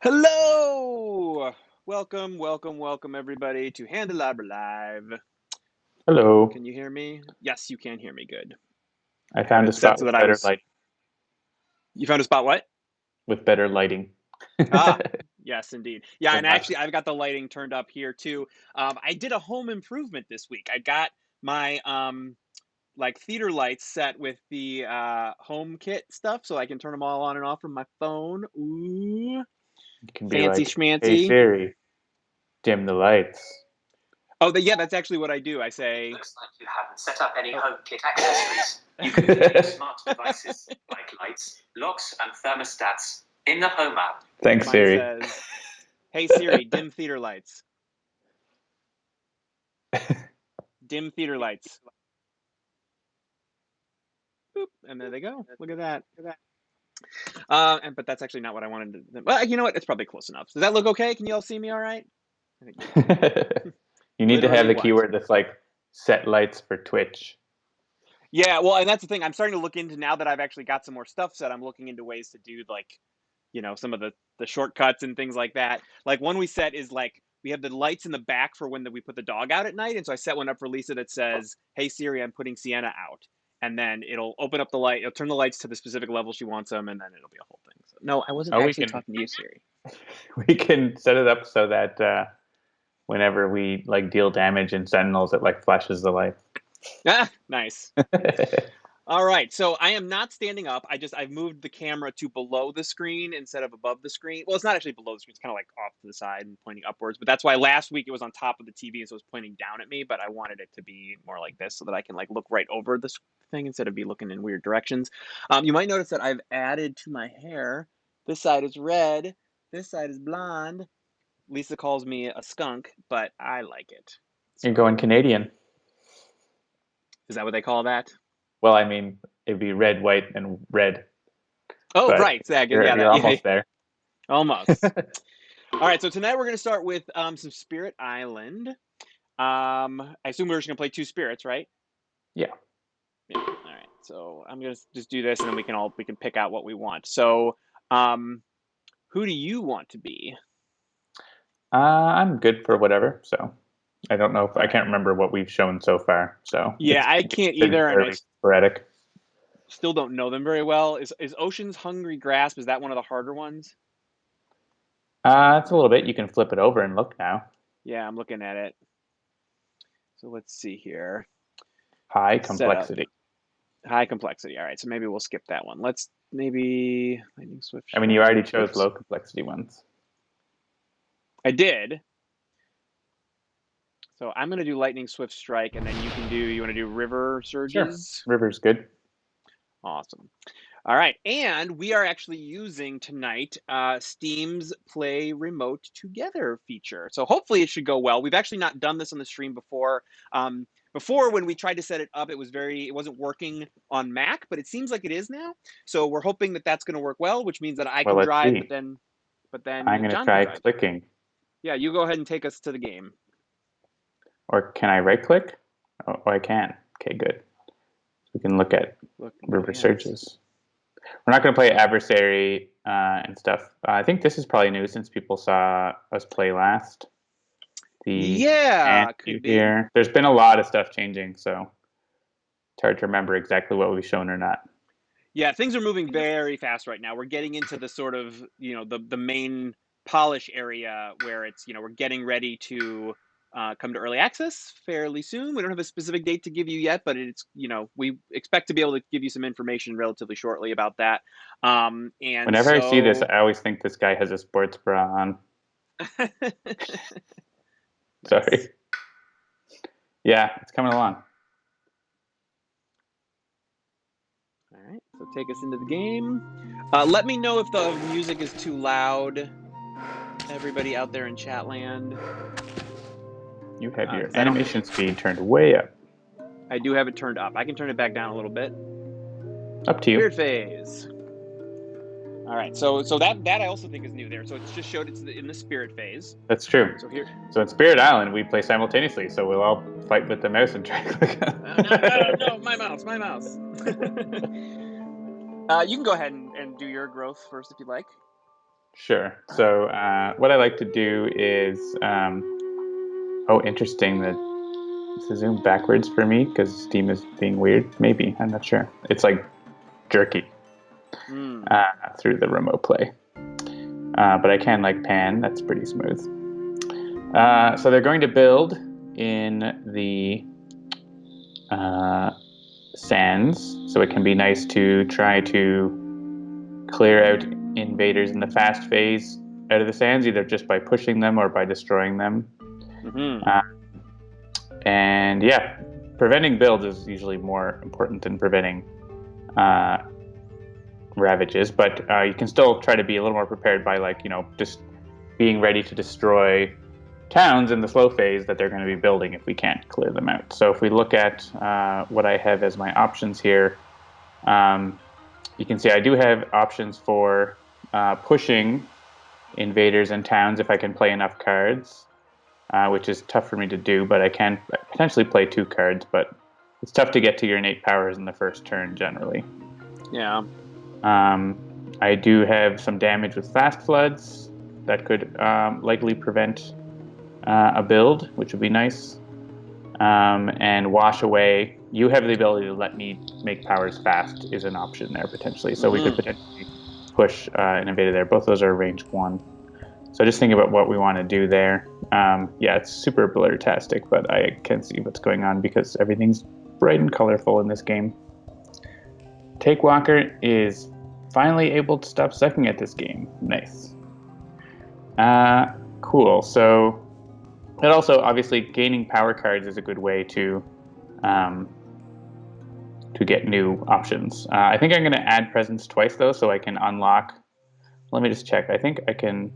Hello! Welcome everybody to Handelabra Live. Hello. Can you hear me? Yes, you can hear me. Good. I I had found a it set spot so with that I better was. light You found a spot, what? with better lighting. Ah, yes, indeed. Yeah, Than and last. actually, I've got the lighting turned up here too. I did a home improvement this week. I got my like theater lights set with the home kit stuff, so I can turn them all on and off from my phone. Ooh, It can be fancy like, "Hey schmancy. Siri, dim the lights." Oh, yeah, that's actually what I do. I say. Looks like you haven't set up any Oh. HomeKit accessories. You can connect smart devices like lights, locks, and thermostats in the Home app. Thanks, Mine Siri. says, "Hey Siri, dim theater lights. Dim theater lights." Boop, and there they go. Look at that. But that's actually not what I wanted to. Well, you know what? It's probably close enough. Does that look okay? Can you all see me all right? I think you can. You need to have Literally the what? keyword that's like set lights for Twitch. Yeah, well, and that's the thing. I'm starting to look into now that I've actually got some more stuff set. I'm looking into ways to do like, some of the shortcuts and things like that. Like one we set is like we have the lights in the back for when we put the dog out at night, and so I set one up for Lisa that says, "Hey Siri, I'm putting Sienna out," and then it'll open up the light. It'll turn the lights to the specific level she wants them, and then it'll be a whole thing. So, no, I wasn't Oh, we actually can talking to you, Siri. we can set it up so that whenever we like deal damage in Sentinels, it like flashes the light. Ah, nice. All right, so I am not standing up. I've moved the camera to below the screen instead of above the screen. Well, it's not actually below the screen. It's kind of like off to the side and pointing upwards. But that's why last week it was on top of the TV, and so it was pointing down at me. But I wanted it to be more like this so that I can like look right over this thing instead of be looking in weird directions. You might notice that I've added to my hair. This side is red. This side is blonde. Lisa calls me a skunk, but I like it. You're So going Canadian. is that what they call that? Well, I mean, it'd be red, white, and red, Oh, but right. Yeah, you're that. you're Yeah, almost there. almost. All right, so tonight we're going to start with some Spirit Island. I assume we're just going to play two spirits, right? Yeah. Yeah. All right. So I'm going to just do this, and then we can pick out what we want. So, um, who do you want to be? I'm good for whatever. So I don't know if All I right. can't remember what we've shown so far. So Yeah, I can't been either, and fairly sporadic. still don't know them very well. Is Ocean's Hungry Grasp? Is that one of the harder ones? It's a little bit. You can flip it over and look now. Yeah, I'm looking at it. So let's see here. High Setup. complexity. High complexity. All right, so maybe we'll skip that one. Let's maybe lightning swift I mean, you strike. already chose Whoops. low complexity ones. I did. So I'm going to do lightning swift strike, and then you want to do river Sure. surges? River's good. Awesome. All right, and we are actually using tonight Steam's Play Remote Together feature. So hopefully it should go well. We've actually not done this on the stream before. Before, when we tried to set it up, it wasn't working on Mac, but it seems like it is now. So we're hoping that that's going to work well, which means that I Well, can let's drive, see. but then I'm going to John can try drive. clicking. Yeah, you go ahead and take us to the game. Or can I right click? Oh, I can. Okay, good. We can look at river Yes. surges. We're not going to play adversary and stuff. I think this is probably new since people saw us play last. Yeah, could be. Here. There's been a lot of stuff changing, so it's hard to remember exactly what we've shown or not. Yeah, things are moving very fast right now. We're getting into the sort of, the main polish area where it's, we're getting ready to come to early access fairly soon. We don't have a specific date to give you yet, but we expect to be able to give you some information relatively shortly about that. And Whenever I see this, so, I always think this guy has a sports bra on. nice. Sorry. Yeah, it's coming along. All right, so take us into the game. Let me know if the music is too loud. Everybody out there in chat land. You have your 'Cause animation speed turned way up. I do have it turned up. I can turn it back down a little bit. Up to you. Spirit phase. All right, so that I also think is new there. So it's just showed it's in the spirit phase. That's true. So here. So in Spirit Island, we play simultaneously, so we'll all fight with the mouse and try to click. No, my mouse. You can go ahead and do your growth first if you'd like. Sure. So what I like to do is, oh, interesting that it's zoomed backwards for me because Steam is being weird. Maybe, I'm not sure. It's like jerky through the remote play. But I can like pan. That's pretty smooth. So they're going to build in the sands, so it can be nice to try to clear out invaders in the fast phase out of the sands, either just by pushing them or by destroying them. And yeah, preventing builds is usually more important than preventing ravages, but you can still try to be a little more prepared by, like, just being ready to destroy towns in the slow phase that they're going to be building if we can't clear them out. So if we look at what I have as my options here, you can see I do have options for pushing invaders and towns if I can play enough cards, which is tough for me to do, but I can potentially play 2 cards, but it's tough to get to your innate powers in the first turn generally. Yeah. I do have some damage with fast floods that could likely prevent a build, which would be nice. And wash away. You have the ability to let me make powers fast is an option there potentially. So we could potentially push an invader there. Both those are range 1. So just think about what we want to do there. Yeah, it's super blur-tastic, but I can see what's going on because everything's bright and colorful in this game. Takewalker is finally able to stop sucking at this game. Nice. Cool. So, and also, obviously, gaining power cards is a good way to get new options. I think I'm going to add presence twice, though, so I can unlock. Let me just check. I think I can.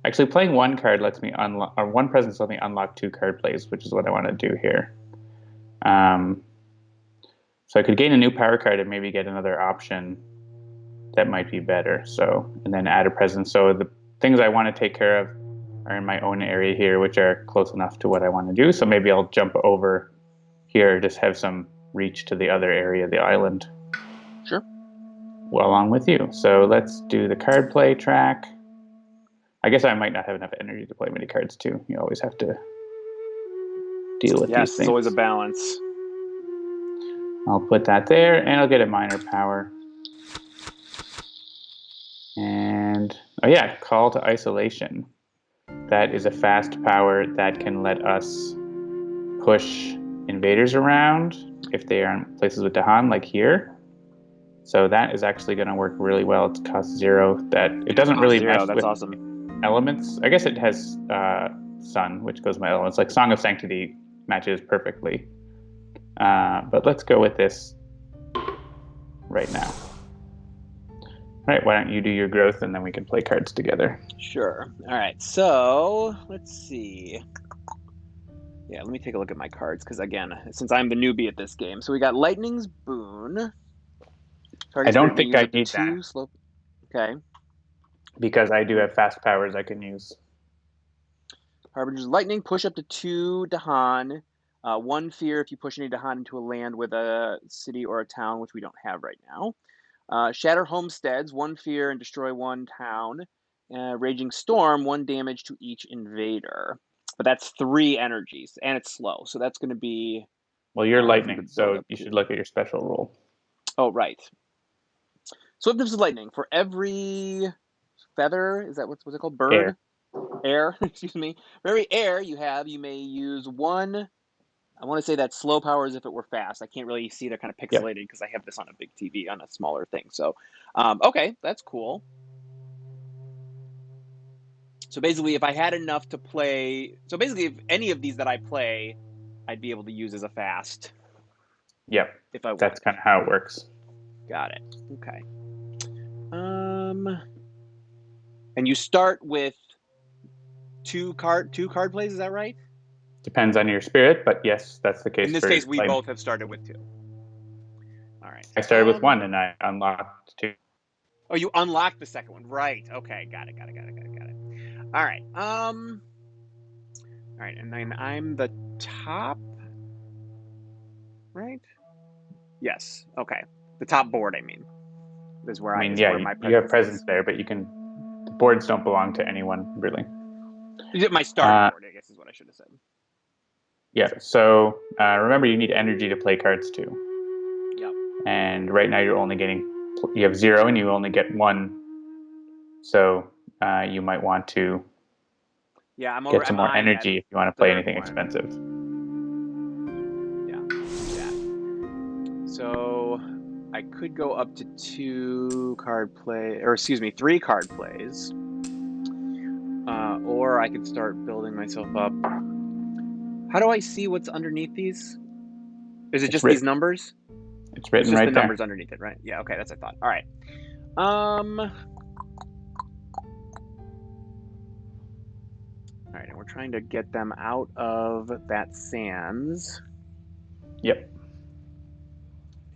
Actually, playing 1 card lets me unlock, or 1 presence lets me unlock 2 card plays, which is what I want to do here. So I could gain a new power card and maybe get another option that might be better. So, and then add a presence. So the things I want to take care of are in my own area here, which are close enough to what I want to do. So maybe I'll jump over here, just have some reach to the other area of the island. Sure. Well, along with you. So let's do the card play track. I guess I might not have enough energy to play many cards too. You always have to deal with these things. Yes, it's always a balance. I'll put that there, and I'll get a minor power. And, oh yeah, Call to Isolation. That is a fast power that can let us push invaders around if they are in places with Dahan, like here. So that is actually going to work really well. It's cost 0. That it doesn't really mess That's with awesome. elements. I guess it has Sun, which goes my elements. Like Song of Sanctity matches perfectly. But let's go with this right now. All right, why don't you do your growth and then we can play cards together. Sure. All right, so let's see. Yeah, let me take a look at my cards because, again, since I'm the newbie at this game. So we got Lightning's Boon. I don't think I need that. Slope. Okay. Because I do have fast powers I can use. Harbinger's Lightning, push up to 2 Dahan. 1 fear if you push any Dahan into a land with a city or a town, which we don't have right now. Shatter Homesteads, 1 fear and destroy 1 town. Raging Storm, 1 damage to each invader. But that's 3 energies, and it's slow, so that's going to be... Well, you're lightning, so you should look at your special rule. Oh, right. Swiftness is lightning. For every feather, is that what's it called? Bird? Air, excuse me. For every air you have, you may use 1... I want to say that slow power as if it were fast. I can't really see. They're kind of pixelated because I have this on a big TV on a smaller thing. So, okay, that's cool. So basically, if I had enough to play... So basically, if any of these that I play, I'd be able to use as a fast. Yep. If I want. That's kind of how it works. Got it. Okay. And you start with two card plays, is that right? Depends on your spirit, but yes, that's the case. In this case, we both have started with 2. All right. I started with 1 and I unlocked 2. Oh, you unlocked the second one. Right. Okay. Got it. All right. All right. And then I'm the top. Right? Yes. Okay. The top board, I mean. Is where you have presence there, but you can boards don't belong to anyone, really. My starting board, I guess, is what I should have said. Yeah, so remember you need energy to play cards too. Yep. And right now you're only getting, you have 0 and you only get 1. So you might want to get some more energy if you want to play anything expensive. Yeah, that. So I could go up to 3 card plays. Or I could start building myself up. How do I see what's underneath these? Is it just these numbers? It's written just right the there. numbers underneath it, right? Yeah, okay, that's what I thought. All right. All right, and we're trying to get them out of that sands. Yep.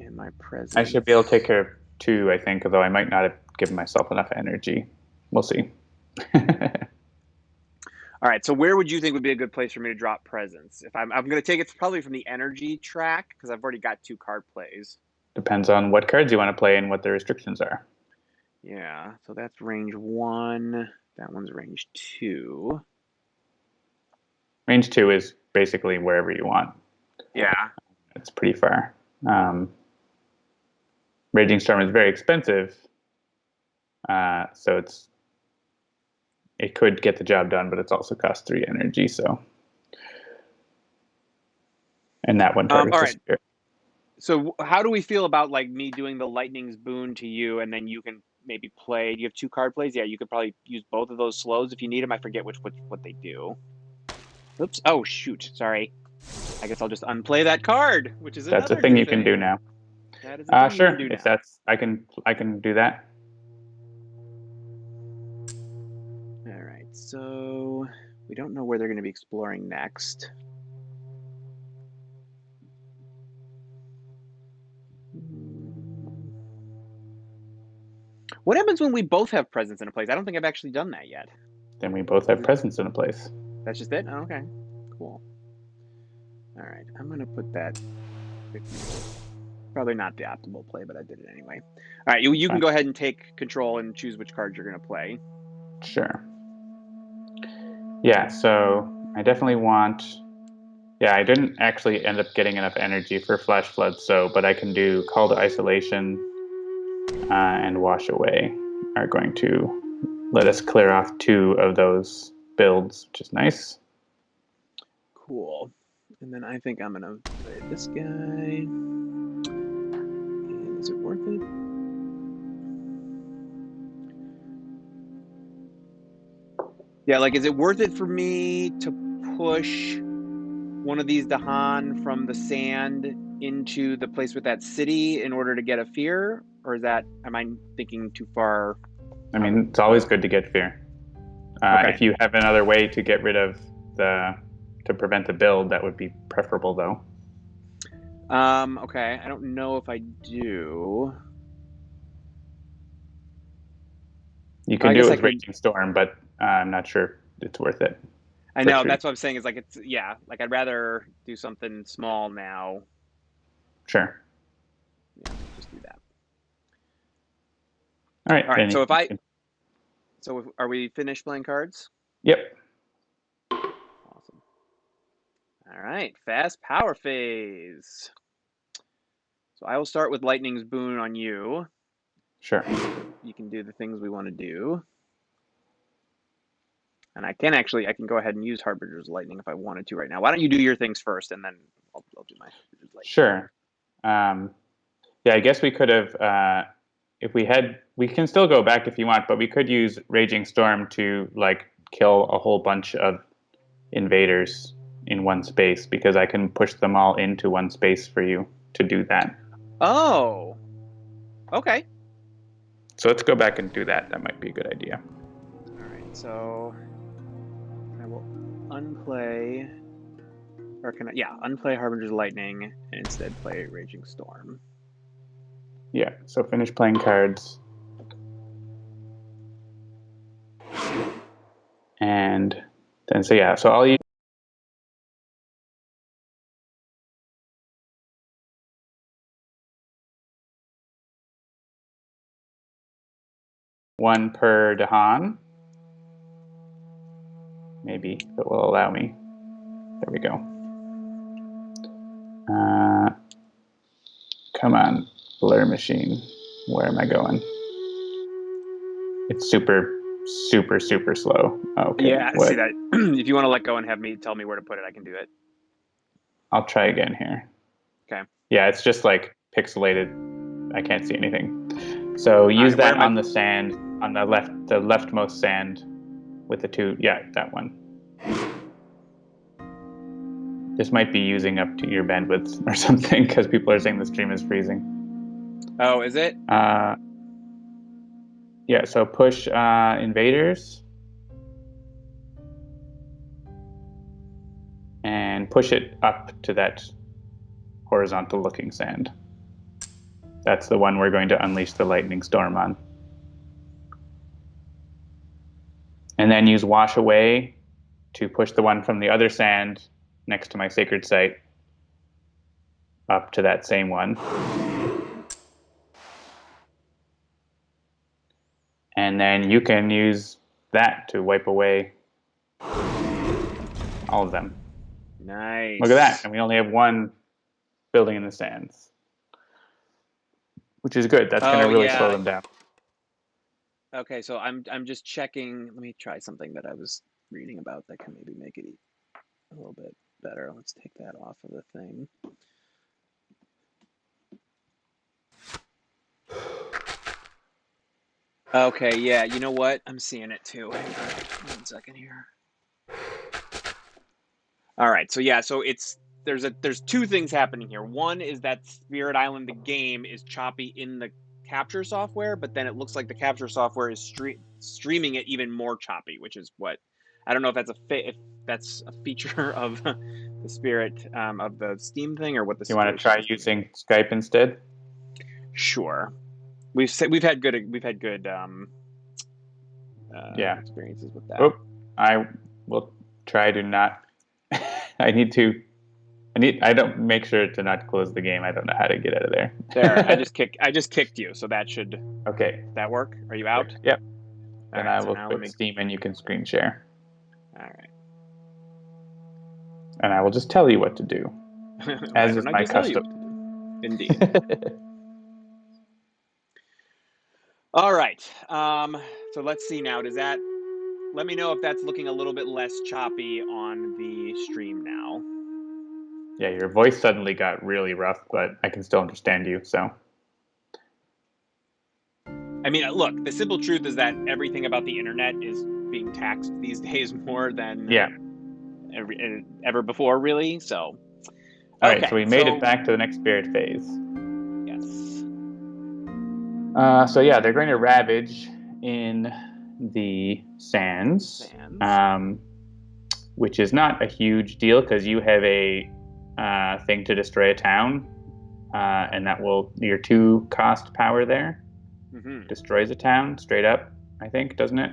In my presence. I should be able to take care of 2, I think, although I might not have given myself enough energy. We'll see. All right, so where would you think would be a good place for me to drop presence? If I'm going to take it probably from the energy track because I've already got 2 card plays. Depends on what cards you want to play and what the restrictions are. Yeah, so that's range 1. That one's range 2. Range 2 is basically wherever you want. Yeah. It's pretty far. Raging Storm is very expensive, so it could get the job done, but it's also cost 3 energy. So, and that one targets all right. a sphere. So how do we feel about like me doing the lightning's boon to you, and then you can maybe play? You have 2 card plays. Yeah, you could probably use both of those slows if you need them. I forget what they do. Oops. Oh shoot. Sorry. I guess I'll just unplay that card, which is That's another a thing new you can do now. That is a thing sure. you can do If now. that's, I can do that. All right. So we don't know where they're going to be exploring next. What happens when we both have presence in a place? I don't think I've actually done that yet. Then we both have presence in a place. That's just it? Oh, okay. Cool. All right. I'm going to put that. Probably not the optimal play, but I did it anyway. All right. You can go ahead and take control and choose which cards you're going to play. Sure. Yeah, so I definitely want... Yeah, I didn't actually end up getting enough energy for Flash Flood, but I can do Call to Isolation and Wash Away are going to let us clear off 2 of those builds, which is nice. Cool. And then I think I'm going to play this guy. And is it worth it? Yeah, like, is it worth it for me to push one of these Dahan from the sand into the place with that city in order to get a fear? Or am I thinking too far? I mean, it's always good to get fear. Okay. If you have another way to get rid of to prevent the build, that would be preferable, though. Okay, I don't know if I do. You can do it with Raging Storm, but I'm not sure it's worth it. I know, that's what I'm saying, is like, like I'd rather do something small now. Sure. Yeah, just do that. All right. All right, so are we finished playing cards? Yep. Awesome. All right, fast power phase. So I will start with Lightning's Boon on you. Sure. You can do the things we want to do. And I can go ahead and use Harbinger's Lightning if I wanted to right now. Why don't you do your things first, and then I'll do my Harbinger's Lightning. Sure. Yeah, I guess we could have, if we can still go back if you want, but we could use Raging Storm to like kill a whole bunch of invaders in one space, because I can push them all into one space for you to do that. Oh, okay. So let's go back and do that. That might be a good idea. All right, so I will unplay, unplay Harbinger's Lightning and instead play Raging Storm. Yeah, so finish playing cards. And then, so I'll use one per Dahan. maybe, if it will allow me. There we go. Come on, blur machine. Where am I going? It's super, super, super slow. Okay. Yeah, I see that. If you want to let go and have me tell me where to put it, I can do it. I'll try again here. Okay. Yeah, it's just like pixelated. I can't see anything. So use that on the sand, on the leftmost sand with the two. Yeah, that one. This might be using up to your bandwidth or something because people are saying the stream is freezing. Oh, is it? Yeah, so push invaders and push it up to that horizontal looking sand. That's the one we're going to unleash the lightning storm on. And then use wash away to push the one from the other sand next to my sacred site up to that same one. And then you can use that to wipe away all of them. Nice. Look at that. And we only have one building in the sands, which is good. That's going to really slow them down. Okay, so I'm just checking. Let me try something that I was reading about that can maybe make it a little bit better. Let's take that off of the thing. Okay, yeah, you know what? I'm seeing it too. Hang on 1 second here. All right, so yeah, so there's two things happening here. One is that Spirit Island, the game, is choppy in the capture software, but then it looks like the capture software is streaming it even more choppy, which is what I don't know if that's a feature of the Spirit of the Steam thing or what the. You want to try using Skype instead? Sure. We've had good experiences with that. Oh, I will try to not. I don't make sure to not close the game. I don't know how to get out of there. There, I just kicked you, so that should. Okay. That work? Are you out? Yep. Then I will quit Steam and you can screen share. All right. And I will just tell you what to do, as is my custom. Indeed. All right. So let's see now. Let me know if that's looking a little bit less choppy on the stream now. Yeah, your voice suddenly got really rough, but I can still understand you, so. I mean, look, the simple truth is that everything about the internet is being taxed these days more than ever before, really, so. All right, so we made it back to the next spirit phase. Yes. So yeah, they're going to ravage in the sands. Which is not a huge deal because you have a thing to destroy a town, and that will your 2 cost power there destroys a town straight up, I think, doesn't it?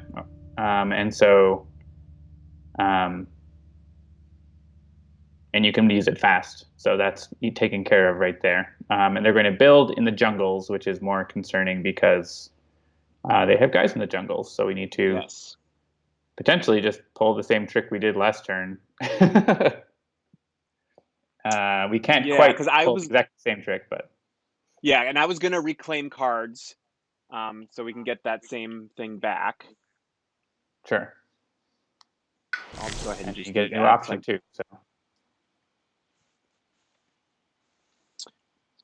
And so, and you can use it fast, so that's taken care of right there. And they're going to build in the jungles, which is more concerning because they have guys in the jungles, so we need to potentially just pull the same trick we did last turn. We can't quite pull the exact same trick, but yeah, and I was gonna reclaim cards, so we can get that same thing back. Sure. I'll go ahead and you get a new option too. So.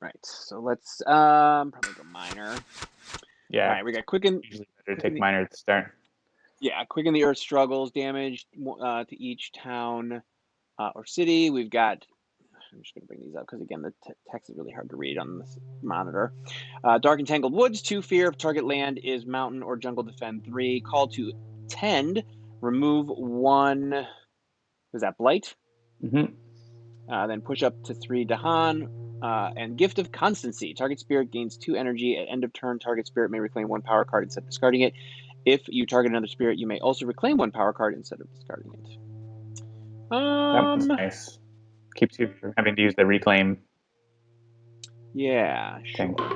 Right. So let's probably go minor. Yeah. All right, we got quicken. Usually better to take minor at the start. Yeah, quicken the earth struggles damage to each town or city. We've got. I'm just going to bring these up because, again, the text is really hard to read on this monitor. Dark and Tangled Woods, 2 fear. If target land is mountain or jungle, defend 3. Call to tend, remove 1. Was that Blight? Then push up to 3 Dahan. And Gift of Constancy. Target spirit gains 2 energy. At end of turn, target spirit may reclaim 1 power card instead of discarding it. If you target another spirit, you may also reclaim 1 power card instead of discarding it. That was nice. Keeps you from having to use the reclaim. Yeah, sure. All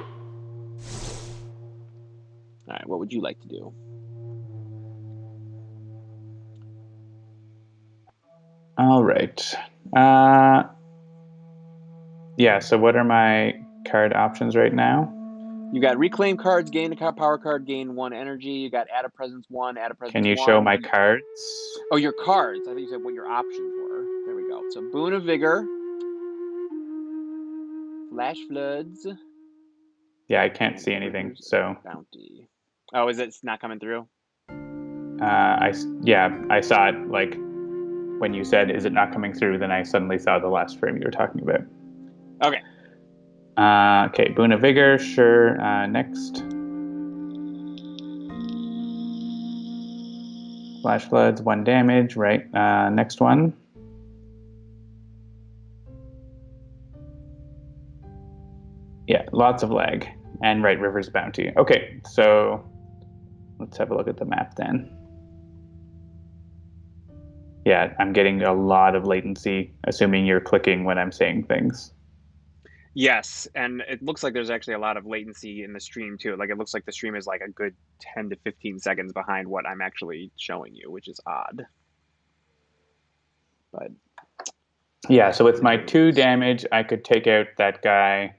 right, what would you like to do? All right. Yeah, so what are my card options right now? You got reclaim cards, gain a power card, gain 1 energy. You got add a presence 1, add a presence 1. Can you show my cards? Oh, your cards. I think you said what your options were. There we go. So Boon of Vigor, Flash Floods. Yeah, I can't see anything, so... Bounty. Oh, is it not coming through? I saw it, like, when you said, is it not coming through, then I suddenly saw the last frame you were talking about. Okay. Okay, Boon of Vigor, sure. Next. Flash Floods, 1 damage, right. Next one. Yeah, lots of lag. And right, River's Bounty. Okay, so let's have a look at the map then. Yeah, I'm getting a lot of latency, assuming you're clicking when I'm saying things. Yes, and it looks like there's actually a lot of latency in the stream too. Like it looks like the stream is like a good 10 to 15 seconds behind what I'm actually showing you, which is odd. But yeah, so with my 2 damage, I could take out that guy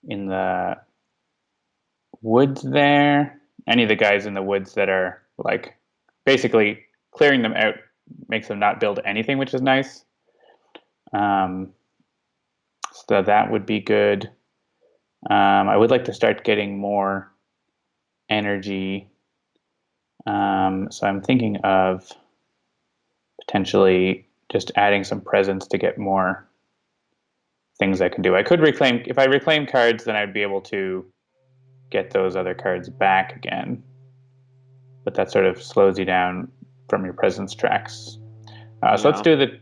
in the woods there. Any of the guys in the woods that are like basically clearing them out makes them not build anything, which is nice. So that would be good. I would like to start getting more energy. So I'm thinking of potentially just adding some presence to get more things I can do. I could reclaim, if I reclaim cards, then I'd be able to get those other cards back again. But that sort of slows you down from your presence tracks. So let's do the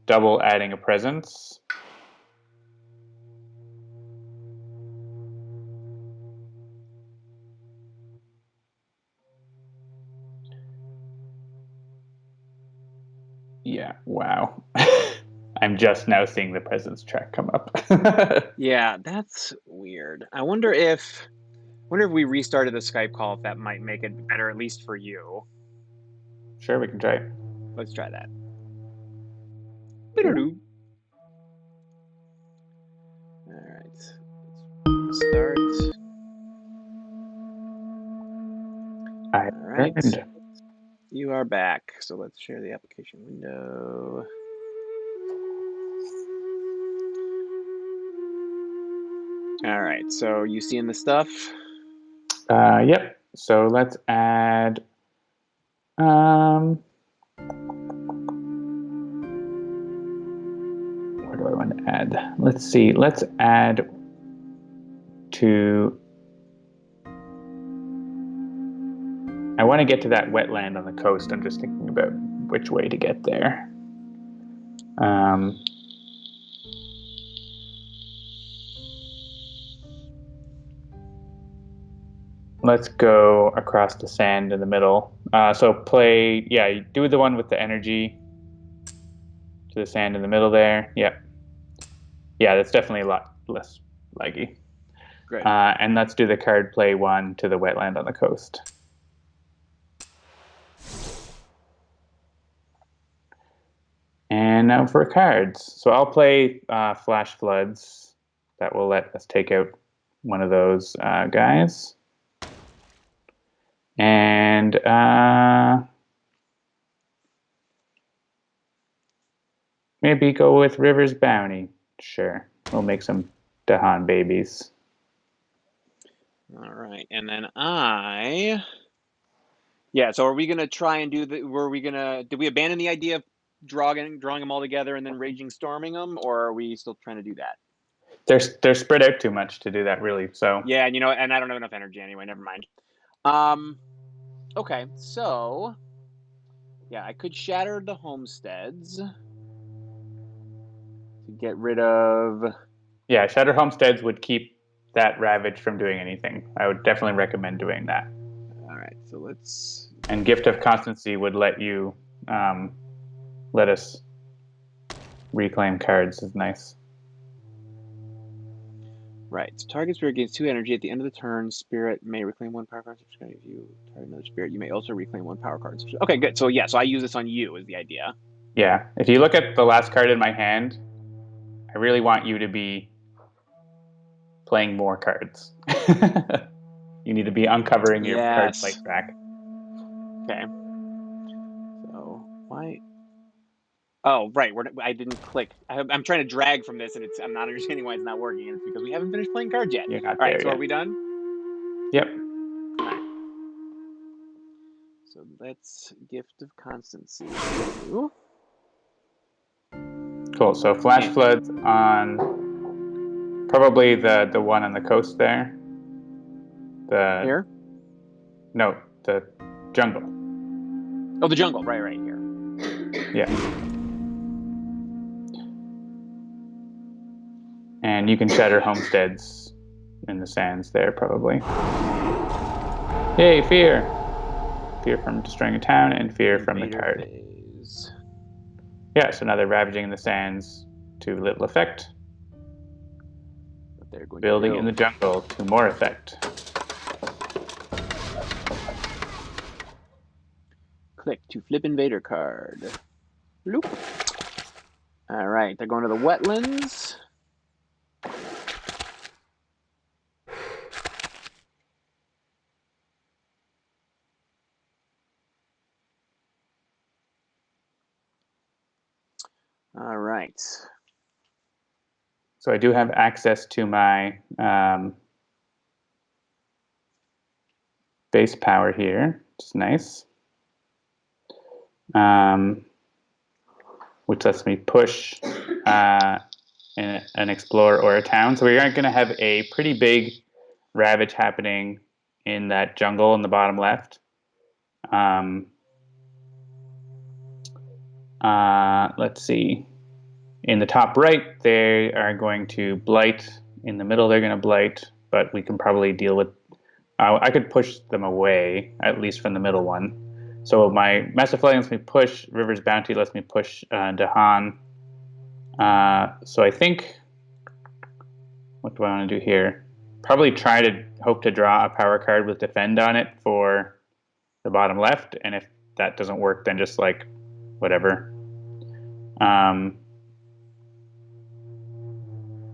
double adding a presence. Yeah, wow. I'm just now seeing the presence track come up. yeah, that's weird. I wonder if we restarted the Skype call, if that might make it better, at least for you. Sure, we can try it. Let's try that. All right, let's start. All right. You are back. So let's share the application window. All right, so you seeing the stuff? Yep. So let's add. Where do I want to add? Let's see. Let's add to. I want to get to that wetland on the coast. I'm just thinking about which way to get there. Let's go across the sand in the middle. So play, yeah, do the one with the energy to the sand in the middle there. Yep. Yeah, that's definitely a lot less laggy. Great. And let's do the card play one to the wetland on the coast. And now for cards. So I'll play Flash Floods. That will let us take out one of those guys. And maybe go with River's Bounty. Sure. We'll make some Dahan babies. All right. And then so are we going to try and do did we abandon the idea of drawing them all together and then raging storming them, or are we still trying to do that? They're spread out too much to do that, really. So yeah, and and I don't have enough energy anyway. Never mind. Okay, so yeah, I could shatter the homesteads to get rid of. Yeah, shatter homesteads would keep that Ravage from doing anything. I would definitely recommend doing that. All right, so let's. And Gift of Constancy would let you let us reclaim cards. Is nice. Right. So target spirit gains 2 energy at the end of the turn. Spirit may reclaim 1 power card. If you target another spirit, you may also reclaim 1 power card. Okay, good. So yeah, so I use this on you is the idea. Yeah. If you look at the last card in my hand, I really want you to be playing more cards. You need to be uncovering your card play track. Okay. So why? Oh, right. I didn't click. I'm trying to drag from this, and I'm not understanding why it's not working. And it's because we haven't finished playing cards yet. You're not All right. there So yet. are we done? Yep. All right. So let's Gift of Constancy. Cool. So flash floods on probably the one on the coast there. Here? No, the jungle. Oh, the jungle. Right here. Yeah. And you can shatter homesteads in the sands there, probably. Yay, fear! Fear from destroying a town and fear from the card. Phase. Yeah, so now they're ravaging the sands to little effect. But they're going Building to in the jungle to more effect. Click to flip invader card. Bloop. All right, they're going to the wetlands. All right. So I do have access to my base power here, which is nice. Which lets me push an explorer or a town. So we are going to have a pretty big ravage happening in that jungle in the bottom left. Let's see. In the top right, they are going to blight. In the middle, they're going to blight, but we can probably deal with... I could push them away, at least from the middle one. So my Master Flooding lets me push. River's Bounty lets me push Dahan. So I think... What do I want to do here? Probably try to hope to draw a power card with Defend on it for the bottom left. And if that doesn't work, then just like whatever.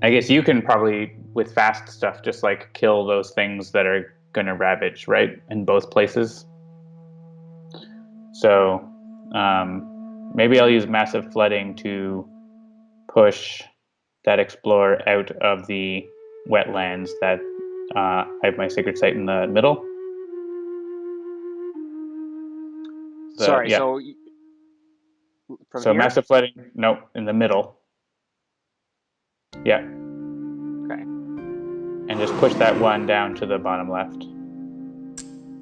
I guess you can probably, with fast stuff, just like kill those things that are going to ravage, right? In both places. So maybe I'll use Massive Flooding to push that Explorer out of the wetlands that I have my Sacred Site in the middle. Sorry, yeah. so from So here? Massive Flooding, no, in the middle. Yeah. Okay. And just push that one down to the bottom left.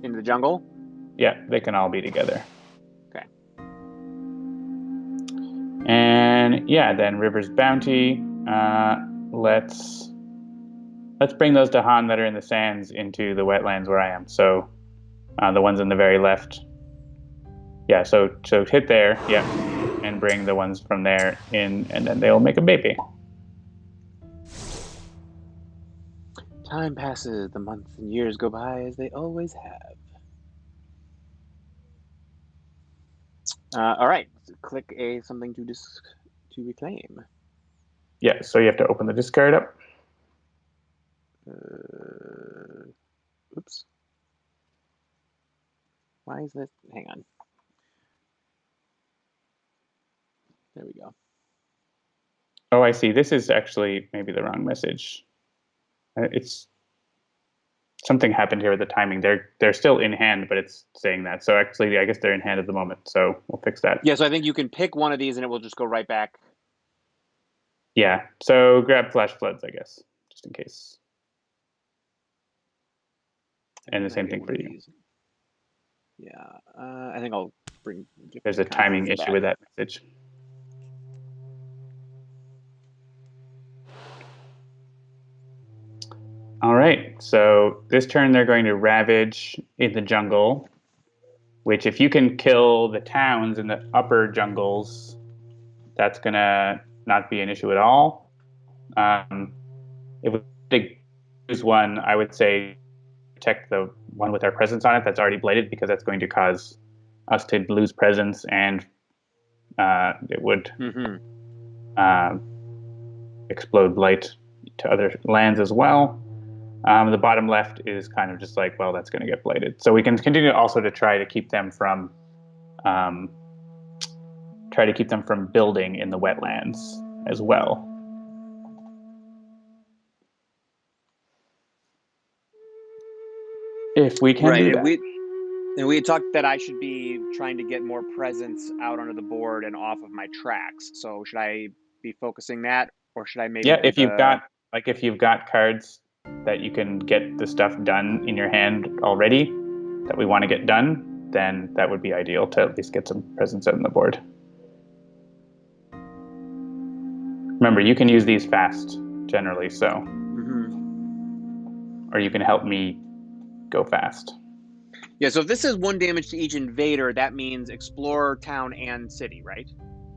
Into the jungle? Yeah, they can all be together. Okay. And yeah, then River's Bounty. Let's bring those Dahan that are in the sands into the wetlands where I am. So the ones on the very left. Yeah, so hit there, yeah, and bring the ones from there in, and then they'll make a baby. Time passes, the months and years go by as they always have. All right, so click something to reclaim. Yeah, so you have to open the discard up. Oops. Why is this? Hang on. There we go. Oh, I see. This is actually maybe the wrong message. It's something happened here with the timing. They're still in hand, but it's saying that. So actually, I guess they're in hand at the moment. So we'll fix that. Yeah, so I think you can pick one of these and it will just go right back. Yeah. So grab Flash Floods, I guess, just in case. And the same thing for you. Yeah, I think I'll bring... There's a timing issue with that message. All right, so this turn they're going to Ravage in the jungle, which if you can kill the towns in the upper jungles, that's going to not be an issue at all. If we use one, I would say protect the one with our presence on it that's already blighted, because that's going to cause us to lose presence and it would Mm-hmm. explode light to other lands as well. The bottom left is kind of just like, well, that's going to get blighted. So we can continue also to try to keep them from building in the wetlands as well. If we can do that. And we had talked that I should be trying to get more presence out onto the board and off of my tracks. So should I be focusing that, or should I maybe? Yeah, if you've got cards that you can get the stuff done in your hand already that we want to get done, then that would be ideal to at least get some presence out on the board. Remember, you can use these fast generally, so or you can help me go fast. Yeah, so if this is 1 damage to each invader, that means explore, town, and city, right?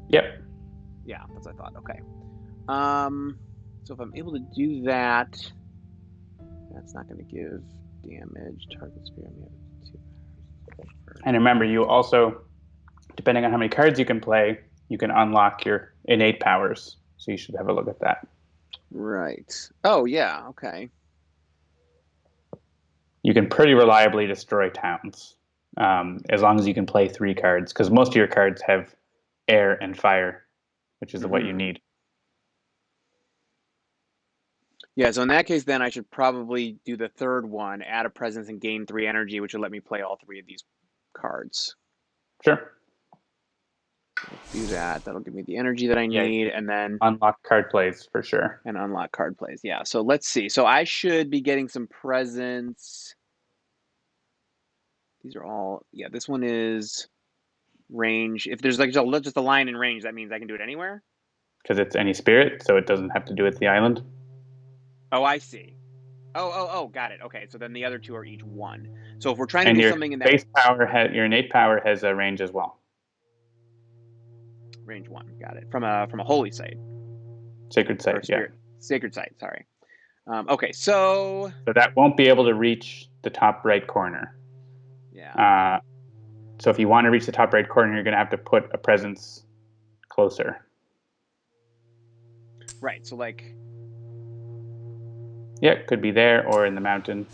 Yep. Yeah, that's what I thought. Okay. So if I'm able to do that, that's not going to give damage. Target sphere. And remember, you also, depending on how many cards you can play, you can unlock your innate powers. So you should have a look at that. Right. Oh, yeah. Okay. You can pretty reliably destroy towns as long as you can play 3 cards, because most of your cards have air and fire, which is what you need. Yeah, so in that case, then I should probably do the third one, add a presence and gain 3 energy, which will let me play all 3 of these cards. Sure. Let's do that. That'll give me the energy that I need, and then unlock card plays for sure. And unlock card plays. Yeah. So let's see. So I should be getting some presence. These are all, yeah, this one is range. If there's like just a line in range, that means I can do it anywhere? Because it's any spirit, so it doesn't have to do with the island. Oh, I see. Oh, got it. Okay, so then the other 2 are each 1. So if we're trying to do something in that... base power, your innate power has a range as well. Range 1, got it. From a holy site. Sacred site, yeah. Sacred site, sorry. Okay, so... So that won't be able to reach the top right corner. Yeah. So if you want to reach the top right corner, you're going to have to put a presence closer. Right, so like... Yeah, it could be there or in the mountain.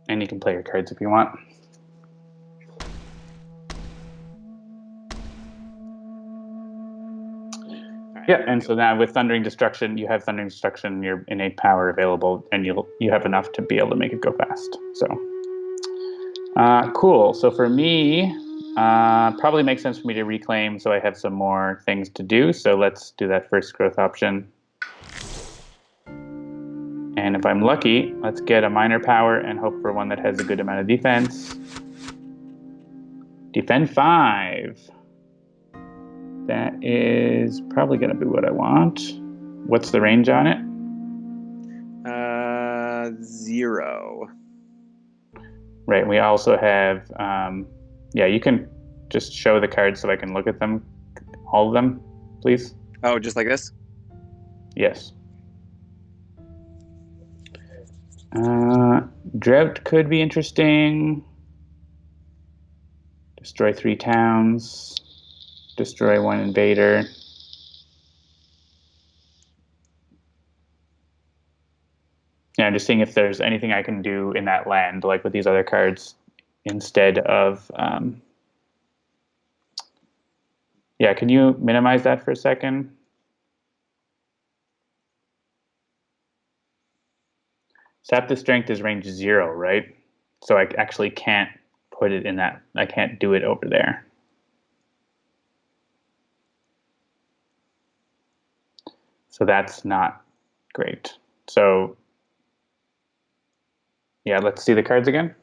And you can play your cards if you want. Right, yeah, and so now with Thundering Destruction, you have Thundering Destruction, your innate power available, and you have enough to be able to make it go fast. So, cool. So for me, probably makes sense for me to reclaim, so I have some more things to do. So let's do that first growth option. And if I'm lucky, let's get a minor power and hope for one that has a good amount of defense. Defend 5. That is probably going to be what I want. What's the range on it? 0. Right. We also have, yeah, you can just show the cards so I can look at them, all of them, please. Oh, just like this? Yes. Drought could be interesting. Destroy 3 towns. Destroy 1 invader. Yeah, I'm just seeing if there's anything I can do in that land, like with these other cards, instead of... Yeah, can you minimize that for a second? Sap the Strength is range 0, right? So I actually can't put it in that. I can't do it over there. So that's not great. So yeah, let's see the cards again.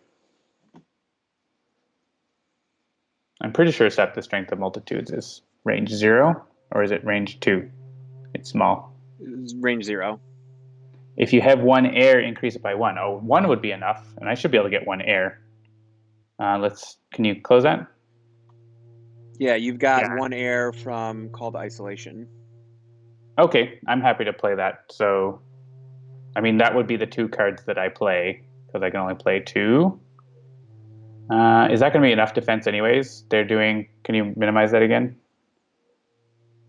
I'm pretty sure Sap the Strength of Multitudes is range 0, or is it range 2? It's small. It's range 0. If you have 1 air, increase it by 1. Oh, 1 would be enough, and I should be able to get 1 air. Can you close that? Yeah, you've got 1 air from Call to Isolation. Okay, I'm happy to play that. So, I mean, that would be the 2 cards that I play, because I can only play 2. Is that going to be enough defense anyways? They're doing... Can you minimize that again?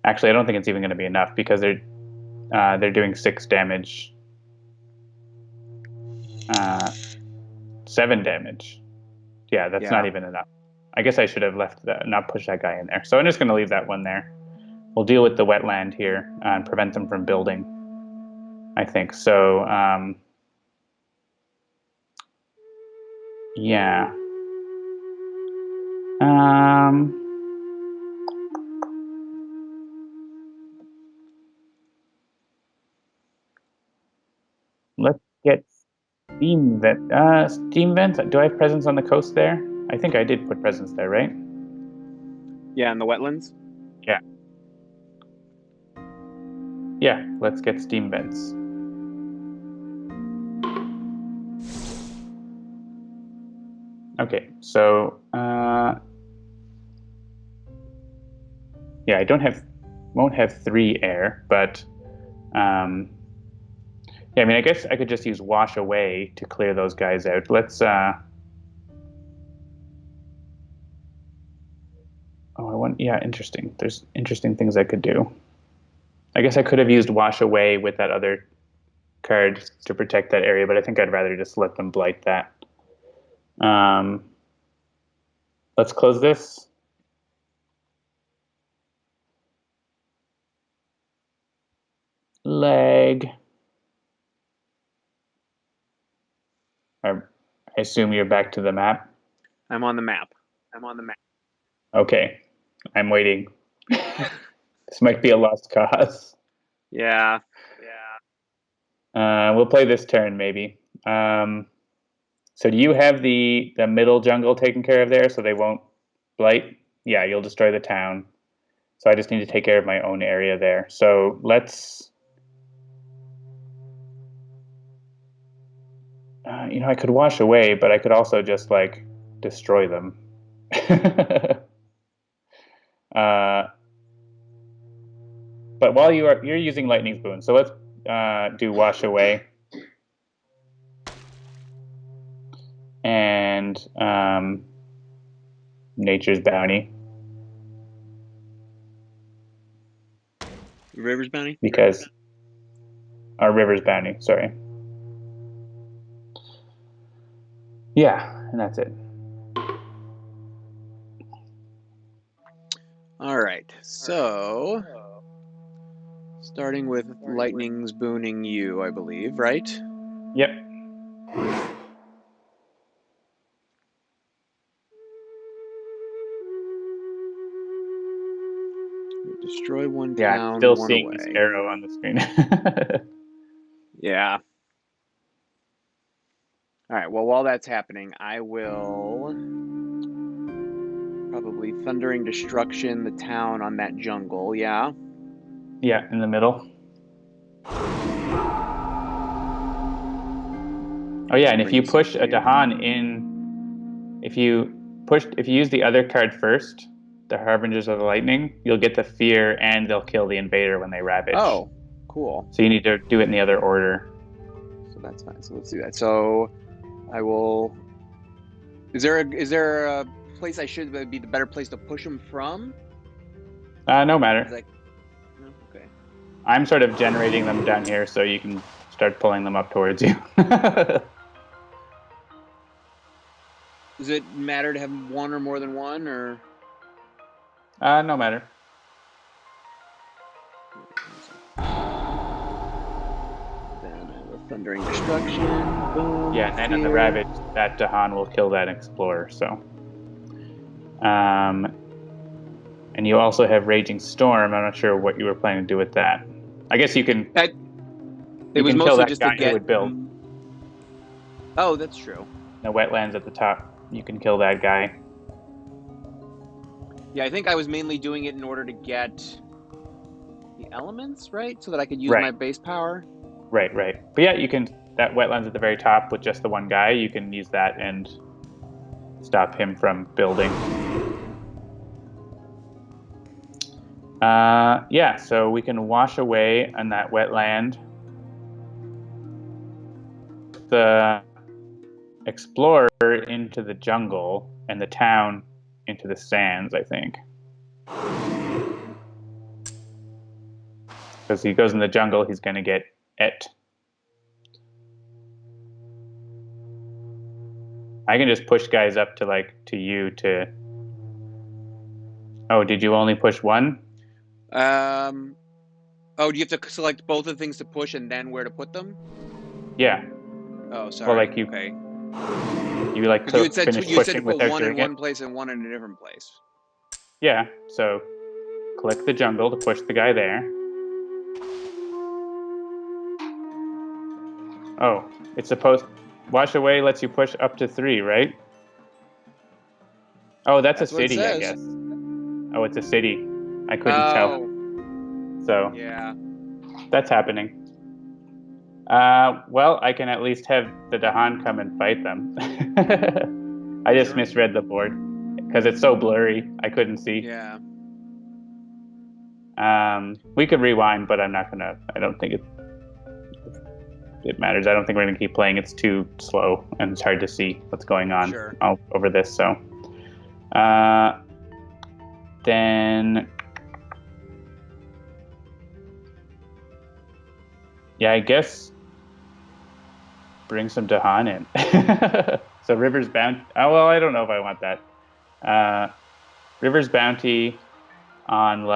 Actually, I don't think it's even going to be enough because they're doing 6 damage. 7 damage. Yeah, that's not even enough. I guess I should have left that, not pushed that guy in there. So I'm just going to leave that one there. We'll deal with the wetland here and prevent them from building, I think. So, yeah. Let's get steam vents. Do I have presence on the coast there? I think I did put presence there, right? Yeah, in the wetlands? Yeah. Yeah, let's get steam vents. Okay, so yeah, I won't have 3 air, but yeah, I mean, I guess I could just use wash away to clear those guys out. Let's yeah, interesting. There's interesting things I could do. I guess I could have used wash away with that other card to protect that area, but I think I'd rather just let them blight that. Let's close this. Leg. I assume you're back to the map. I'm on the map. Okay, I'm waiting. This might be a lost cause. Yeah. We'll play this turn maybe. So do you have the middle jungle taken care of there so they won't blight? Yeah, you'll destroy the town. So I just need to take care of my own area there. So let's... you know, I could wash away, but I could also just, like, destroy them. But while you're using Lightning's Boon, so let's do wash away. And Nature's Bounty. River's Bounty? Because our River's Bounty, sorry. Yeah, and that's it. All right, so starting with Lightning's Booning you, I believe, right? Yep. Destroy one Yeah, town, I'm still one seeing away. this arrow on the screen. Yeah. All right, well, while that's happening, I will probably Thundering Destruction the town on that jungle, yeah? Yeah, in the middle. Oh yeah, and if you push a Dahan in, if you use the other card first, the Harbingers of the Lightning, you'll get the fear and they'll kill the invader when they ravage. Oh, cool. So you need to do it in the other order. So that's fine. So let's do that. So I will. Is there a place I should be the better place to push them from? No matter. No? Okay. I'm sort of generating them down here, so you can start pulling them up towards you. Does it matter to have one or more than one, or? No matter. Thundering Destruction. Boom. Yeah, and then in the Ravage, that Dahan will kill that Explorer, so. And you also have Raging Storm. I'm not sure what you were planning to do with that. I guess you can... It was mostly just to get... Who would build. Oh, that's true. The wetlands at the top. You can kill that guy. Yeah, I think I was mainly doing it in order to get the elements, right? So that I could use my base power. Right. But yeah, you can... That wetlands at the very top with just the one guy, you can use that and stop him from building. Yeah, so we can wash away on that wetland. The Explorers river into the jungle and the town into the sands, I think. Because he goes in the jungle, he's going to get et. I can just push guys up to you to... Oh, did you only push one? Oh, do you have to select both of the things to push and then where to put them? Yeah. Oh, sorry. Well, okay. You like to finish pushing you said to put without one in doing it? one place and one in a different place. Yeah, so click the jungle to push the guy there. Oh, it's supposed... Wash away lets you push up to 3, right? Oh, that's a city, I guess. Oh, it's a city. I couldn't tell. So, yeah. That's happening. Well, I can at least have the Dahan come and fight them. I just misread the board because it's so blurry. I couldn't see. Yeah. We could rewind, but I'm not gonna. I don't think it matters. I don't think we're gonna keep playing. It's too slow and it's hard to see what's going on over this. So, then. Yeah, I guess bring some Dahan in. So River's Bounty. Oh, well, I don't know if I want that. River's Bounty on,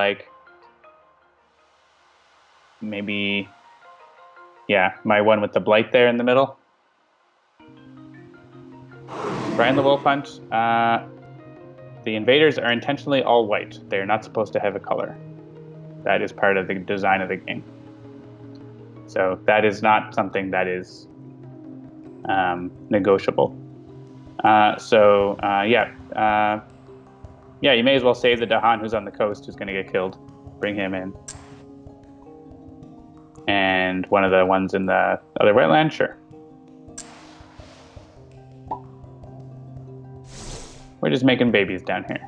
maybe, yeah, my one with the Blight there in the middle. Brian the Wolf Hunt. The invaders are intentionally all white. They're not supposed to have a color. That is part of the design of the game. So that is not something that is negotiable. Yeah, you may as well save the Dahan who's on the coast who's going to get killed. Bring him in. And one of the ones in the other wetland, sure. We're just making babies down here.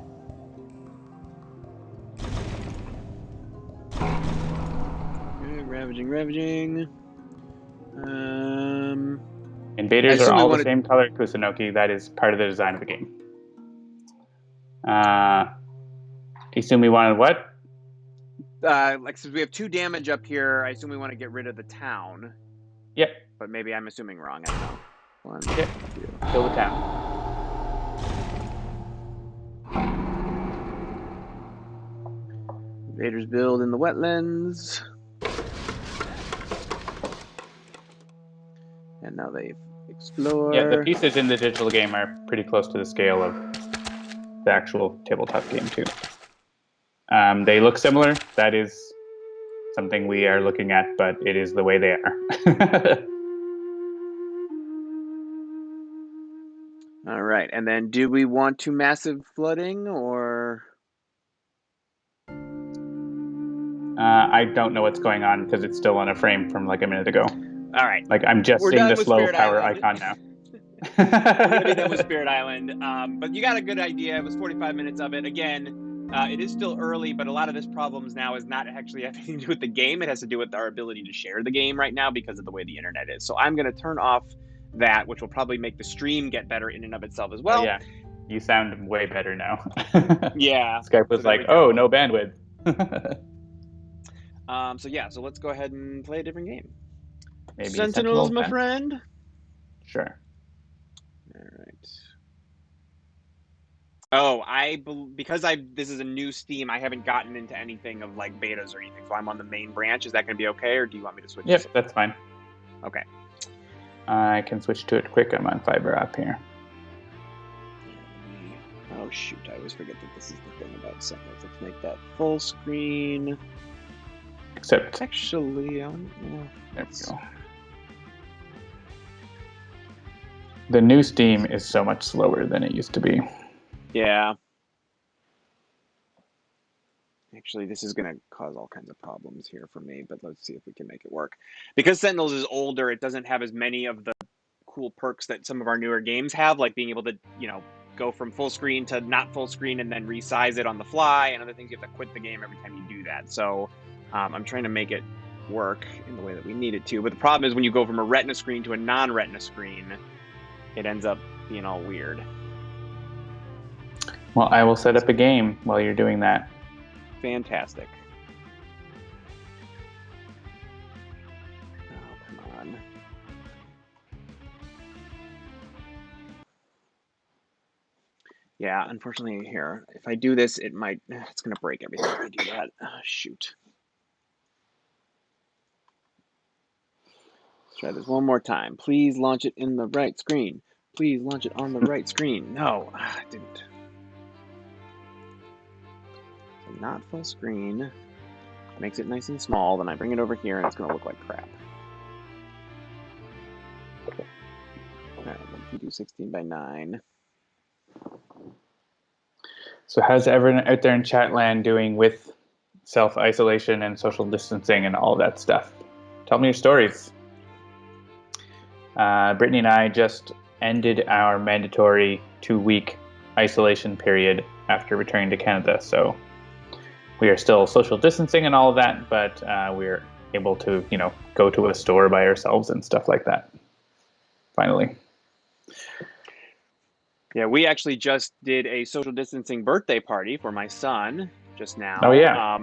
Ravaging. Invaders are all the same color, Kusunoki. That is part of the design of the game. Assume we wanted what? Since we have 2 damage up here, I assume we want to get rid of the town. Yep. But maybe I'm assuming wrong. I don't know. 1, yep. 2. Kill the town. Invaders build in the wetlands. And now they explore. Yeah, the pieces in the digital game are pretty close to the scale of the actual tabletop game, too. They look similar. That is something we are looking at, but it is the way they are. All right. And then do we want to massive flooding or... I don't know what's going on because it's still on a frame from a minute ago. All right. I'm just seeing the slow power icon now. We're going to be done with Spirit Island. But you got a good idea. It was 45 minutes of it. Again, it is still early, but a lot of this problems now is not actually having to do with the game. It has to do with our ability to share the game right now because of the way the internet is. So I'm going to turn off that, which will probably make the stream get better in and of itself as well. Oh, yeah. You sound way better now. Yeah. Skype was oh, no bandwidth. So let's go ahead and play a different game. Maybe Sentinels, my friend. Sure. All right. Oh, because this is a new Steam, I haven't gotten into anything of betas or anything, so I'm on the main branch. Is that going to be okay, or do you want me to switch? Yep, that's fine. Okay. I can switch to it quick. I'm on Fiber App here. Oh shoot! I always forget that this is the thing about Sentinels. Let's make that full screen. Except actually, there we go. The new Steam is so much slower than it used to be. Yeah. Actually, this is going to cause all kinds of problems here for me, but let's see if we can make it work. Because Sentinels is older, it doesn't have as many of the cool perks that some of our newer games have, like being able to, go from full screen to not full screen and then resize it on the fly, and other things. You have to quit the game every time you do that. So I'm trying to make it work in the way that we need it to. But the problem is when you go from a Retina screen to a non-Retina screen, it ends up being all weird. Well, I will set up a game while you're doing that. Fantastic. Oh, come on. Yeah, unfortunately here, if I do this, it's going to break everything if I do that. Shoot. Let's try this one more time. Please launch it in the right screen. Please launch it on the right screen. No, I didn't. So not full screen. Makes it nice and small. Then I bring it over here and it's going to look like crap. All right, let me do 16 by 9. So how's everyone out there in Chatland doing with self-isolation and social distancing and all that stuff? Tell me your stories. Brittany and I just ended our mandatory 2-week isolation period after returning to Canada. So we are still social distancing and all of that, but we're able to, go to a store by ourselves and stuff like that. Finally. Yeah, we actually just did a social distancing birthday party for my son just now. Oh yeah.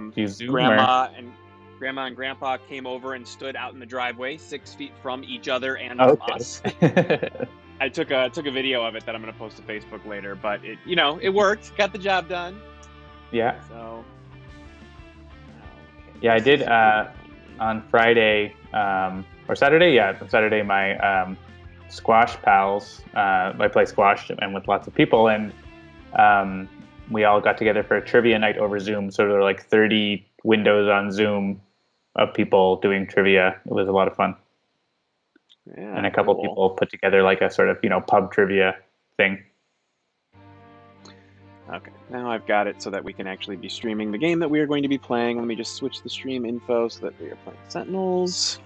Grandma and Grandpa came over and stood out in the driveway 6 feet from each other and from us. I took a video of it that I'm going to post to Facebook later, but it worked. Got the job done. Yeah. So. Okay, yeah, I did on Friday or Saturday. Yeah, on Saturday my squash pals. I play squash and with lots of people, and we all got together for a trivia night over Zoom. So there were like 30 windows on Zoom of people doing trivia. It was a lot of fun. Yeah, and a couple people put together like a sort of pub trivia thing. Okay, now I've got it so that we can actually be streaming the game that we are going to be playing. Let me just switch the stream info so that we are playing Sentinels.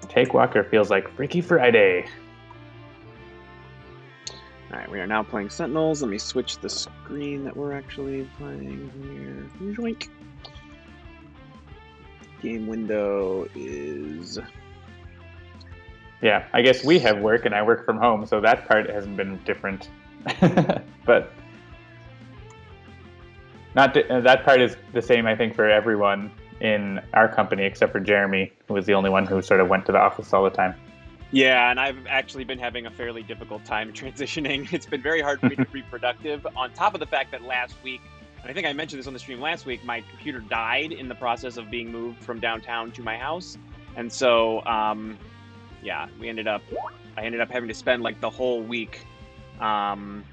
Take Walker feels like Freaky Friday. All right, we are now playing Sentinels. Let me switch the screen that we're actually playing here. Joink. Game window is... Yeah, I guess we have work and I work from home, so that part hasn't been different. But that part is the same, I think, for everyone in our company except for Jeremy, who was the only one who sort of went to the office all the time. Yeah, and I've actually been having a fairly difficult time transitioning. It's been very hard for me to be productive, on top of the fact that last week, and I think I mentioned this on the stream last week, my computer died in the process of being moved from downtown to my house. And so, yeah, I ended up having to spend like the whole week trying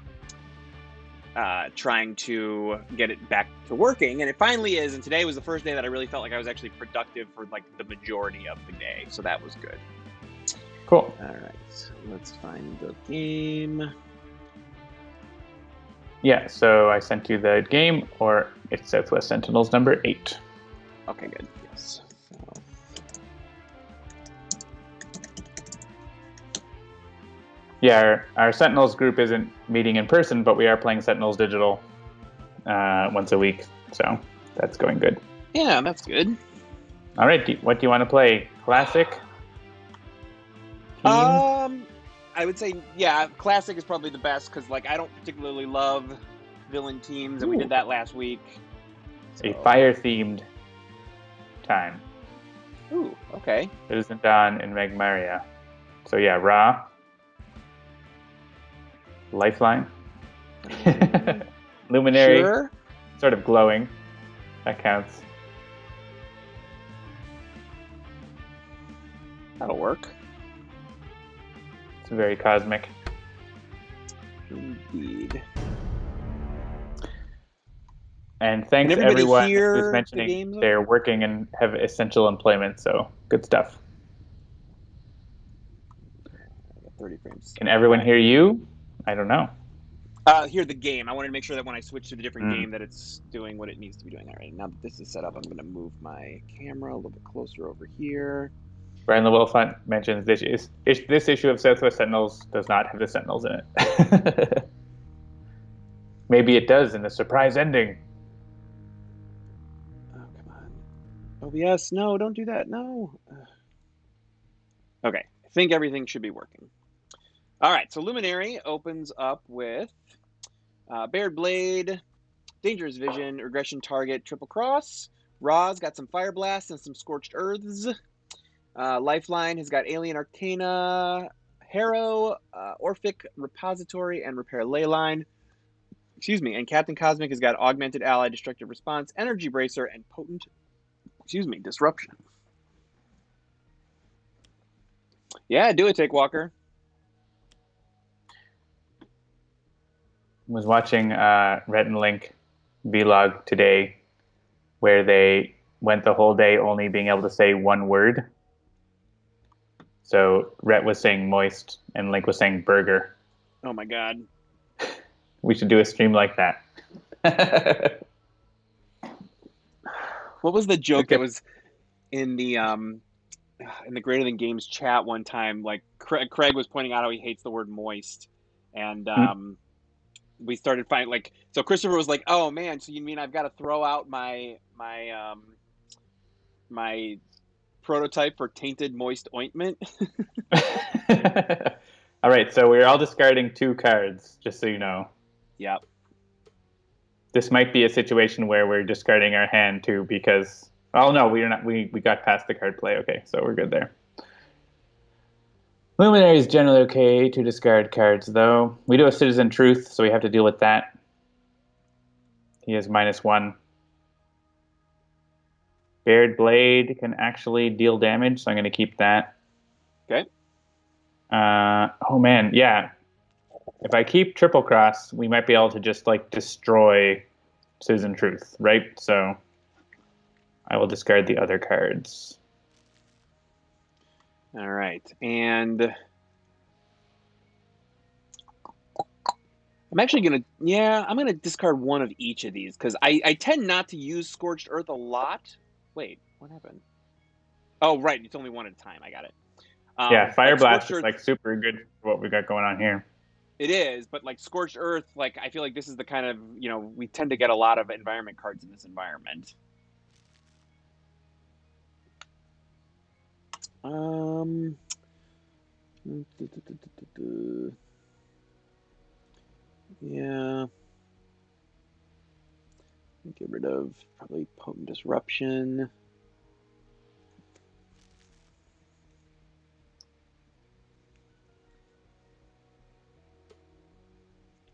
to get it back to working, and it finally is. And today was the first day that I really felt like I was actually productive for like the majority of the day, so that was good. Cool. All right, let's find the game. Yeah, so I sent you the game, or it's Southwest Sentinels number 8. Okay, good. Yes. So. Yeah, our Sentinels group isn't meeting in person, but we are playing Sentinels Digital once a week, so that's going good. Yeah, that's good. All right, what do you want to play? Classic? I would say, yeah, Classic is probably the best, because like I don't particularly love villain teams, and we did that last week. So. A fire-themed time. Ooh, okay. Citizen Dawn in Magmaria. So yeah, Ra. Lifeline. Luminary. Sure. Sort of glowing. That counts. That'll work. It's very cosmic. Indeed. And thanks everyone who's mentioning they're working and have essential employment, so good stuff. 30 frames. Can everyone hear you? I don't know. Hear the game. I wanted to make sure that when I switch to the different game that it's doing what it needs to be doing. All right, now that this is set up, I'm going to move my camera a little bit closer over here. Brian Lewolf mentions this issue of Southwest Sentinels does not have the Sentinels in it. Maybe it does in the surprise ending. Oh, come on. OBS, no, don't do that. No. Okay, I think everything should be working. All right, so Luminary opens up with Bared Blade, Dangerous Vision, Regression Target, Triple Cross. Raw's got some Fire Blast and some Scorched Earths. Lifeline has got Alien Arcana, Harrow, Orphic Repository, and Repair Leyline. Excuse me. And Captain Cosmic has got Augmented Ally, Destructive Response, Energy Bracer, and Potent, Disruption. Yeah, do it, Take Walker. Was watching Rhett and Link vlog today where they went the whole day only being able to say one word. So Rhett was saying moist and Link was saying burger. Oh my god. We should do a stream like that. What was the joke that was in the Greater Than Games chat one time? Like Craig was pointing out how he hates the word moist, and we started finding like, so Christopher was like, "Oh man, so you mean I've got to throw out my prototype for tainted moist ointment?" All right, so we're all discarding 2 cards, just so you know. Yep. This might be a situation where we're discarding our hand too, because no, we're not. We got past the card play. Okay, so we're good there. Luminary is generally okay to discard cards, though. We do have Citizen Truth, so we have to deal with that. He has -1. Bared Blade can actually deal damage, so I'm going to keep that. Okay. Oh man, yeah. If I keep Triple Cross, we might be able to just like destroy Citizen Truth, right? So I will discard the other cards. All right, and I'm actually gonna discard one of each of these because I tend not to use Scorched Earth a lot. Wait, what happened? Oh, right, it's only one at a time. I got it. Yeah, Fire Blast is Earth, like super good for what we got going on here. It is, but like Scorched Earth, like I feel like this is the kind of, we tend to get a lot of environment cards in this environment. Yeah. Get rid of probably Potent Disruption.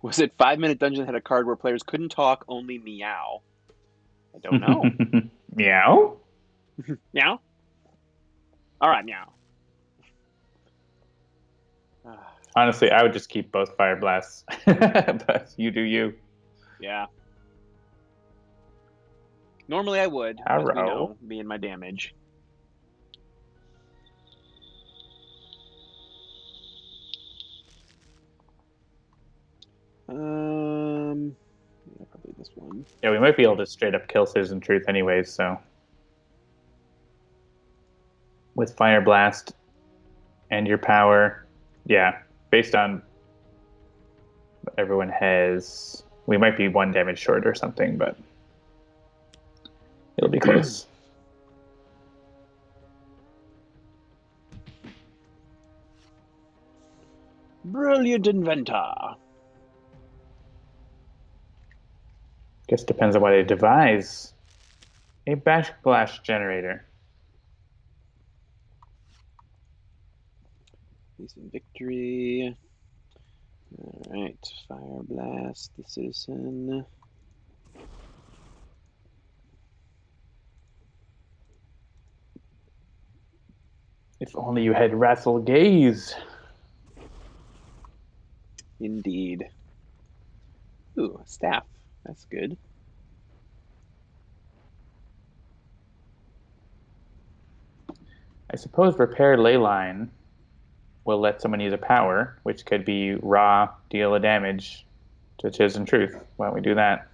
Was it 5-Minute Dungeon had a card where players couldn't talk, only meow? I don't know. Meow? Meow? All right, meow. Honestly, I would just keep both Fire Blasts. But you do you. Yeah. Normally I would, as we know, being my damage. Yeah, probably this one. Yeah, we might be able to straight up kill Citizen Truth anyways, so. With Fire Blast and your power, yeah, based on what everyone has, we might be 1 damage short or something, but it'll be close. Brilliant inventor. Guess depends on what I devise. A backslash generator. Decent victory. All right, Fire Blast the Citizen. If only you had Wrathful Gaze. Indeed. Ooh, staff. That's good. I suppose Repair Leyline will let someone use a power, which could be raw, deal a damage to Citizen Truth. Why don't we do that?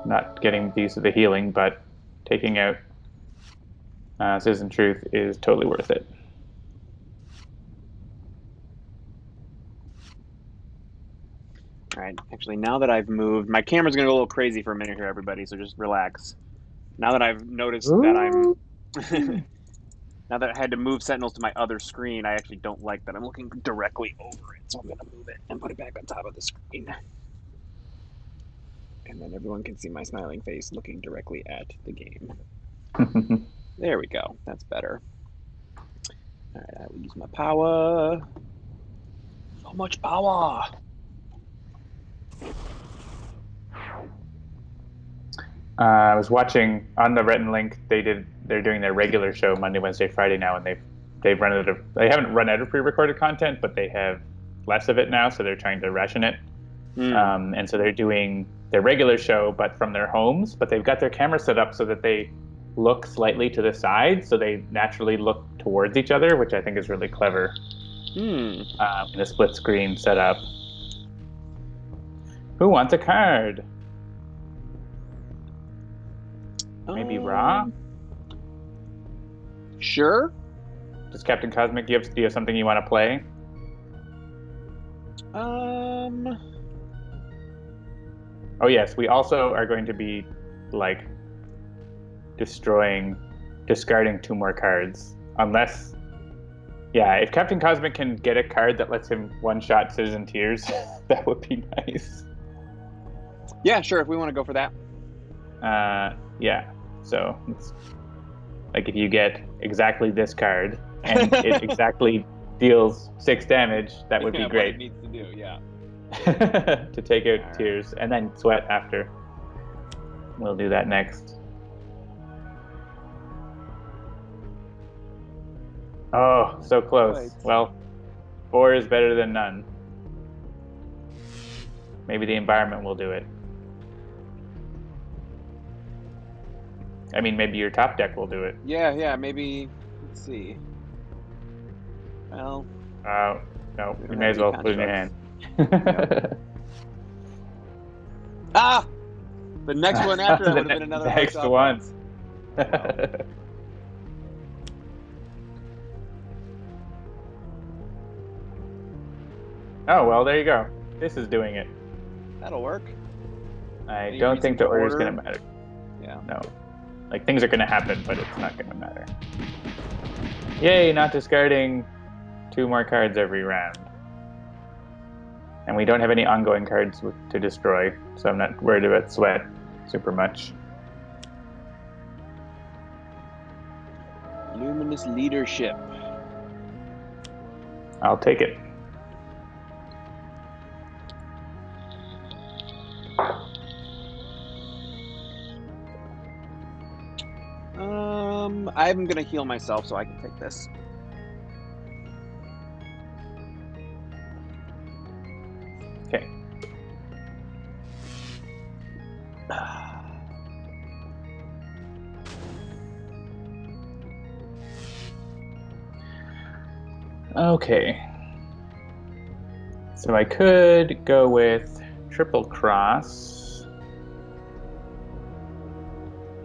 Not getting these to the healing, but taking out Citizen Truth is totally worth it. All right, actually, now that I've moved, my camera's going to go a little crazy for a minute here, everybody, so just relax. Now that I've noticed that I'm Now that I had to move Sentinels to my other screen, I actually don't like that I'm looking directly over it. So I'm going to move it and put it back on top of the screen. And then everyone can see my smiling face looking directly at the game. There we go. That's better. All right, I will use my power. So much power. I was watching on the Rhett and Link. They're doing their regular show Monday, Wednesday, Friday now, and they've run out of. They haven't run out of pre-recorded content, but they have less of it now, so they're trying to ration it. And so they're doing their regular show, but from their homes. But they've got their camera set up so that they look slightly to the side, so they naturally look towards each other, which I think is really clever. In a split screen setup. Who wants a card? Maybe Ra? Sure. Does Captain Cosmic do you have something you want to play? Oh yes, we also are going to be like discarding 2 more cards. Unless if Captain Cosmic can get a card that lets him one-shot Citizen Tears, that would be nice. Yeah, sure, if we want to go for that. Yeah. So it's like if you get exactly this card and it exactly deals 6 damage, that would be great. What it needs to do, yeah. To take out Tears and then Sweat after. We'll do that next. Oh, so close. Right. Well, 4 is better than none. Maybe the environment will do it. I mean, maybe your top deck will do it. Yeah, maybe. Let's see. Well. No, you may as well put it in your hand. Ah! The next one after that would have been another next one. Oh, well, there you go. This is doing it. That'll work. I don't think the order is going to matter. Yeah. No. Like, things are going to happen, but it's not going to matter. Yay, not discarding 2 more cards every round. And we don't have any ongoing cards to destroy, so I'm not worried about Sweat super much. Luminous Leadership. I'll take it. I'm gonna heal myself so I can take this. Okay. Okay. So I could go with Triple Cross.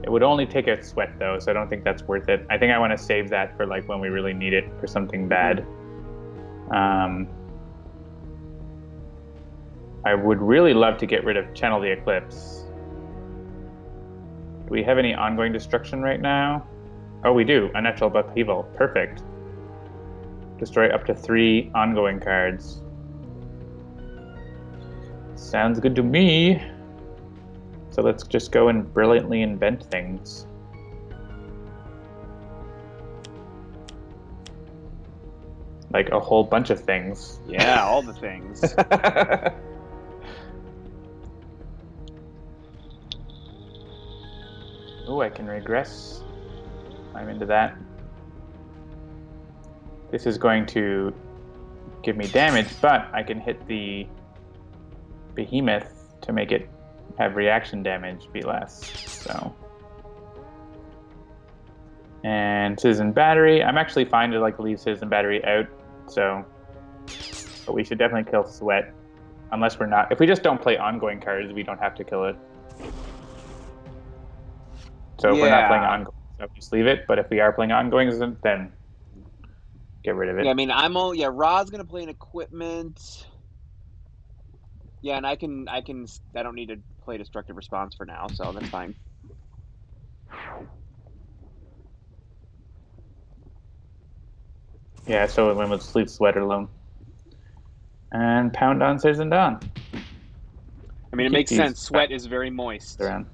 It would only take out Sweat though, so I don't think that's worth it. I think I want to save that for like when we really need it for something bad. I would really love to get rid of Channel the Eclipse. Do we have any ongoing destruction right now? Oh, we do. Unnatural Upheaval. Perfect. Destroy up to 3 ongoing cards. Sounds good to me. So let's just go and brilliantly invent things. Like a whole bunch of things. Yeah, all the things. Oh, I can regress. I'm into that. This is going to give me damage, but I can hit the Behemoth to make it have reaction damage be less. So, and Citizen Battery. I'm actually fine to like leave Citizen Battery out. So, but we should definitely kill Sweat, unless we're not. If we just don't play ongoing cards, we don't have to kill it. So if we're not playing ongoing, so just leave it. But if we are playing ongoings, then get rid of it. Yeah, I mean, Ra's gonna play an equipment. Yeah, and I don't need to play Destructive Response for now, so that's fine. Yeah, so when we sleep sweat alone. And pound on Citizen Dawn. I mean, it Keep makes these sense. Sweat is very moist. around.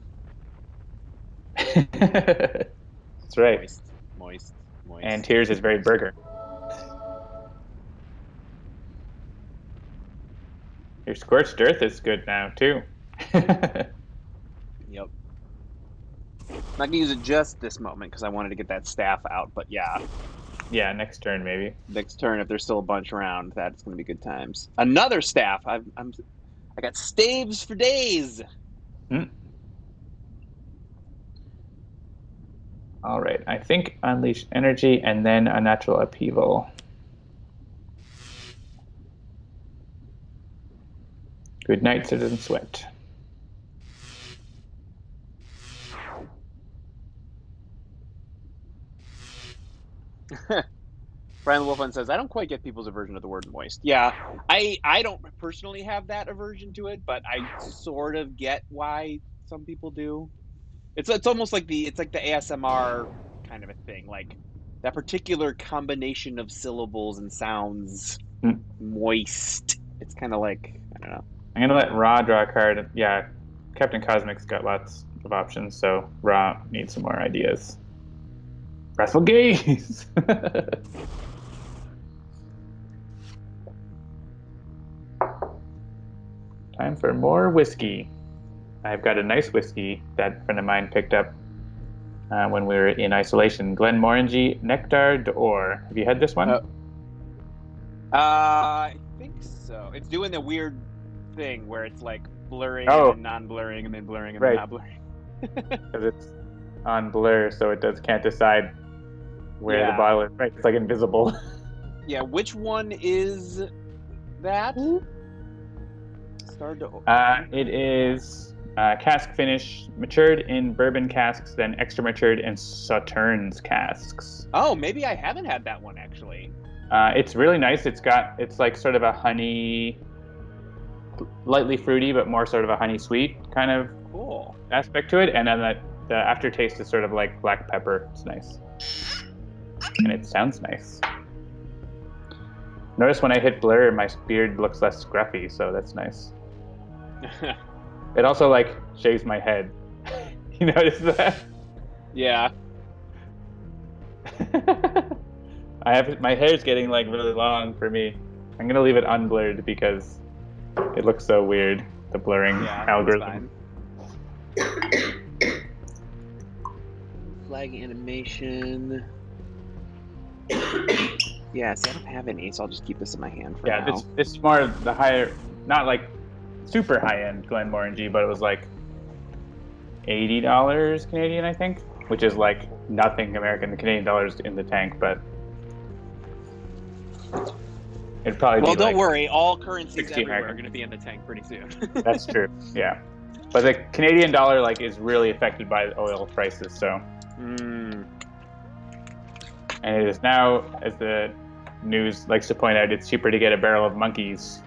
That's right. Moist, moist, moist. And Tears is very burger. Your Scorched Earth is good now, too. Yep. I'm not gonna use it just this moment because I wanted to get that staff out. But yeah, Yeah, next turn, maybe. next turn, if there's still a bunch around, that's gonna be good times. Another staff. I got staves for days. Hmm. All right, I think Unleash Energy and then Unnatural Upheaval. Good night, Citizen Sweat. Brian the Wolfman says, I don't quite get people's aversion to the word moist. Yeah, I don't personally have that aversion to it, but I sort of get why some people do. It's almost like the ASMR kind of a thing, like that particular combination of syllables and sounds, Hmm. moist. It's kind of like, I don't know. I'm gonna let Ra draw a card. Yeah, Captain Cosmic's got lots of options, so Ra needs some more ideas. Wrathful Gaze! Time for more whiskey. I've got a nice whiskey that a friend of mine picked up when we were in isolation. Glenmorangie Nectar d'Or. Have you had this one? I think so. It's doing the weird thing where it's like blurring and Oh, then non-blurring and then blurring and then right. not blurring. Because it's on blur, so it can't decide where the Yeah. bottle is. Right, it's like invisible. Yeah, which one is that? It is cask finish, matured in bourbon casks, then extra matured in Sauternes casks. Oh, maybe I haven't had that one actually. It's really nice. It's like sort of a honey, lightly fruity, but more sort of a honey sweet kind of Cool aspect to it. And then the aftertaste is sort of like black pepper. It's nice. And it sounds nice. Notice when I hit blur, my beard looks less scruffy, so that's nice. It also like shaves my head. You notice that? Yeah. My hair's getting like really long for me. I'm gonna leave it unblurred because it looks so weird, the blurring algorithm. Flag animation. Yeah, see, I don't have any, so I'll just keep this in my hand for now. Yeah, it's more of the higher, not like super high-end Glenmorangie, but it was like $80 Canadian, I think, which is like nothing American. The Canadian dollar's in the tank, but it'd probably be Well, don't like worry, all currencies 16 everywhere American. are going to be in the tank pretty soon. That's true, yeah. But the Canadian dollar like is really affected by the oil prices, so. And it is now, as the news likes to point out, it's cheaper to get a barrel of monkeys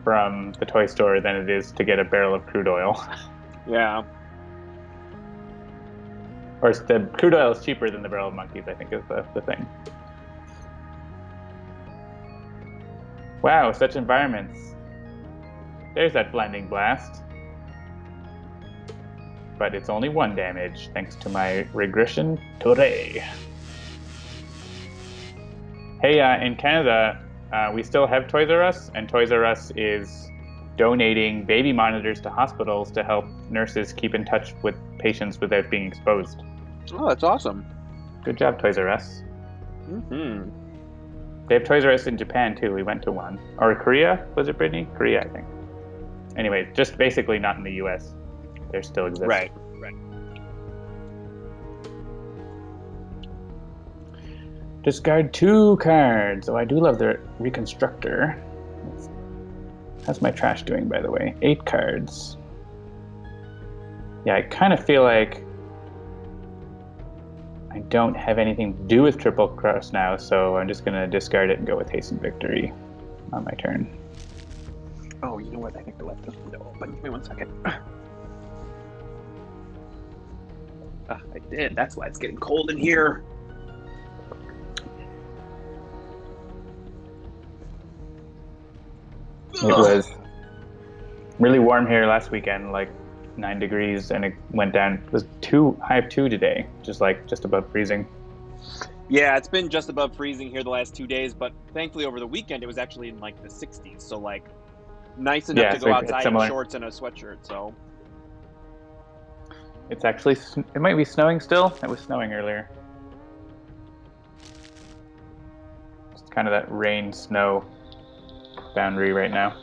from the toy store than it is to get a barrel of crude oil. Yeah. Or the crude oil is cheaper than the barrel of monkeys, I think is the thing. Wow, such environments. There's that blinding blast. But it's only 1 damage, thanks to my regression today. Hey, in Canada, we still have Toys R Us, and Toys R Us is donating baby monitors to hospitals to help nurses keep in touch with patients without being exposed. Oh, that's awesome. Good job, Toys R Us. Mm-hmm. They have Toys R Us in Japan, too. We went to one. Or Korea, was it, Brittany? Korea, I think. Anyway, just basically not in the US. They still exist. Right. Discard 2 cards. Oh, I do love the Reconstructor. How's my trash doing, by the way? 8 cards. Yeah, I kind of feel like I don't have anything to do with Triple Cross now, so I'm just going to discard it and go with Hasten Victory on my turn. Oh, you know what? I think I left this window open. Give me 1 second. I did. That's why it's getting cold in here. It was really warm here last weekend, like 9 degrees, and it went down. It was high of 2 today, just above freezing. Yeah, it's been just above freezing here the last 2 days, but thankfully over the weekend it was actually in like the 60s, so like nice enough Yeah, to so go it's outside in similar. shorts and a sweatshirt. So It's actually, it might be snowing still. It was snowing earlier. It's kind of that rain-snow boundary right now.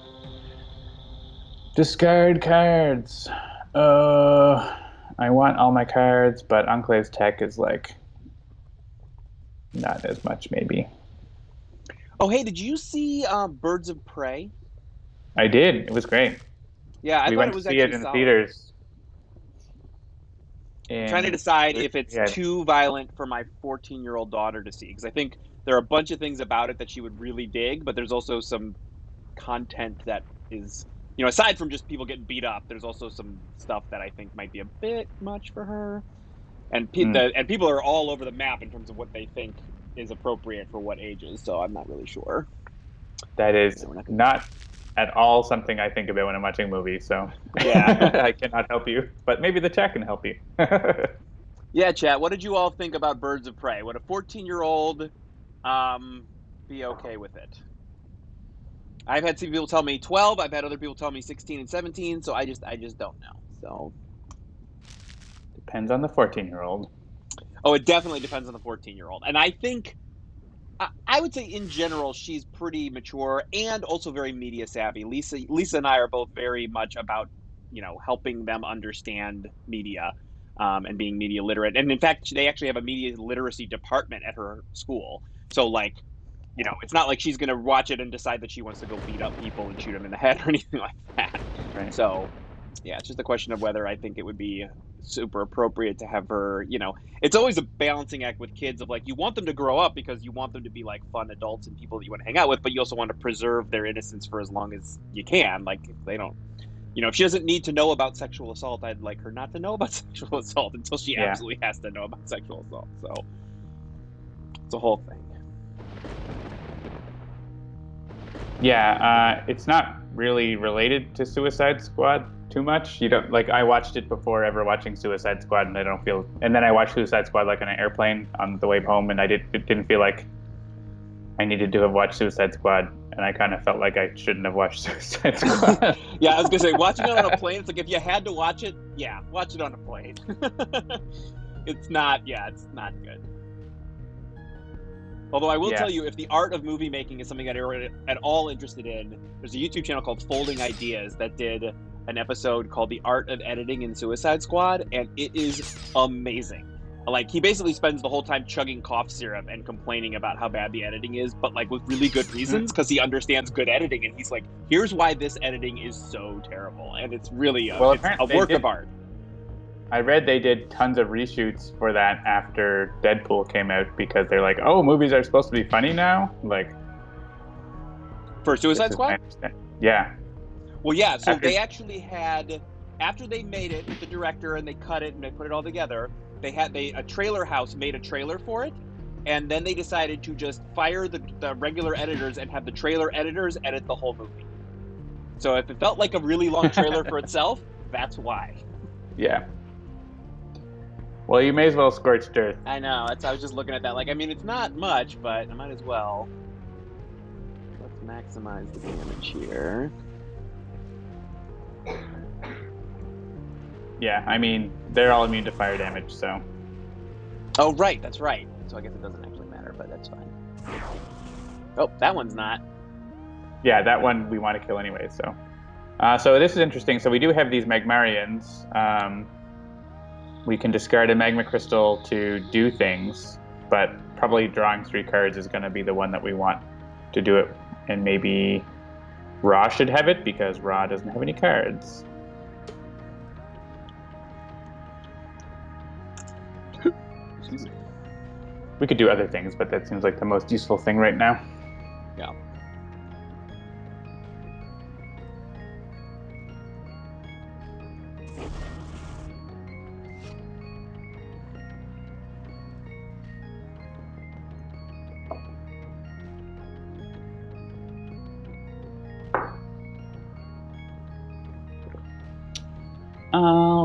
Discard cards. I want all my cards, but Enclave's tech is like not as much, maybe. oh, hey, did you see Birds of Prey? I did. It was great. Yeah, I We thought went it to was see it actually in the solid. theaters. I'm trying to And decide if it's yeah, too violent for my 14-year-old daughter to see, because I think there are a bunch of things about it that she would really dig, but there's also some content that is, aside from just people getting beat up, there's also some stuff that I think might be a bit much for her. And and people are all over the map in terms of what they think is appropriate for what ages. So I'm not really sure. that is We're not gonna. not at all something I think about when I'm watching movies. So Yeah, I cannot help you, but maybe the chat can help you. yeah. Chat. What did you all think about Birds of Prey? Would a 14-year-old be okay with it? I've had some people tell me 12. I've had other people tell me 16 and 17. So I just don't know. So Depends on the 14-year-old. oh, it definitely depends on the 14-year-old. And I think I would say in general she's pretty mature and also very media savvy. Lisa and I are both very much about helping them understand media and being media literate. And in fact, they actually have a media literacy department at her school. So like it's not like she's going to watch it and decide that she wants to go beat up people and shoot them in the head or anything like that. Right. So yeah, it's just a question of whether I think it would be super appropriate to have her, it's always a balancing act with kids of like you want them to grow up because you want them to be like fun adults and people that you want to hang out with, but you also want to preserve their innocence for as long as you can. Like if they don't, if she doesn't need to know about sexual assault, I'd like her not to know about sexual assault until she Yeah. absolutely has to know about sexual assault. So it's a whole thing. Yeah, it's not really related to Suicide Squad too much. You don't like I watched it before ever watching Suicide Squad, and I don't feel. And then I watched Suicide Squad like on an airplane on the way home, and it didn't feel like I needed to have watched Suicide Squad, and I kind of felt like I shouldn't have watched Suicide Squad. Yeah, I was gonna say watching it on a plane. It's like if you had to watch it, yeah, watch it on a plane. It's not. Yeah, it's not good. Although I will Yeah. tell you, if the art of movie making is something that you're at all interested in, there's a YouTube channel called Folding Ideas that did an episode called The Art of Editing in Suicide Squad, and it is amazing. Like, he basically spends the whole time chugging cough syrup and complaining about how bad the editing is, but like with really good reasons, because he understands good editing, and he's like, here's why this editing is so terrible. And it's really Well, it's a apparently work of art. I read they did tons of reshoots for that after Deadpool came out because they're like, oh, movies are supposed to be funny now. Like, For this Suicide is my Squad? understanding. Yeah. Well, yeah, so After, they actually had, after they made it with the director and they cut it and they put it all together, a trailer house made a trailer for it, and then they decided to just fire the regular editors and have the trailer editors edit the whole movie. So if it felt like a really long trailer for itself, that's why. yeah. Well, you may as well scorched earth. I know, I was just looking at that, like, I mean, it's not much, but I might as well. Let's maximize the damage here. Yeah, I mean, they're all immune to fire damage, so. Oh, right, that's right. So I guess it doesn't actually matter, but that's fine. Oh, that one's not. Yeah, that one we want to kill anyway, so. So this is interesting. So we do have these Magmarians. We can discard a Magma Crystal to do things, but probably drawing 3 cards is going to be the one that we want to do it. And maybe Ra should have it because Ra doesn't have any cards. We could do other things, but that seems like the most useful thing right now. Yeah.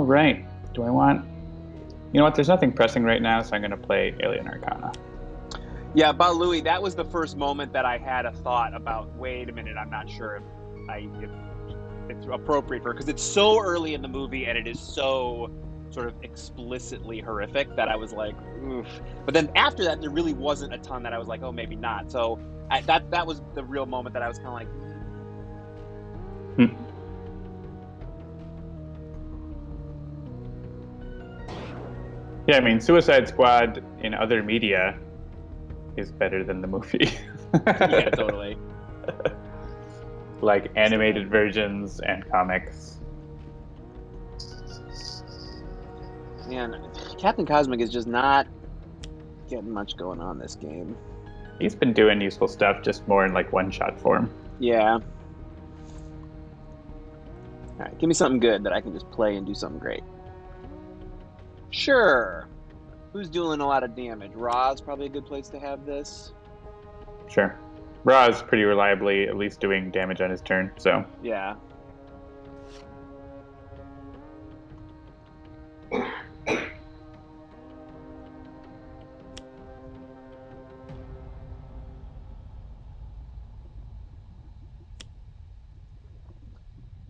right. Do I want... You know what? There's nothing pressing right now, so I'm going to play Alien Arcana. Yeah, about Louis, that was the first moment that I had a thought about, wait a minute, I'm not sure if it's appropriate for, because it's so early in the movie and it is so sort of explicitly horrific that I was like, oof. But then after that, there really wasn't a ton that I was like, oh, maybe not. So that was the real moment that I was kind of like, Yeah, I mean, Suicide Squad in other media is better than the movie. Yeah, totally. Like animated versions and comics. Man, Captain Cosmic is just not getting much going on this game. He's been doing useful stuff, just more in like one-shot form. Yeah. All right, give me something good that I can just play and do something great. Sure. Who's doing a lot of damage? Ra's probably a good place to have this. Sure. Ra is pretty reliably at least doing damage on his turn, so. Yeah.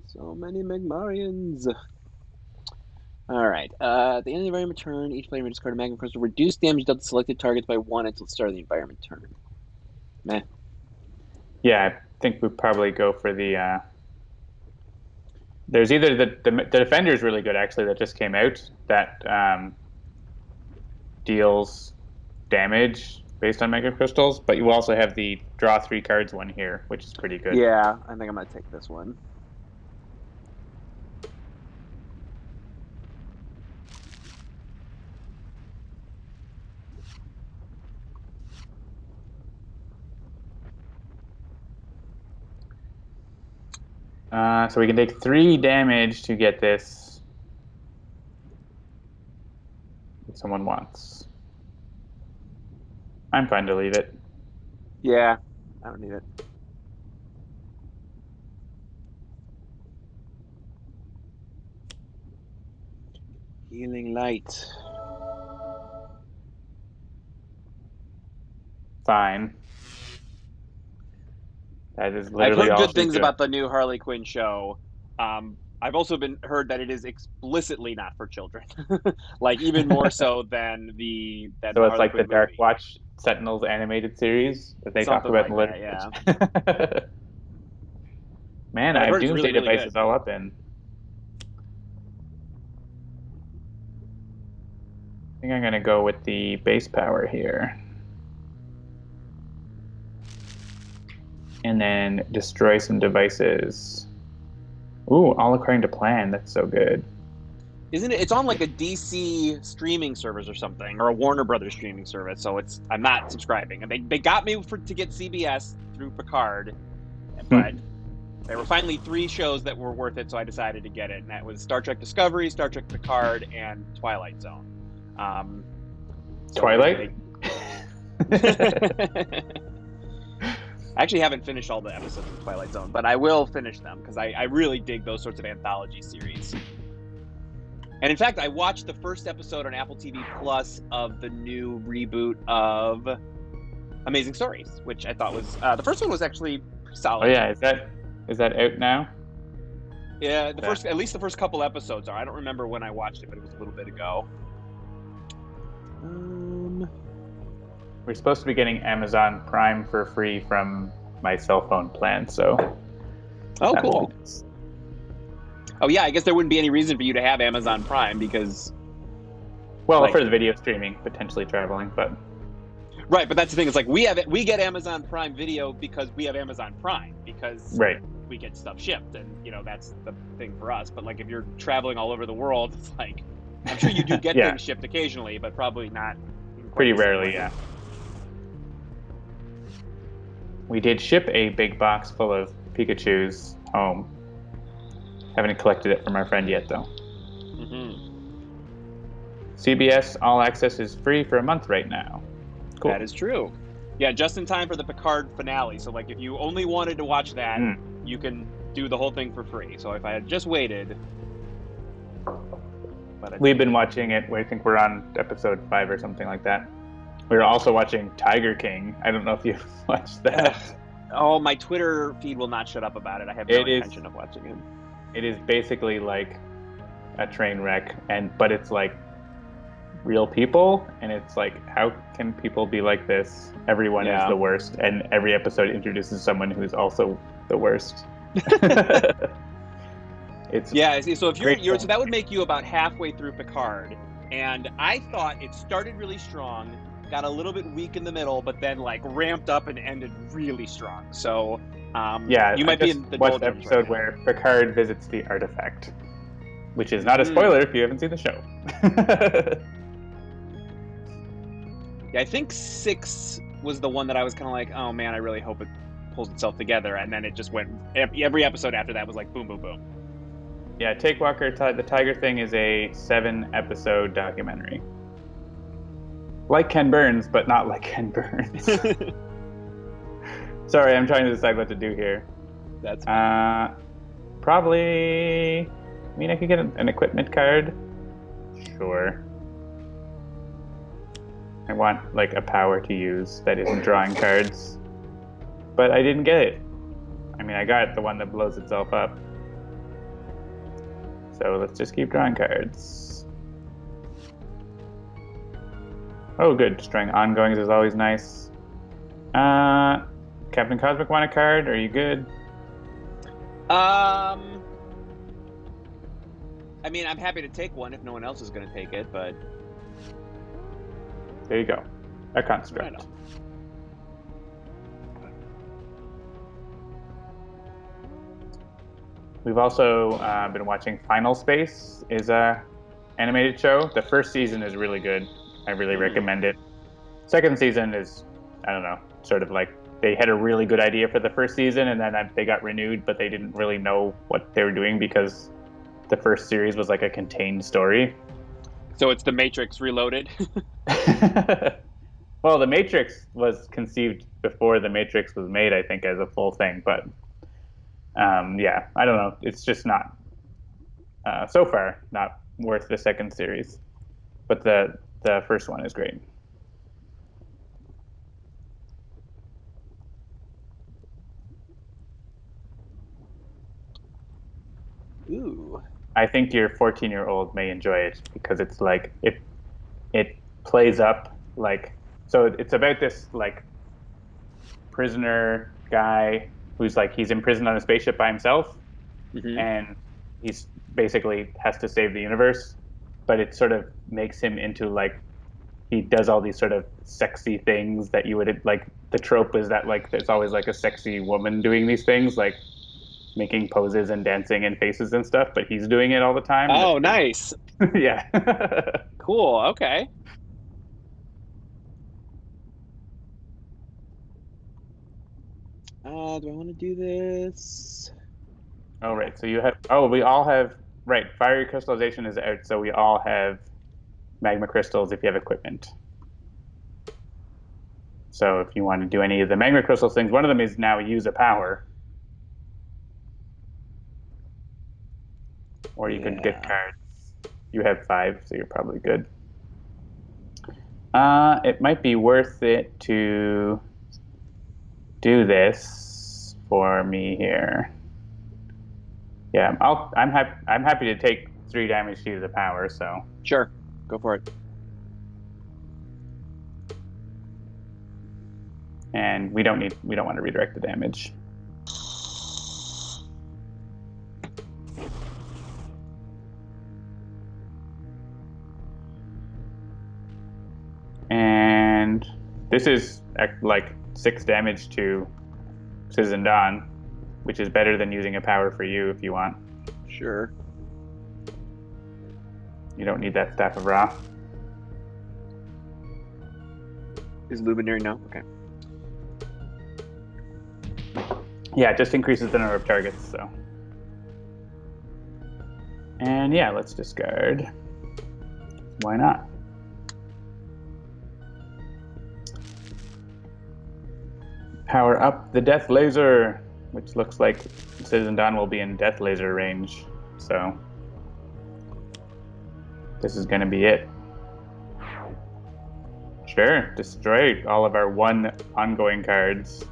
So many Magmarians. All right. At the end of the environment turn, each player may discard a Magma Crystal. Reduce damage dealt to selected targets by 1 until the start of the environment turn. Meh. Yeah, I think we'd probably go for the... There's either the Defender is really good, actually, that just came out, that deals damage based on Mega Crystals, but you also have the draw 3 cards one here, which is pretty good. Yeah, I think I'm going to take this one. So we can take 3 damage to get this if someone wants. I'm fine to leave it. Yeah, I don't need it. Healing Light. Fine. That is I've literally heard all good she's things doing. about the new Harley Quinn show. I've also heard that it is explicitly not for children, like even more so than the So it's Harley like the Quinn Dark movie. Watch Sentinels animated series that they talk Something about in like the that, yeah. literature. Man, But I I've have heard it's really, Doomsday really devices good. all up in. I think I'm going to go with the base power here. And then destroy some devices. Ooh, all according to plan. That's so good. Isn't it? It's on like a DC streaming service or something, or a Warner Brothers streaming service. So I'm not subscribing, and they got me to get CBS through Picard, but there were finally 3 shows that were worth it, so I decided to get it, and that was Star Trek Discovery, Star Trek Picard, and Twilight Zone. Twilight? I actually haven't finished all the episodes of Twilight Zone, but I will finish them because I really dig those sorts of anthology series. And in fact, I watched the first episode on Apple TV Plus of the new reboot of Amazing Stories, which I thought was the first one was actually solid. Oh yeah, is that out now? Yeah, at least the first couple episodes are. I don't remember when I watched it, but it was a little bit ago. We're supposed to be getting Amazon Prime for free from my cell phone plan, so. Oh, cool. Oh yeah, I guess there wouldn't be any reason for you to have Amazon Prime because. Well, for the video streaming, potentially traveling, but. Right, but that's the thing. It's like we get Amazon Prime Video because we have Amazon Prime because we get stuff shipped, and that's the thing for us. But like if you're traveling all over the world, it's like I'm sure you do get things shipped occasionally, but probably not. Pretty rarely, yeah. We did ship a big box full of Pikachus home. Haven't collected it from our friend yet, though. CBS All Access is free for a month right now. Cool. That is true. Yeah, just in time for the Picard finale. So, like, if you only wanted to watch that, you can do the whole thing for free. So, if I had just waited. But We've been watching it. I think we're on episode 5 or something like that. We were also watching Tiger King. I don't know if you've watched that. Oh, my Twitter feed will not shut up about it. I have no intention of watching it. It is basically like a train wreck, but it's like real people, and it's like, how can people be like this? Everyone is the worst, and every episode introduces someone who's also the worst. It's so if you're so that would make you about halfway through Picard, and I thought it started really strong, got a little bit weak in the middle, but then like ramped up and ended really strong. So you might be in the watched the episode where Picard visits the artifact, which is not a spoiler if you haven't seen the show. Yeah, I think 6 was the one that I was kind of like, oh man, I really hope it pulls itself together, and then it just went. Every episode after that was like boom, boom, boom. Yeah, Take Walker, the Tiger Thing is a 7-episode documentary. Like Ken Burns, but not like Ken Burns. Sorry, I'm trying to decide what to do here. That's probably. I mean, I could get an equipment card. Sure. I want like a power to use that isn't drawing cards, but I didn't get it. I mean, I got the one that blows itself up. So let's just keep drawing cards. Oh, good. Destroying ongoings is always nice. Captain Cosmic want a card? Are you good? I mean, I'm happy to take one if no one else is going to take it, but... There you go. A construct. Right. We've also been watching Final Space. Is a animated show. The first season is really good. I really recommend it. Second season is, I don't know, sort of like they had a really good idea for the first season, and then they got renewed, but they didn't really know what they were doing because the first series was like a contained story. So it's The Matrix Reloaded? Well, The Matrix was conceived before The Matrix was made, I think, as a full thing. But yeah, I don't know. It's just not, so far, not worth the second series. But the first one is great. Ooh. I think your 14-year-old may enjoy it because it's like it plays up like, so it's about this like prisoner guy who's like, he's imprisoned on a spaceship by himself, and he's basically has to save the universe, but it sort of makes him into like, he does all these sort of sexy things that you would like. The trope is that like there's always like a sexy woman doing these things, like making poses and dancing and faces and stuff, but he's doing it all the time. Oh, nice. Yeah. Cool. Okay. Do I want to do this? Oh, right. So you have, we all have, right. Fiery crystallization is out, so we all have magma crystals if you have equipment. So if you want to do any of the magma crystals things, one of them is now use a power. Or you could get cards. You have 5, so you're probably good. It might be worth it to do this for me here. Yeah, I'm happy to take 3 damage to use a power. So sure, go for it. And we don't want to redirect the damage. And this is like 6 damage to Citizen Dawn, which is better than using a power for you if you want. Sure. You don't need that Staff of Ra. Is Luminary no? Okay. Yeah, it just increases the number of targets, so. And yeah, let's discard. Why not? Power up the Death Laser, which looks like Citizen Dawn will be in Death Laser range, so. this is going to be it. Sure, destroy all of our 1 ongoing cards.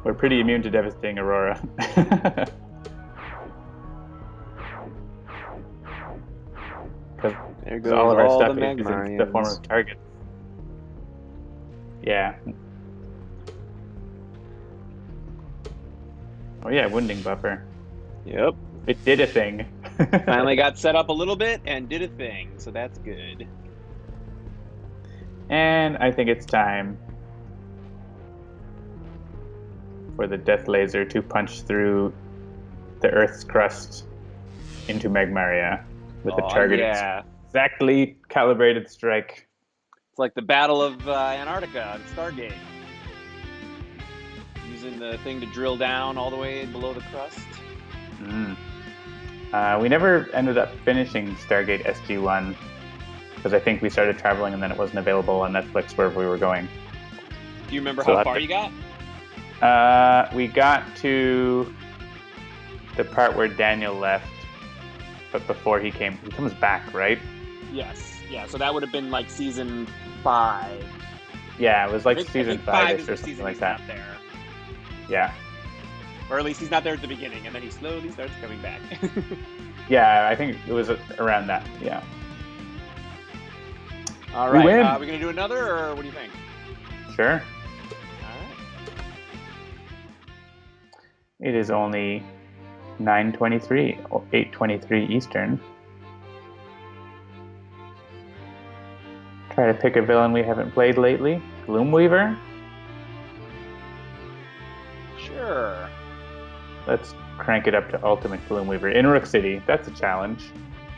We're pretty immune to devastating Aurora. There goes all of our stuff the is in the form of targets. Yeah. Oh yeah, wounding buffer. Yep. It did a thing. Finally got set up a little bit and did a thing, so that's good. And I think it's time for the Death Laser to punch through the Earth's crust into Magmaria with a targeted, exactly calibrated strike. It's like the Battle of Antarctica on Stargate. Using the thing to drill down all the way below the crust. We never ended up finishing Stargate SG-1 because I think we started traveling and then it wasn't available on Netflix wherever we were going. Do you remember how far you got? We got to the part where Daniel left, but before he comes back, right? Yes. Yeah, so that would have been like season 5. Yeah, it was like season 5 or something like that. Not there. Yeah. Or at least he's not there at the beginning, and then he slowly starts coming back. Yeah, I think it was around that, yeah. All right, are we going to do another, or what do you think? Sure. All right. It is only 9:23 or 8:23 Eastern. Try to pick a villain we haven't played lately. Gloomweaver? Sure. Let's crank it up to Ultimate Gloomweaver in Rook City. That's a challenge.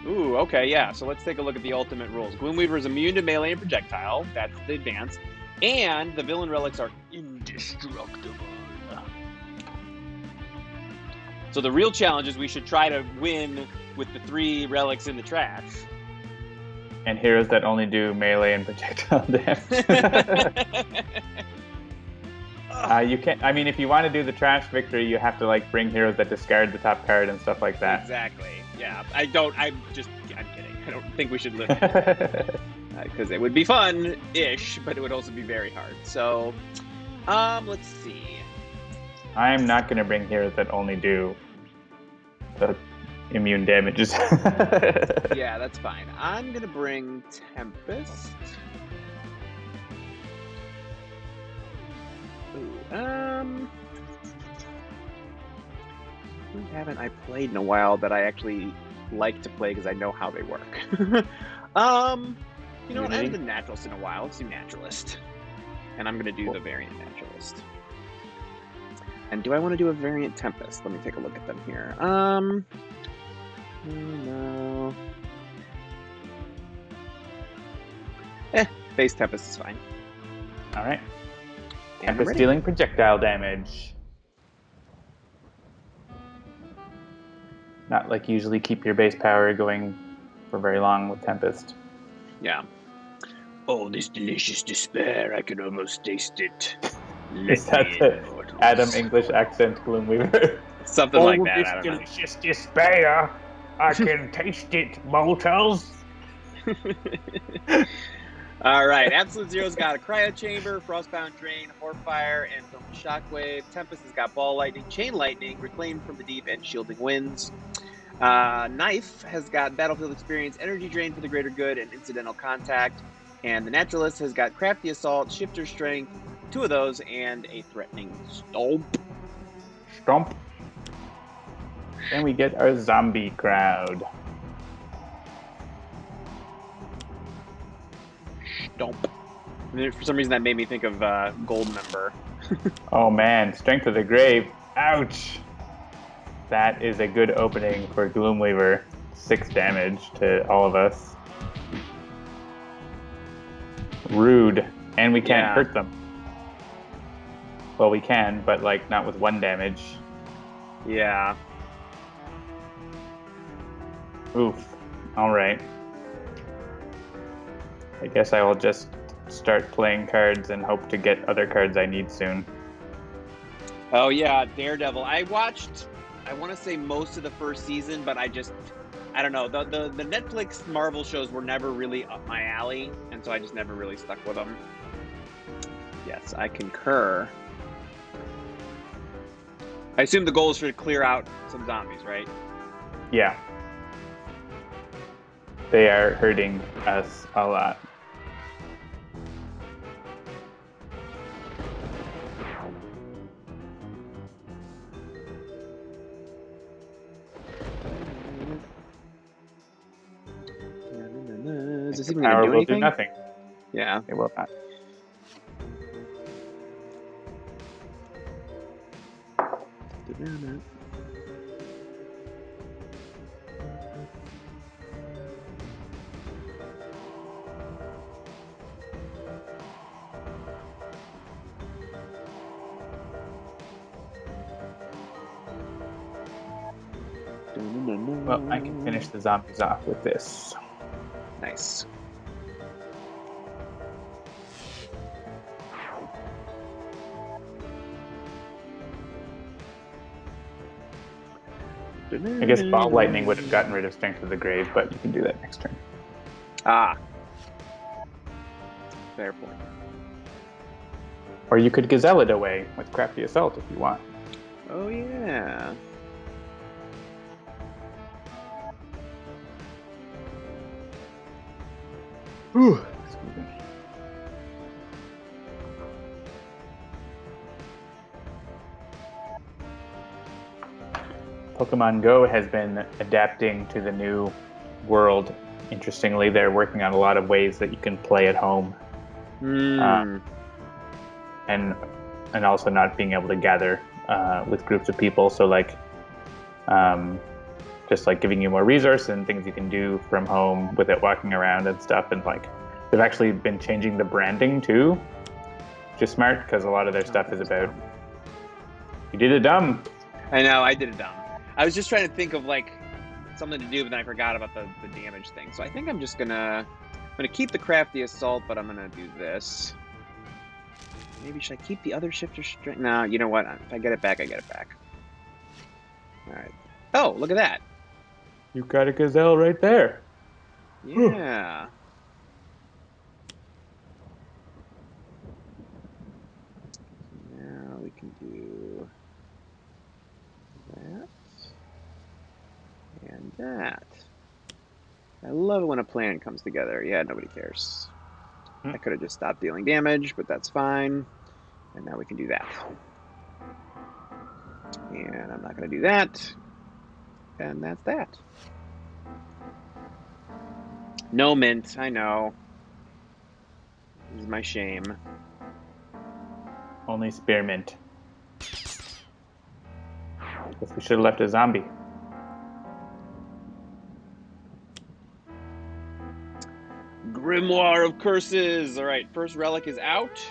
Ooh, okay, yeah. So let's take a look at the ultimate rules. Gloomweaver is immune to melee and projectile. That's the advance. And the villain relics are indestructible. So the real challenge is we should try to win with the 3 relics in the trash. And heroes that only do melee and projectile damage. You can't. I mean, if you want to do the trash victory, you have to like bring heroes that discard the top card and stuff like that. Exactly. Yeah. I'm kidding. I don't think we should live because it would be fun-ish, but it would also be very hard. So, let's see. I'm not going to bring heroes that only do the immune damages. Yeah, that's fine. I'm going to bring Tempest. Ooh, who haven't I played in a while that I actually like to play because I know how they work? You know what? I haven't done Naturalist in a while. Let's do Naturalist. And I'm going to do the variant Naturalist. And do I want to do a variant Tempest? Let me take a look at them here. No. Base Tempest is fine. All right. Tempest dealing projectile damage. Not like usually keep your base power going for very long with Tempest. Yeah. Oh, this delicious despair, I can almost taste it. Is that the Adam English accent Gloomweaver? Something like that, this I don't know. Delicious despair, I can taste it, mortals. All right, Absolute Zero's got a Cryo Chamber, Frostbound Drain, Horfire, and Thermal Shockwave. Tempest has got Ball Lightning, Chain Lightning, Reclaim from the Deep, and Shielding Winds. KNYFE has got Battlefield Experience, Energy Drain for the Greater Good, and Incidental Contact. And the Naturalist has got Crafty Assault, Shifter Strength, 2 of those, and a Threatening Stomp. Then we get our zombie crowd. Stomp. For some reason, that made me think of Goldmember. Oh man, Strength of the Grave. Ouch! That is a good opening for Gloomweaver. 6 damage to all of us. Rude. And we can't hurt them. Well, we can, but like not with 1 damage. Yeah. Oof. Alright. I guess I will just start playing cards and hope to get other cards I need soon. Oh yeah, Daredevil. I watched, I want to say most of the first season, but I I don't know. The Netflix Marvel shows were never really up my alley, and so I just never really stuck with them. Yes, I concur. I assume the goal is to clear out some zombies, right? Yeah. They are hurting us a lot. Is this The even going power to do will anything? do nothing. Yeah. It will not. Well, I can finish the zombies off with this. Nice. I guess ball lightning would have gotten rid of strength of the grave, but you can do that next turn. Ah. Fair point. Or you could gazelle it away with crafty assault if you want. Oh, yeah. Excuse me. Pokemon Go has been adapting to the new world. Interestingly, they're working on a lot of ways that you can play at home, and also not being able to gather with groups of people. So just like giving you more resources and things you can do from home without walking around and stuff. And like they've actually been changing the branding too, which is smart because a lot of their stuff is about dumb. You did it dumb. I know, I did it dumb. I was just trying to think of like something to do, but then I forgot about the damage thing. So I think I'm just gonna keep the crafty assault, but I'm gonna do this. Maybe should I keep the other shifter strength? No, you know what? If I get it back, I get it back. All right. Oh, look at that. You got a gazelle right there. Yeah. Now we can do that and that. I love it when a plan comes together. Yeah, nobody cares. I could have just stopped dealing damage, but that's fine. And now we can do that. And I'm not going to do that. And that's that. No mint, I know. This is my shame. Only spearmint. Guess we should have left a zombie. Grimoire of Curses. All right, first relic is out.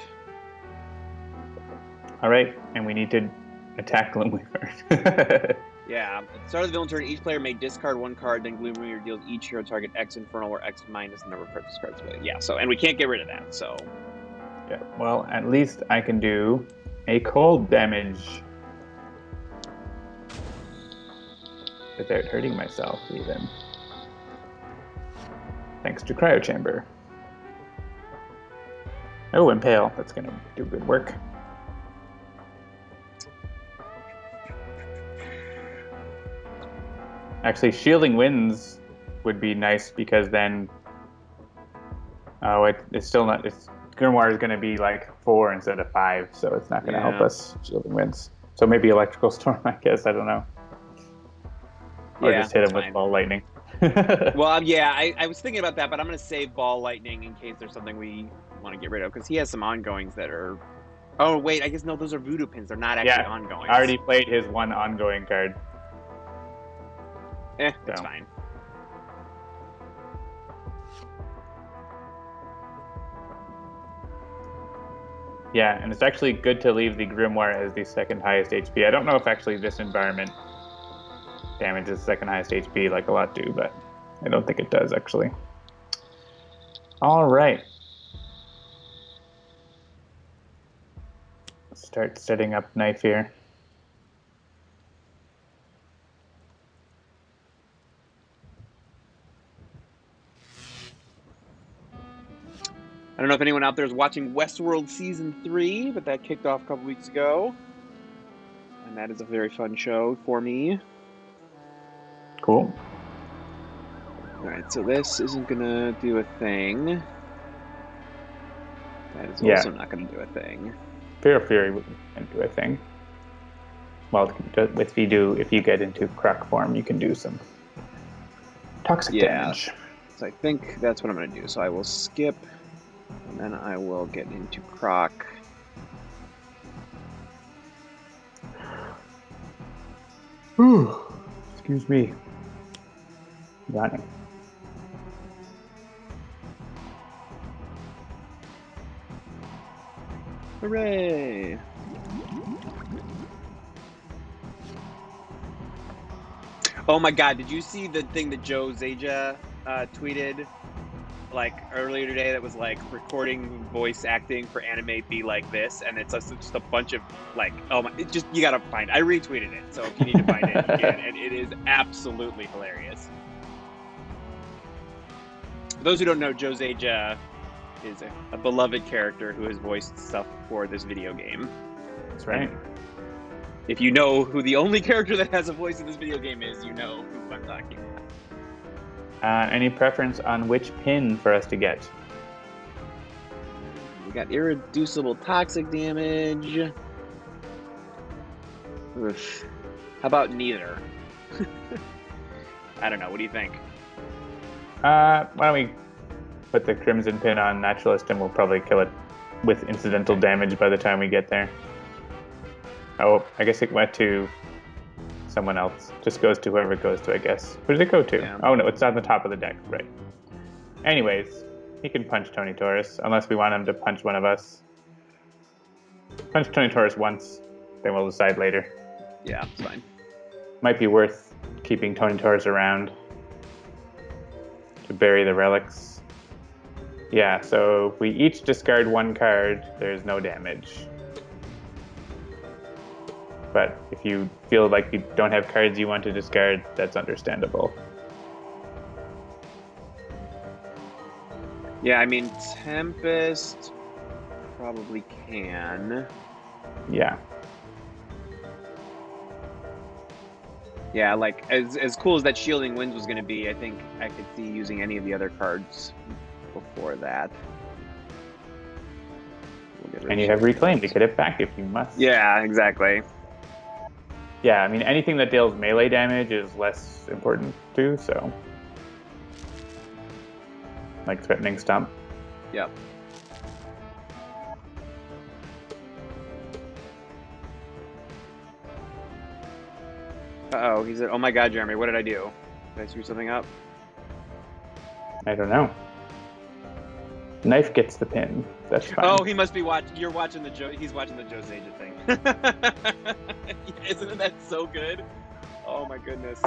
All right, and we need to attack Gloomweaver. Yeah, at the start of the villain turn, each player may discard one card, then Gloomweaver deals each hero target X Infernal or X minus the number of cards discards with it. Yeah, so, and we can't get rid of that, so. Yeah, well, at least I can do a cold damage without hurting myself, even. Thanks to Cryo Chamber. Oh, Impale. That's going to do good work. Actually, Shielding Winds would be nice because then... Oh, it's still not... Grimoire is going to be like 4 instead of 5, so it's not going to help us. Shielding Winds. So maybe Electrical Storm, I guess. I don't know. Or just hit him with Ball Lightning. Well, yeah, I was thinking about that, but I'm going to save Ball Lightning in case there's something we want to get rid of, because he has some ongoings that are... Oh, wait, I guess, no, those are Voodoo Pins. They're not actually ongoings. I already played his one ongoing card. It's fine. Yeah, and it's actually good to leave the Grimoire as the second highest HP. I don't know if actually this environment damages second highest HP like a lot do, but I don't think it does actually. All right. Let's start setting up knife here. know if anyone out there is watching Westworld Season 3, but that kicked off a couple weeks ago. And that is a very fun show for me. Cool. Alright, so this isn't gonna do a thing. That is also not gonna do a thing. Fear Fury can do a thing. Well, if you get into Croc form, you can do some toxic damage. So I think that's what I'm gonna do. So I will skip, and then I will get into Croc. Excuse me. Yawning. Hooray! Oh my god, did you see the thing that Joe Zaja tweeted like earlier today that was like recording voice acting for anime be like this, and it's just a bunch of like, oh my, it just, you gotta find it. I retweeted it, so if you need to find it, you can, and it is absolutely hilarious. For those who don't know, Joe Zaja is a beloved character who has voiced stuff for this video game. That's right. If you know who the only character that has a voice in this video game is, you know who I'm talking about. Any preference on which pin for us to get? We got irreducible toxic damage. Oof. How about neither? I don't know. What do you think? Why don't we put the Crimson pin on Naturalist, and we'll probably kill it with incidental damage by the time we get there. Oh, I guess it went to someone else. Just goes to whoever it goes to, I guess. Who did it go to? Yeah. Oh, no, it's on the top of the deck. Right. Anyways, he can punch Tony Torres, unless we want him to punch one of us. Punch Tony Torres once, then we'll decide later. Yeah, it's fine. Might be worth keeping Tony Torres around to bury the relics. Yeah, so if we each discard one card, there's no damage. But if you feel like you don't have cards you want to discard, that's understandable. Yeah, I mean, Tempest probably can. Yeah. Yeah, like, as cool as that Shielding Winds was going to be, I think I could see using any of the other cards before that. And you have Reclaim to get it back if you must. Yeah, exactly. Yeah, I mean, anything that deals melee damage is less important too, so. Like Threatening Stomp. Yep. Uh-oh, he said, oh my god, Jeremy, what did I do? Did I screw something up? I don't know. Knife gets the pin. That's fine. Oh, he must be watching. You're watching the Joe. He's watching the Joe Zaja thing. Isn't that so good? Oh my goodness.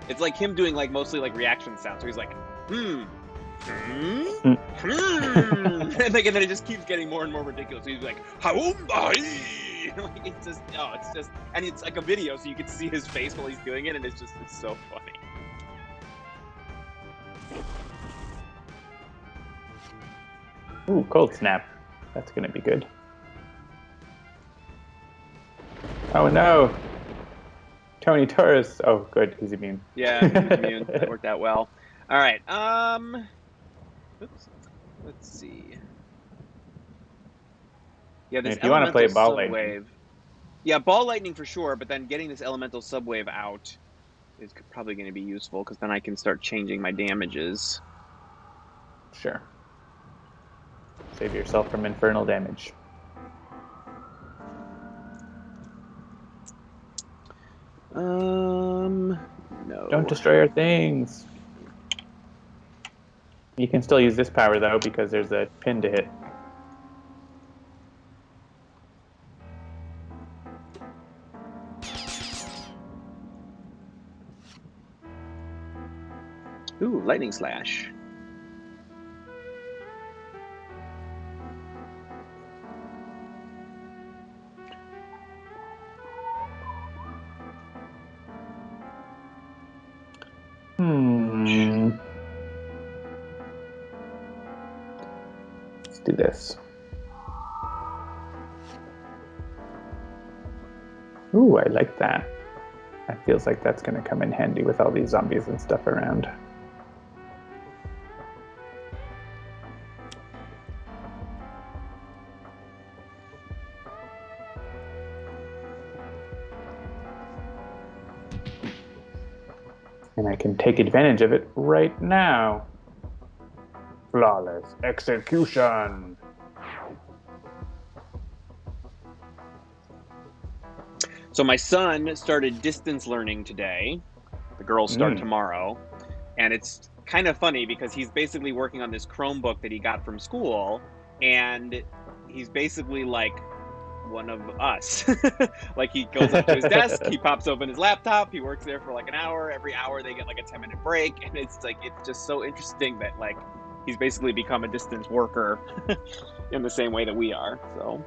It's like him doing like mostly like reaction sounds. So he's like, and like, and then it just keeps getting more and more ridiculous. So he's like, like, it's just, and it's like a video, so you can see his face while he's doing it, and it's so funny. Ooh, Cold Snap. That's gonna be good. Oh no! Tony Torres. Oh, good. He's immune. Yeah, he's immune. That worked out well. All right. Oops. Let's see. Yeah, this if you want to play Ball Subwave. Lightning. Yeah, Ball Lightning for sure, but then getting this Elemental Subwave out is probably going to be useful, because then I can start changing my damages. Sure. Save yourself from infernal damage. No. Don't destroy our things. You can still use this power, though, because there's a pin to hit. Ooh, Lightning Slash. Let's do this. Ooh, I like that. That feels like that's going to come in handy with all these zombies and stuff around. And I can take advantage of it right now. Flawless execution. So my son started distance learning today. The girls start tomorrow. And it's kind of funny because he's basically working on this Chromebook that he got from school. And he's basically like one of us. Like he goes up to his desk, he pops open his laptop, he works there for like an hour. Every hour they get like a 10-minute break. And it's like, it's just so interesting that like he's basically become a distance worker in the same way that we are. So,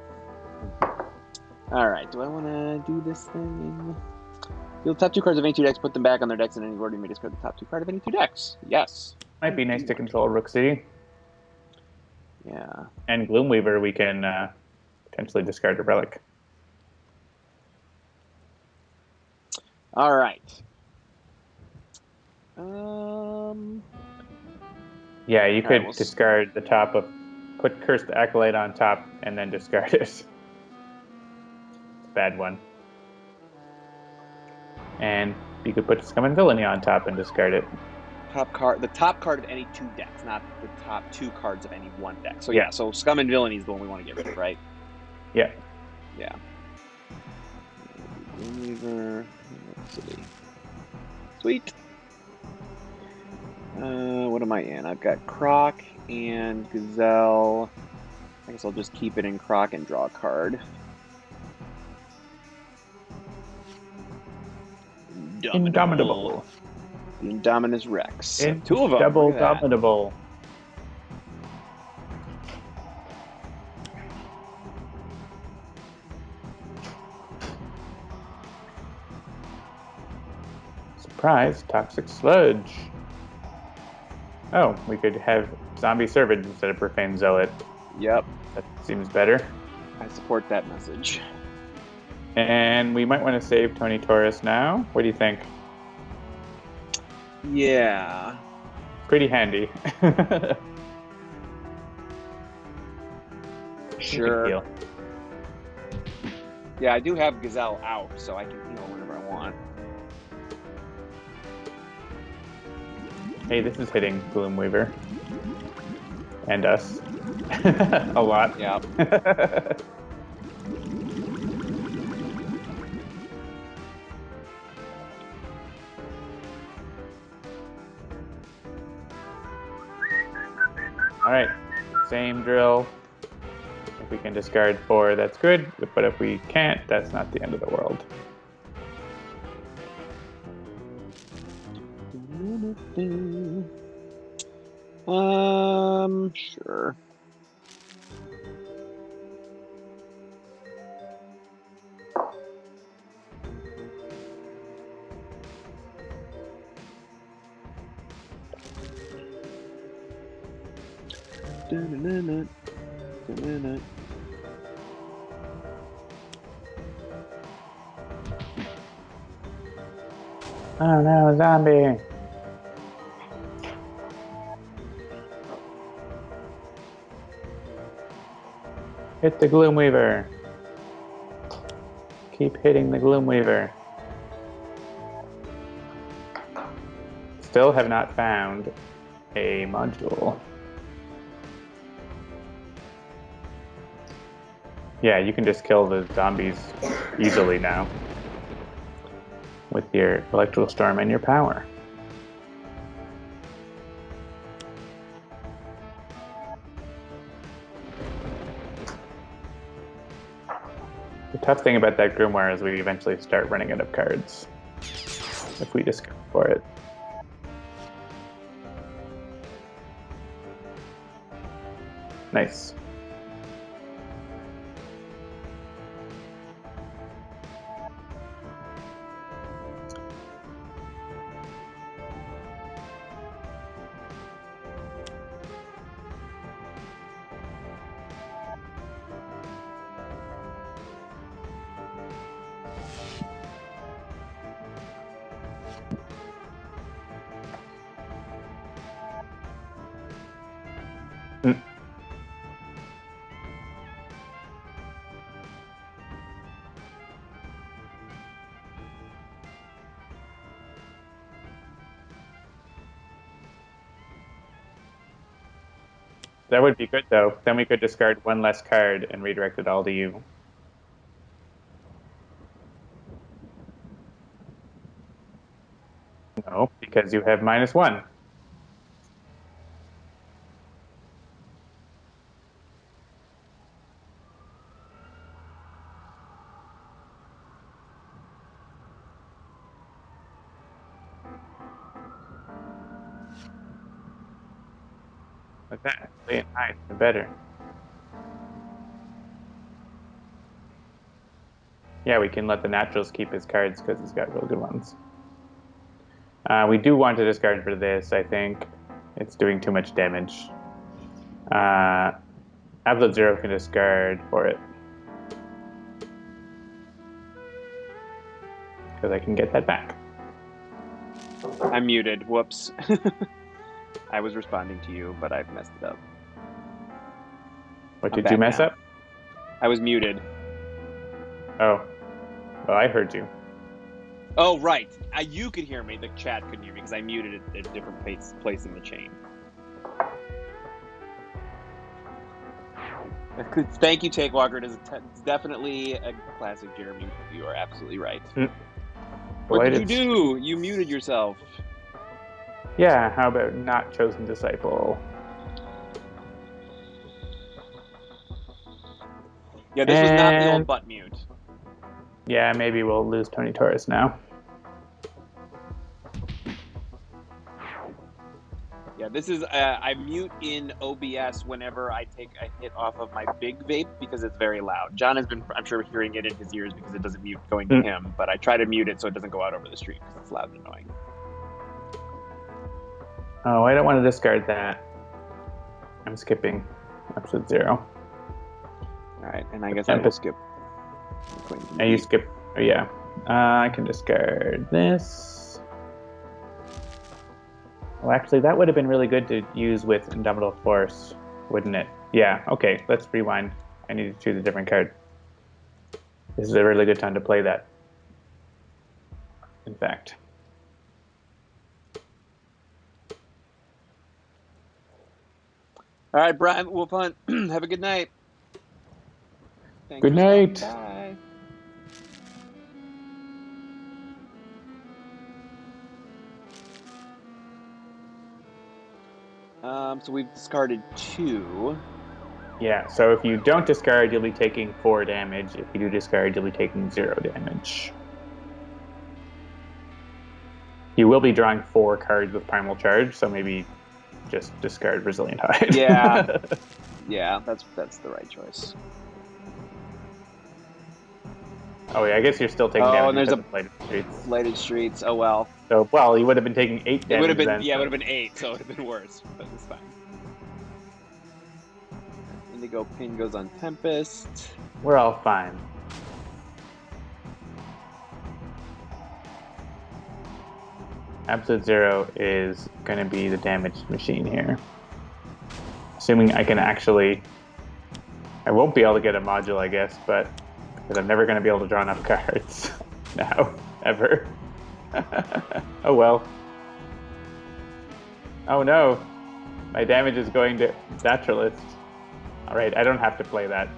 all right, do I want to do this thing? Deal the top 2 cards of any 2 decks, put them back on their decks in any order. You may discard the top 2 card of any 2 decks. Yes. Might be nice to control Rook City. Yeah. And Gloomweaver, we can potentially discard a relic. All right. Yeah, you could discard the top of, put Cursed Acolyte on top, and then discard it. It's a bad one. And you could put Scum and Villainy on top and discard it. The top card of any 2 decks, not the top 2 cards of any 1 deck. So yeah, so Scum and Villainy is the one we want to get rid of, right? Yeah. Yeah. Gloomweaver. Sweet. What am I in? I've got Croc and Gazelle. I guess I'll just keep it in Croc and draw a card. Indomitable. The Indominus Rex. 2 of them. Double Domitable. Surprise, Toxic Sludge. Oh, we could have Zombie Servant instead of Profane Zealot. Yep. That seems better. I support that message. And we might want to save Tony Taurus now. What do you think? Yeah. Pretty handy. Sure. Yeah, I do have Gazelle out, so I can heal whenever I want. Hey, this is hitting Gloomweaver. And us. A lot. Yeah. Alright, same drill. If we can discard 4, that's good. But if we can't, that's not the end of the world. Sure. Oh no, zombie! Hit the Gloomweaver. Keep hitting the Gloomweaver. Still have not found a module. Yeah, you can just kill the zombies easily now with your Electrical Storm and your power. The tough thing about that Grimoire is we eventually start running out of cards if we just go for it. Nice. Mm. That would be good, though. Then we could discard one less card and redirect it all to you. No, because you have -1. Like that. Play it high, the better. Yeah, we can let the Naturalist keep his cards because he's got real good ones. We do want to discard for this, I think. It's doing too much damage. Absolute Zero can discard for it. Because I can get that back. I'm muted. Whoops. I was responding to you, but I've messed it up. What I'm did you mess now. up? I was muted. Oh. Well, I heard you. Oh, right. You could hear me. The chat couldn't hear me because I muted it at a different place in the chain. Thank you, Takewalker. It is definitely a classic Jeremy. You are absolutely right. What did you do? You muted yourself. Yeah, how about not chosen disciple? Yeah, this was not the old butt mute. Yeah, maybe we'll lose Tony Torres now. Yeah, this is I mute in OBS whenever I take a hit off of my big vape because it's very loud. John has been, I'm sure, hearing it in his ears because it doesn't mute going to him, but I try to mute it so it doesn't go out over the stream because it's loud and annoying. Oh, I don't want to discard that. I'm skipping Absolute Zero. All right, and I guess I will skip. And you skip. Oh, yeah. I can discard this. Well, actually, that would have been really good to use with Indomitable Force, wouldn't it? Yeah, okay, let's rewind. I need to choose a different card. This is a really good time to play that, in fact. All right, Brian Wolfhunt, have a good night. Thanks Good night. Bye. So we've discarded 2. Yeah, so if you don't discard, you'll be taking 4 damage. If you do discard, you'll be taking 0 damage. You will be drawing 4 cards with Primal Charge, so maybe just discard Resilient Hide. Yeah, yeah, that's the right choice. Oh yeah, I guess you're still taking damage. Oh, and there's a Lighted Streets. Lighted Streets. Oh well. So well, you would have been taking 8 damage. It would have been then, it would have been 8, so it would have been worse, but it's fine. Indigo Pin goes on Tempest. We're all fine. Absolute Zero is going to be the damaged machine here. Assuming I can actually... I won't be able to get a module, I guess, but... Because I'm never going to be able to draw enough cards. Now. Ever. Oh well. Oh no. My damage is going to Naturalist. Alright, I don't have to play that.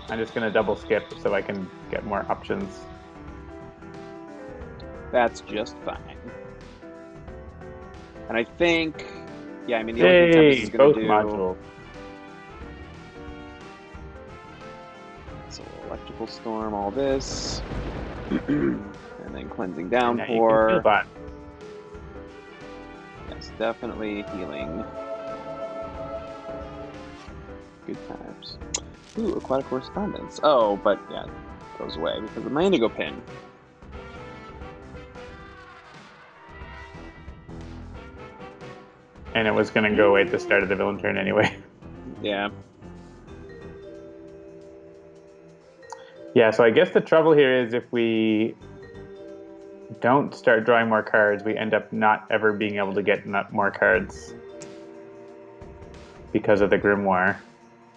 I'm just going to double skip so I can get more options. That's just fine. And I think... Yeah, I mean, the only thing Tempest is going to do... modules. So Electrical Storm, all this. And then Cleansing Downpour. Yes, definitely healing. Good times. Ooh, Aquatic Correspondence. Oh, but yeah, it goes away because of my Indigo Pin. And it was going to go away at the start of the villain turn anyway. Yeah. Yeah, so I guess the trouble here is if we don't start drawing more cards, we end up not ever being able to get more cards. because of the Grimoire.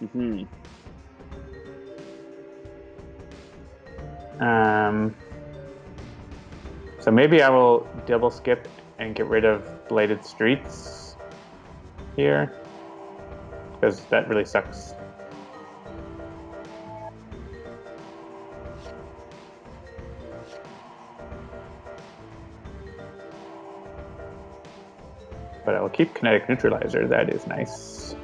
Mm-hmm. So maybe I will double skip and get rid of Bladed Streets here, because that really sucks. But I will keep Kinetic Neutralizer, that is nice.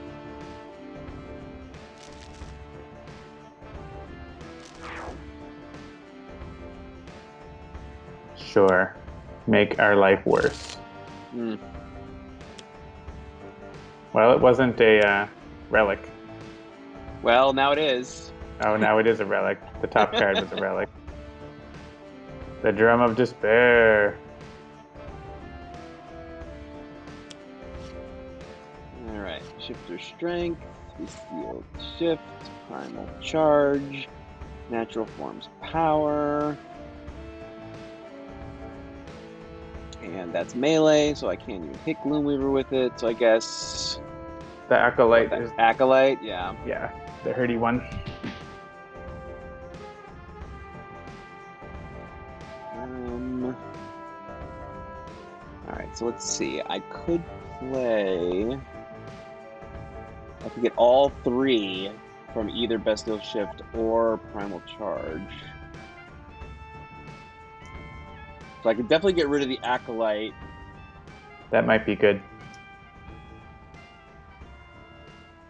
Sure. Make our life worse. Mm. Well, it wasn't a relic. Well, now it is. Oh, now it is a relic. The top card was a relic. The Drum of Despair. Alright, Shifter Strength, Bestial Shift, Primal Charge, Natural Forms Power. And that's melee, so I can't even hit Gloomweaver with it, so I guess... The Acolyte is... Acolyte, yeah. Yeah, the herdy one. Alright, so let's see. I could play... I could get all three from either Bestial Shift or Primal Charge. So I could definitely get rid of the Acolyte. That might be good.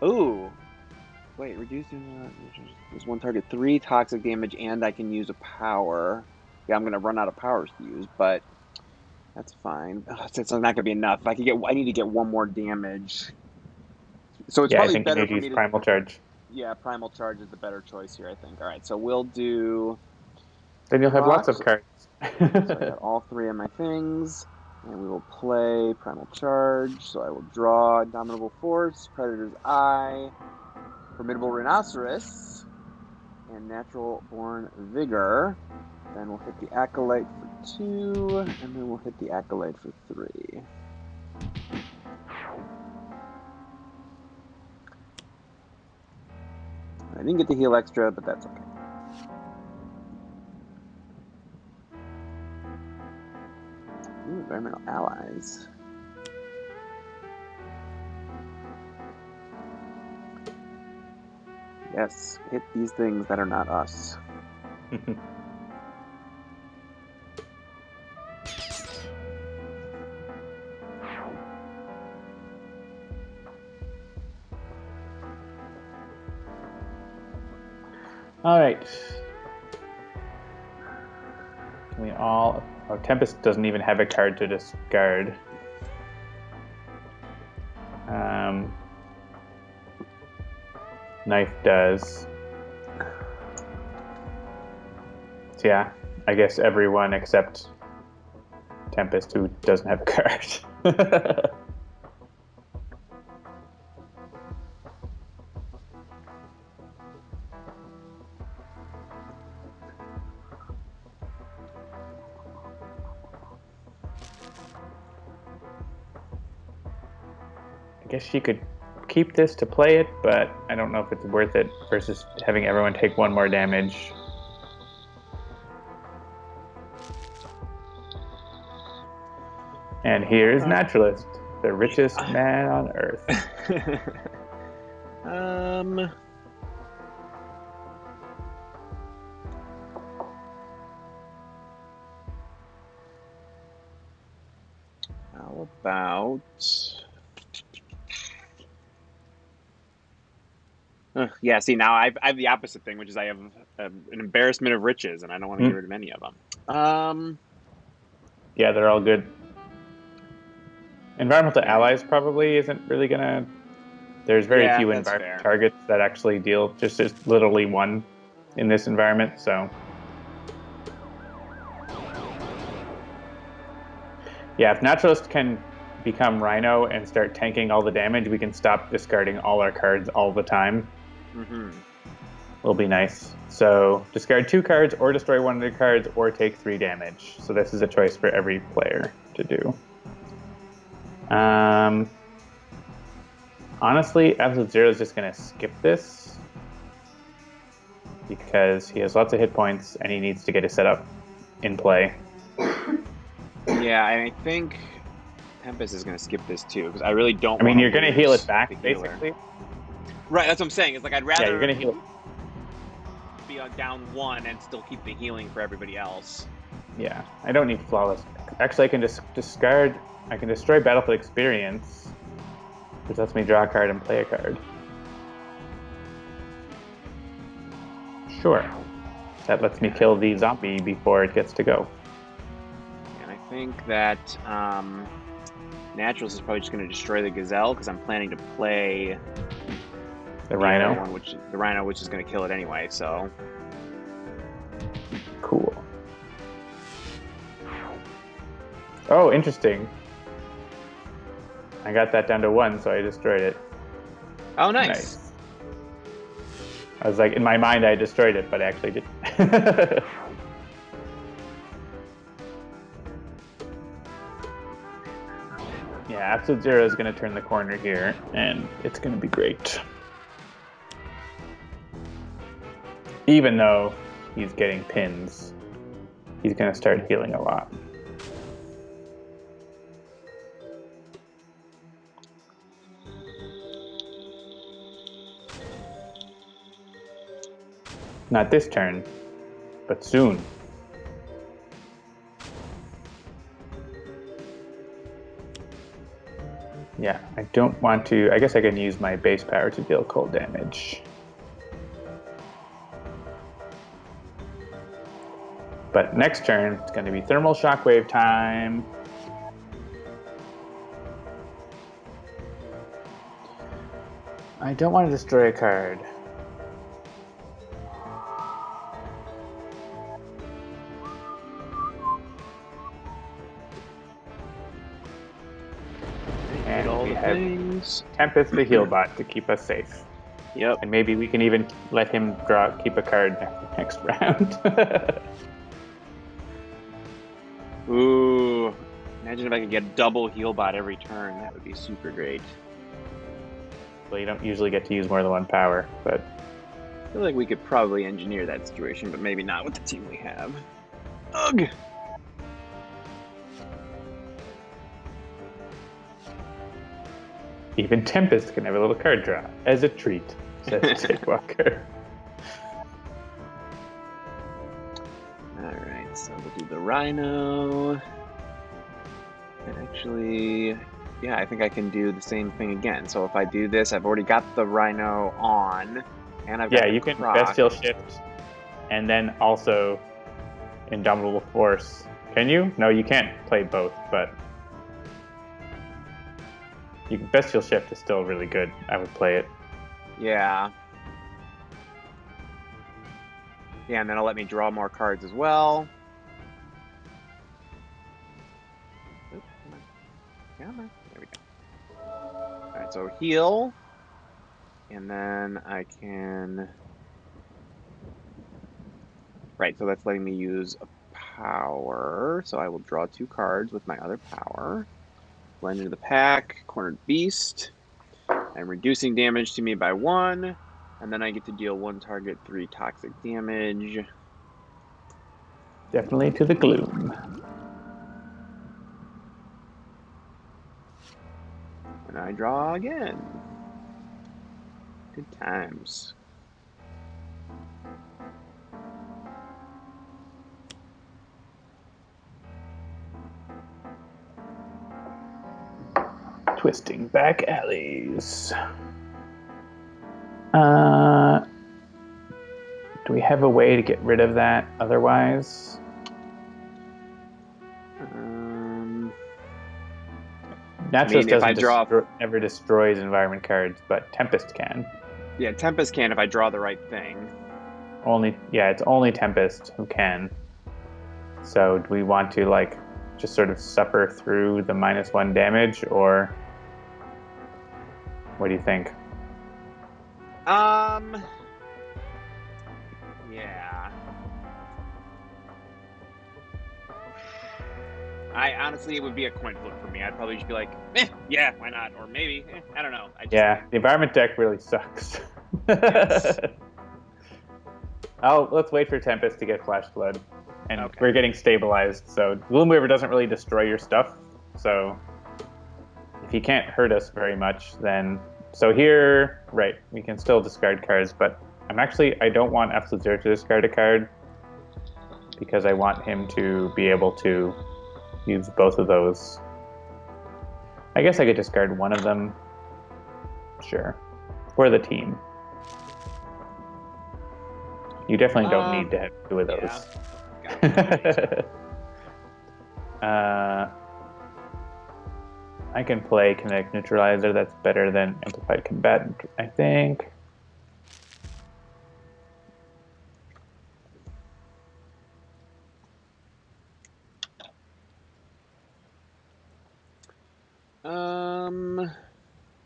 Ooh. Wait, reducing there's one target, 3 toxic damage, and I can use a power. Yeah, I'm gonna run out of powers to use, but that's fine. It's not gonna be enough. I need to get one more damage. So it's probably better I think you need to use Primal Charge. Yeah, Primal Charge is the better choice here, I think. All right, so we'll do. Then you'll have lots of cards. So I got all 3 of my things, and we will play Primal Charge. So I will draw Indomitable Force, Predator's Eye, Formidable Rhinoceros, and Natural Born Vigor. Then we'll hit the Acolyte for 2, and then we'll hit the Acolyte for 3. I didn't get to heal extra, but that's okay. Ooh, environmental allies. Yes, hit these things that are not us. All right. Can we all... Oh, Tempest doesn't even have a card to discard. Knife does. So yeah, I guess everyone except Tempest, who doesn't have a card. I guess she could keep this to play it, but I don't know if it's worth it versus having everyone take 1 more damage. And here's Naturalist, the richest man on Earth. How about... yeah, see, now I have the opposite thing, which is I have an embarrassment of riches, and I don't want to get rid of any of them. Yeah, they're all good. Environmental allies probably isn't really gonna... There's very few environmental targets that actually deal, just literally 1 in this environment, so... Yeah, if Naturalist can become Rhino and start tanking all the damage, we can stop discarding all our cards all the time. Mm-hmm. Will be nice. So discard 2 cards or destroy 1 of the cards or take 3 damage. So this is a choice for every player to do. Honestly, Absolute Zero is just going to skip this because he has lots of hit points and he needs to get his setup in play. Yeah, I think Tempest is going to skip this too because I really don't. I mean, want you're going to heal it back, the healer. basically. Right, that's what I'm saying. It's like I'd rather Yeah, you're going to heal it. be on down 1 and still keep the healing for everybody else. Yeah, I don't need Flawless. Actually, I can just discard. I can destroy Battlefield Experience, which lets me draw a card and play a card. Sure. That lets me kill the zombie before it gets to go. And I think that Naturalist is probably just going to destroy the Gazelle because I'm planning to play The Rhino. One, the Rhino, which is going to kill it anyway. So cool. Oh, interesting. I got that down to 1, so I destroyed it. Oh, nice. I was like, in my mind, I destroyed it, but I actually didn't. Yeah, Absolute Zero is going to turn the corner here, and it's going to be great. Even though he's getting pins, he's going to start healing a lot. Not this turn, but soon. Yeah, I don't want to... I guess I can use my base power to deal cold damage. But next turn, it's going to be Thermal Shockwave time. I don't want to destroy a card. And we have Tempest the heal bot to keep us safe. Yep. And maybe we can even let him keep a card next round. Ooh. Imagine if I could get double heal bot every turn. That would be super great. Well, you don't usually get to use more than 1 power, but... I feel like we could probably engineer that situation, but maybe not with the team we have. Ugh! Even Tempest can have a little card draw, as a treat, says Tidwalker. Alright, so we'll do the Rhino. And actually, yeah, I think I can do the same thing again. So if I do this, I've already got the Rhino on, and I've got Yeah, the you can Croc. Bestial Shift, and then also Indomitable Force. Can you? No, you can't play both, but... Bestial Shift is still really good. I would play it. Yeah. Yeah, and then it'll let me draw more cards as well. Oop, come on. There we go. Alright, so heal. And then I can... Right, so that's letting me use a power. So I will draw 2 cards with my other power. Blend into the pack, Cornered Beast. I'm reducing damage to me by 1. And then I get to deal 1 target 3 toxic damage. Definitely to the gloom. And I draw again. Good times. Twisting back alleys. Do we have a way to get rid of that otherwise? Naturalist never destroys environment cards, but Tempest can. Yeah, Tempest can if I draw the right thing. It's only Tempest who can. So do we want to like just sort of suffer through the -1 damage, or what do you think? Yeah. I honestly, it would be a coin flip for me. I'd probably just be like, yeah, why not? Or maybe, I don't know. Yeah, the environment deck really sucks. Yes. Let's wait for Tempest to get Flash Flood. And Okay. we're getting stabilized, so Gloomweaver doesn't really destroy your stuff. So if he can't hurt us very much, then... So here, right, we can still discard cards, but I don't want Absolute Zero to discard a card because I want him to be able to use both of those. I guess I could discard one of them. Sure. For the team. You definitely don't need to have two of those. Yeah. I can play Kinetic Neutralizer. That's better than Amplified Combatant, I think.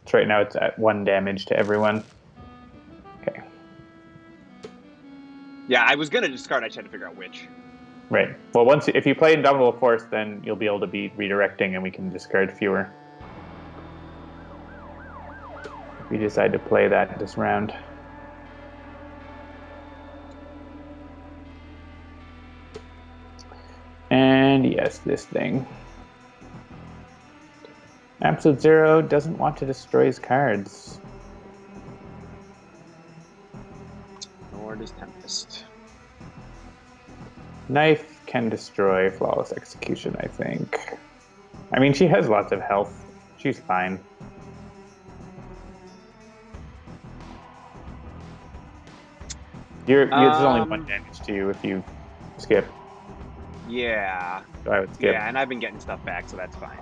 So right now it's at 1 damage to everyone. Okay. Yeah, I was gonna discard. I just had to figure out which. Right. Well, if you play Indomitable Force, then you'll be able to be redirecting, and we can discard fewer. If we decide to play that this round. And yes, this thing. Absolute Zero doesn't want to destroy his cards. Nor does Tempest. Knife can destroy Flawless Execution, I think. I mean, she has lots of health. She's fine. This is only 1 damage to you if you skip. Yeah. So I would skip. Yeah, and I've been getting stuff back, so that's fine.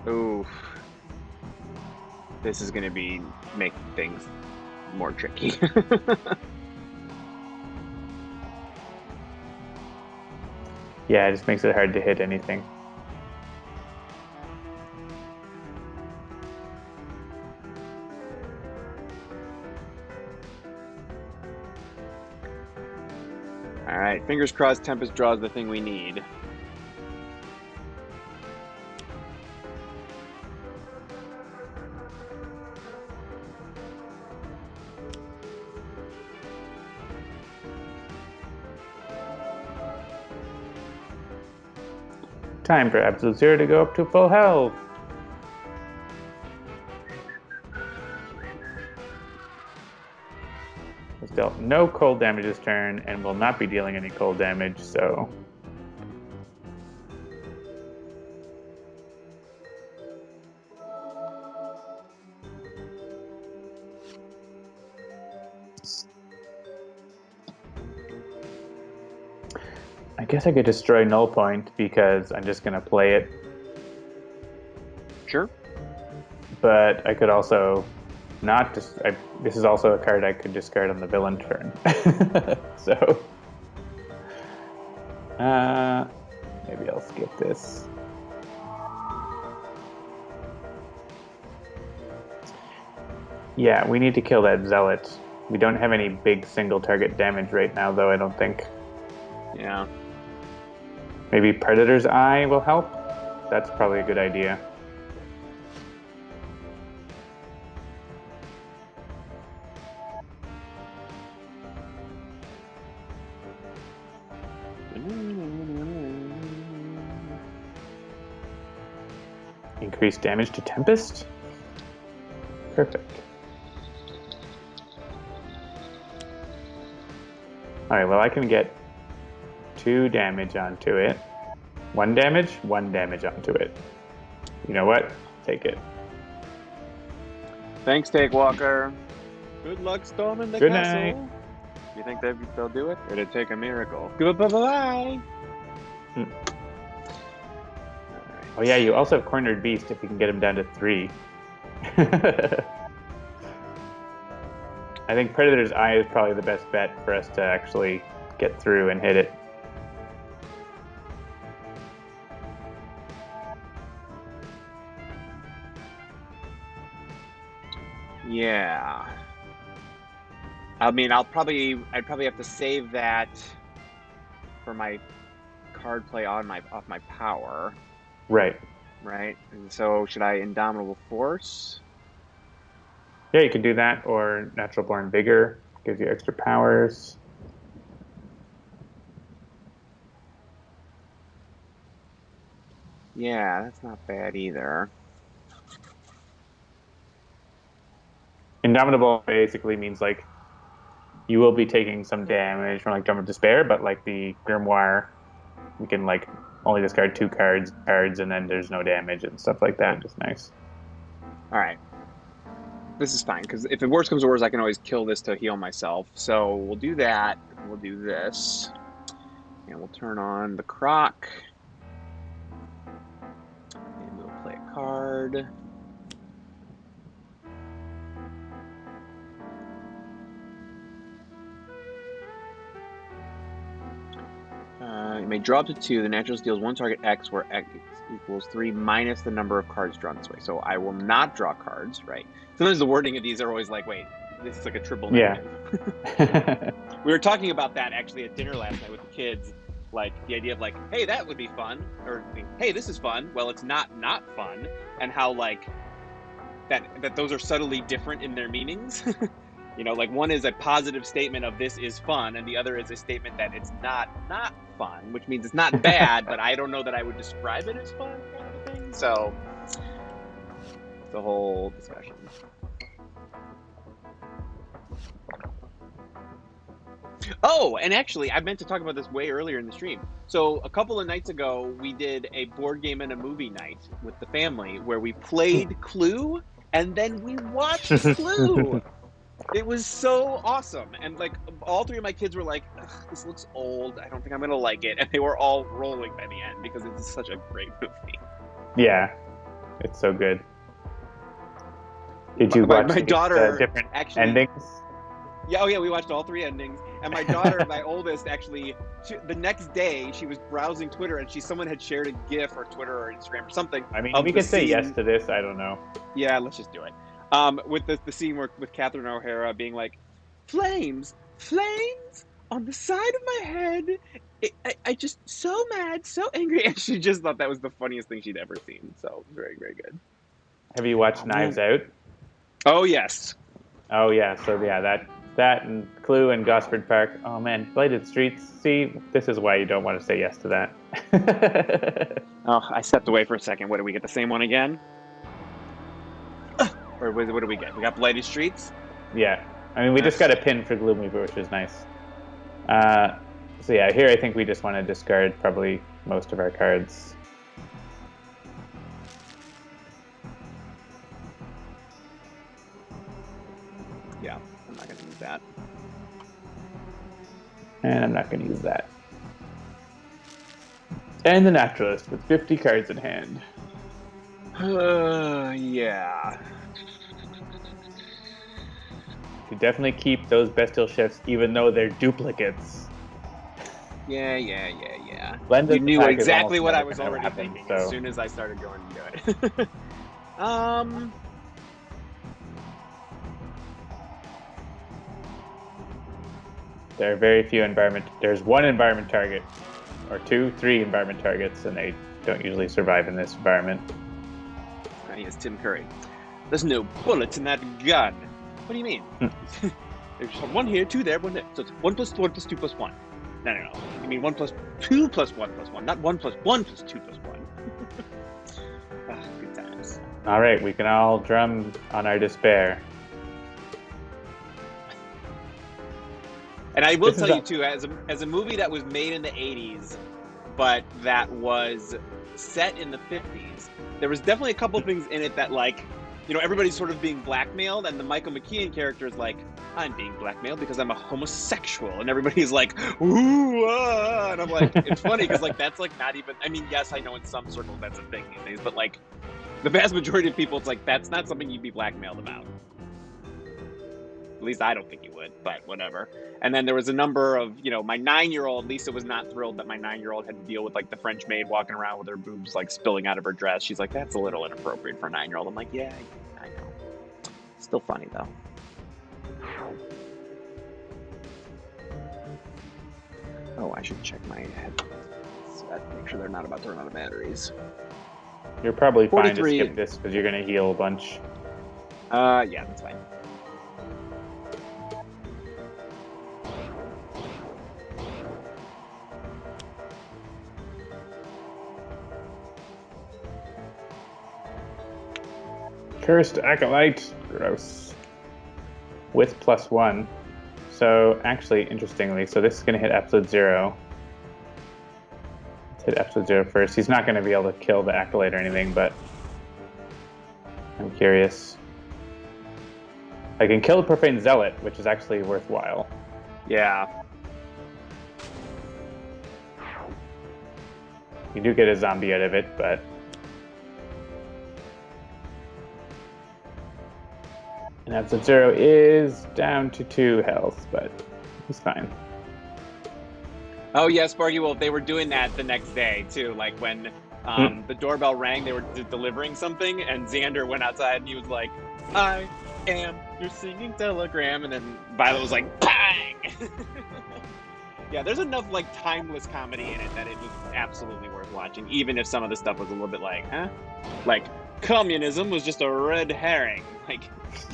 Oof. This is going to make things more tricky. Yeah, it just makes it hard to hit anything. All right, fingers crossed Tempest draws the thing we need. Time for Absolute Zero to go up to full health. Has dealt no cold damage this turn and will not be dealing any cold damage, so... I guess I could destroy Null Point because I'm just going to play it. Sure. But I could also not just... this is also a card I could discard on the villain turn. So... maybe I'll skip this. Yeah, we need to kill that Zealot. We don't have any big single target damage right now, though, I don't think. Yeah. Maybe Predator's Eye will help? That's probably a good idea. Increased damage to Tempest? Perfect. Alright, well I can get 2 damage onto it. 1 damage? 1 damage onto it. You know what? Take it. Thanks, Takewalker. Good luck storming the Good castle. night. You think they'll do it? Or did it take a miracle? Goodbye. Hmm. Oh yeah, you also have Cornered Beast if you can get him down to 3. I think Predator's Eye is probably the best bet for us to actually get through and hit it. Yeah. I mean, I'd probably have to save that for my card play off my power. Right. Right. And so should I Indomitable Force? Yeah, you can do that, or Natural Born Vigor gives you extra powers. Yeah, that's not bad either. Indomitable basically means like you will be taking some damage from like Drum of Despair, but like the Grimoire, we can like only discard 2 cards, and then there's no damage and stuff like that. Just nice. All right. This is fine, because if the worst comes to worst, I can always kill this to heal myself. So we'll do that. We'll do this. And we'll turn on the Croc. And we'll play a card. You may draw up to 2. The Naturalist deals 1 target X, where X equals 3 minus the number of cards drawn this way. So I will not draw cards, right? Sometimes the wording of these are always like, wait, this is like a triple negative. Yeah. We were talking about that actually at dinner last night with the kids. Like the idea of like, hey, that would be fun, or hey, this is fun. Well, it's not fun, and how like that those are subtly different in their meanings. You know, like one is a positive statement of this is fun, and the other is a statement that it's not fun, which means it's not bad, but I don't know that I would describe it as fun, kind of a thing. So, the whole discussion. Oh, and actually, I meant to talk about this way earlier in the stream. So a couple of nights ago, we did a board game and a movie night with the family where we played Clue, and then we watched Clue. It was so awesome. And like all 3 of my kids were like, this looks old. I don't think I'm going to like it. And they were all rolling by the end because it's such a great movie. Yeah, it's so good. Did you watch my daughter different actually, endings? Yeah, oh yeah, we watched all 3 endings. And my daughter, my oldest, actually, the next day she was browsing Twitter and someone had shared a GIF or Twitter or Instagram or something. I mean, we could say yes to this. I don't know. Yeah, let's just do it. With the scene with Catherine O'Hara being like, flames on the side of my head. I just so mad, so angry. And she just thought that was the funniest thing she'd ever seen. So very, very good. Have you watched Knives Out? Oh, yes. Oh, yeah. So, yeah, that and Clue and Gosford Park. Oh, man. Blighted Streets. See, this is why you don't want to say yes to that. Oh, I stepped away for a second. What, do we get the same one again? Or what do we get? We got Blighted Streets? Yeah. I mean, we just got a pin for Gloomweaver, which is nice. So, yeah, here I think we just want to discard probably most of our cards. Yeah, I'm not going to use that. And I'm not going to use that. And the Naturalist with 50 cards in hand. Yeah. You definitely keep those Bestial Chefs, even though they're duplicates. Yeah. Blend You knew attack is exactly almost what I never was gonna already happen, thinking so. as soon as I started going to do it. There are very few there's 1 environment target, or 2, 3 environment targets, and they don't usually survive in this environment. Yes, Tim Curry. There's no bullets in that gun. What do you mean? There's 1 here, 2 there, 1 there. So it's 1 plus 1 plus 2 plus 1. No. You mean 1 plus 2 plus 1 plus 1, not 1 plus 1 plus 2 plus 1. Good times. All right, we can all drum on our despair. And I will tell you too, as a movie that was made in the 80s, but that was set in the 50s, there was definitely a couple things in it that, like, you know, everybody's sort of being blackmailed, and the Michael McKean character is like, I'm being blackmailed because I'm a homosexual, and everybody's like, ooh, ah, and I'm like, it's funny because like that's like not even. I mean, yes, I know in some circles that's a thing these days, but like the vast majority of people, it's like that's not something you'd be blackmailed about. At least I don't think you would, but whatever. And then there was a number of, you know, my 9-year-old, Lisa was not thrilled that my 9-year-old had to deal with like the French maid walking around with her boobs like spilling out of her dress. She's like, that's a little inappropriate for a 9-year-old. I'm like, yeah, I know. Still funny though. Oh, I should check my head set, make sure they're not about to run out of batteries. You're probably fine to 43. skip this because you're going to heal a bunch. Yeah, that's fine. Cursed Acolyte. Gross. With +1. So, actually, interestingly, so this is going to hit episode 0. Let's hit episode 0 first. He's not going to be able to kill the Acolyte or anything, but I'm curious. I can kill the Profane Zealot, which is actually worthwhile. Yeah. You do get a zombie out of it, but... And episode 0 is down to 2 health, but he's fine. Oh, yes, Sparky Wolf, they were doing that the next day, too. Like, when the doorbell rang, they were delivering something, and Xander went outside, and he was like, I am your singing telegram, and then Violet was like, bang! Yeah, there's enough, like, timeless comedy in it that it was absolutely worth watching, even if some of the stuff was a little bit like, huh? Like, communism was just a red herring. Like,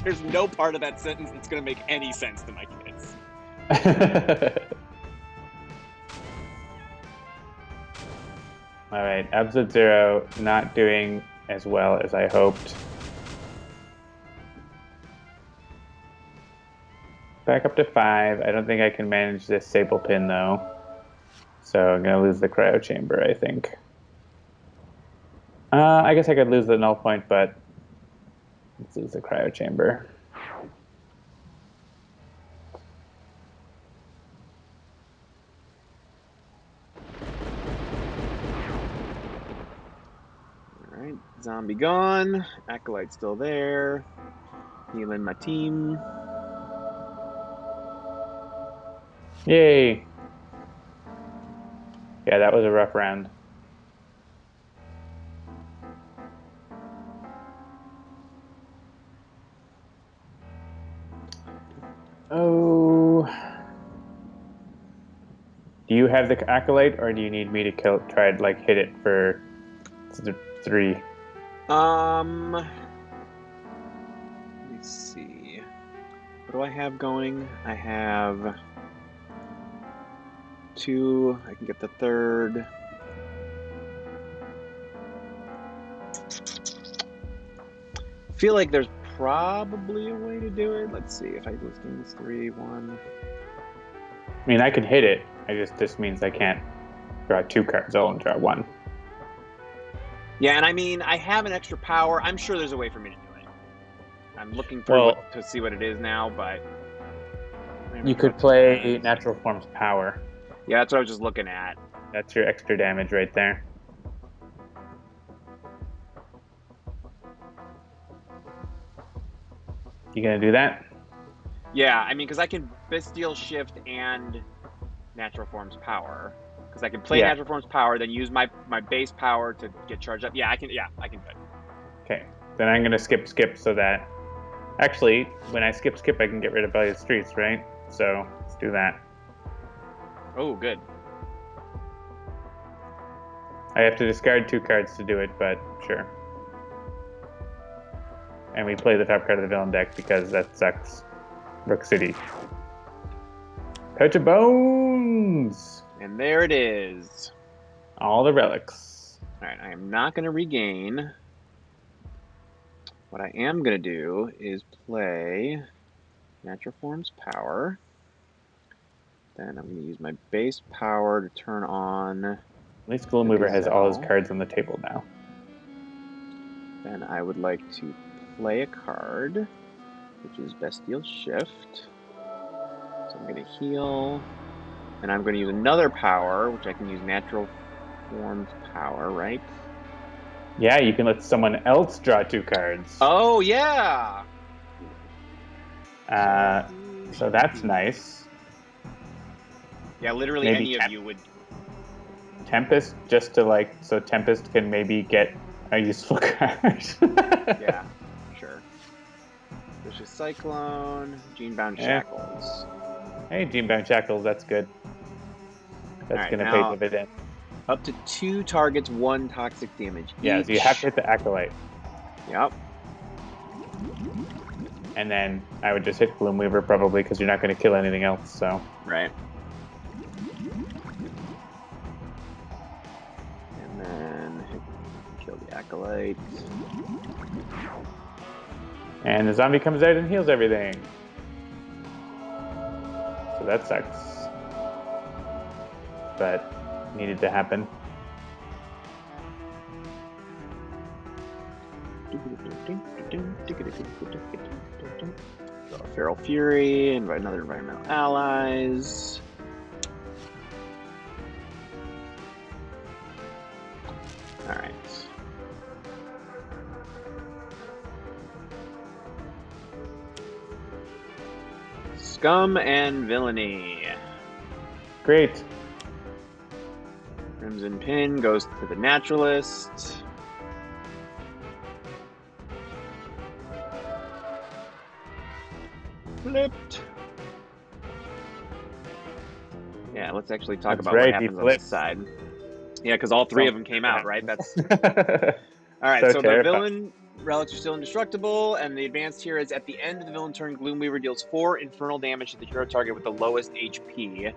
there's no part of that sentence that's going to make any sense to my kids. All right, episode 0 not doing as well as I hoped. Back up to 5. I don't think I can manage this Sable Pin, though. So I'm going to lose the Cryo Chamber, I think. I guess I could lose the Null Point, but let's lose the Cryo Chamber. Alright, zombie gone. Acolyte still there. Healing my team. Yay! Yeah, that was a rough round. Oh. Do you have the Acolyte, or do you need me to try to like hit it for 3? Let me see. What do I have going? I have 2. I can get the 3rd. Feel like there's probably a way to do it. Let's see if I lose games 3, 1. I mean, I can hit it. This means I can't draw 2 cards. I'll only draw 1. Yeah, and I mean, I have an extra power. I'm sure there's a way for me to do it. I'm looking through it to see what it is now, but... You could play Natural Form's Power. Yeah, that's what I was just looking at. That's your extra damage right there. You gonna do that? Yeah, I mean, because I can Bestial Shift and Natural Form's Power. Because I can play Natural Form's Power, then use my base power to get charged up. Yeah, I can do it. Okay, then I'm gonna skip so that... Actually, when I skip, I can get rid of Rebellious Streets, right? So, let's do that. Oh, good. I have to discard 2 cards to do it, but sure. And we play the top card of the villain deck because that sucks. Rook City. Pouch of Bones! And there it is. All the relics. Alright, I am not going to regain. What I am going to do is play Natural Form's Power. Then I'm going to use my base power to turn on... At least Gloomweaver has all his cards on the table now. Then I would like to play a card, which is Bestial Shift. So I'm going to heal. And I'm going to use another power, which I can use Natural Form's Power, right? Yeah, you can let someone else draw 2 cards. Oh, yeah! So that's nice. Yeah, literally Maybe any of you would... Tempest, just to like... So Tempest can maybe get a useful card. Yeah, sure. Vicious Cyclone, Genebound Shackles. Hey, Genebound Shackles, that's good. That's Alright, going to now- pay dividends. Up to 2 targets, 1 toxic damage each. Yeah, so you have to hit the Acolyte. Yep. And then I would just hit Gloomweaver probably because you're not going to kill anything else, so. Right. And then kill the Acolyte. And the zombie comes out and heals everything. So that sucks. But needed to happen. Draw Feral Fury, invite another environmental allies. Alright. Scum and Villainy. Great. Crimson Pin goes to the Naturalist. Flipped. Yeah, let's actually talk That's about right, what he happens on this flipped. side. Yeah, because all 3 of them came out, right? That's all right. So So the terrifying. villain relics are still indestructible, and the advanced here is at the end of the villain turn, Gloomweaver deals 4 infernal damage to the hero target with the lowest HP.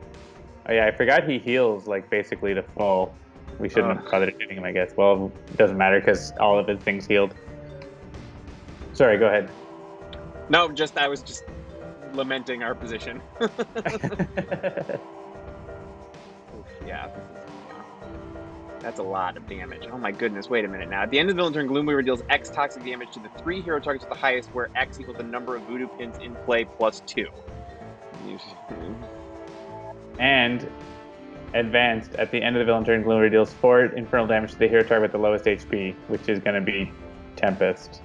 Oh yeah, I forgot he heals like basically to full. We shouldn't have Ugh. bothered hitting him, I guess. Well, it doesn't matter because all of his things healed. Sorry, go ahead. No, I was just lamenting our position. Yeah, that's a lot of damage. Oh my goodness, wait a minute now. At the end of the villain turn, Gloomweaver deals X toxic damage to the 3 hero targets with the highest, where X equals the number of voodoo pins in play plus 2. And advanced, at the end of the villain turn, Gloomweaver deals 4 infernal damage to the hero target with the lowest HP, which is going to be Tempest.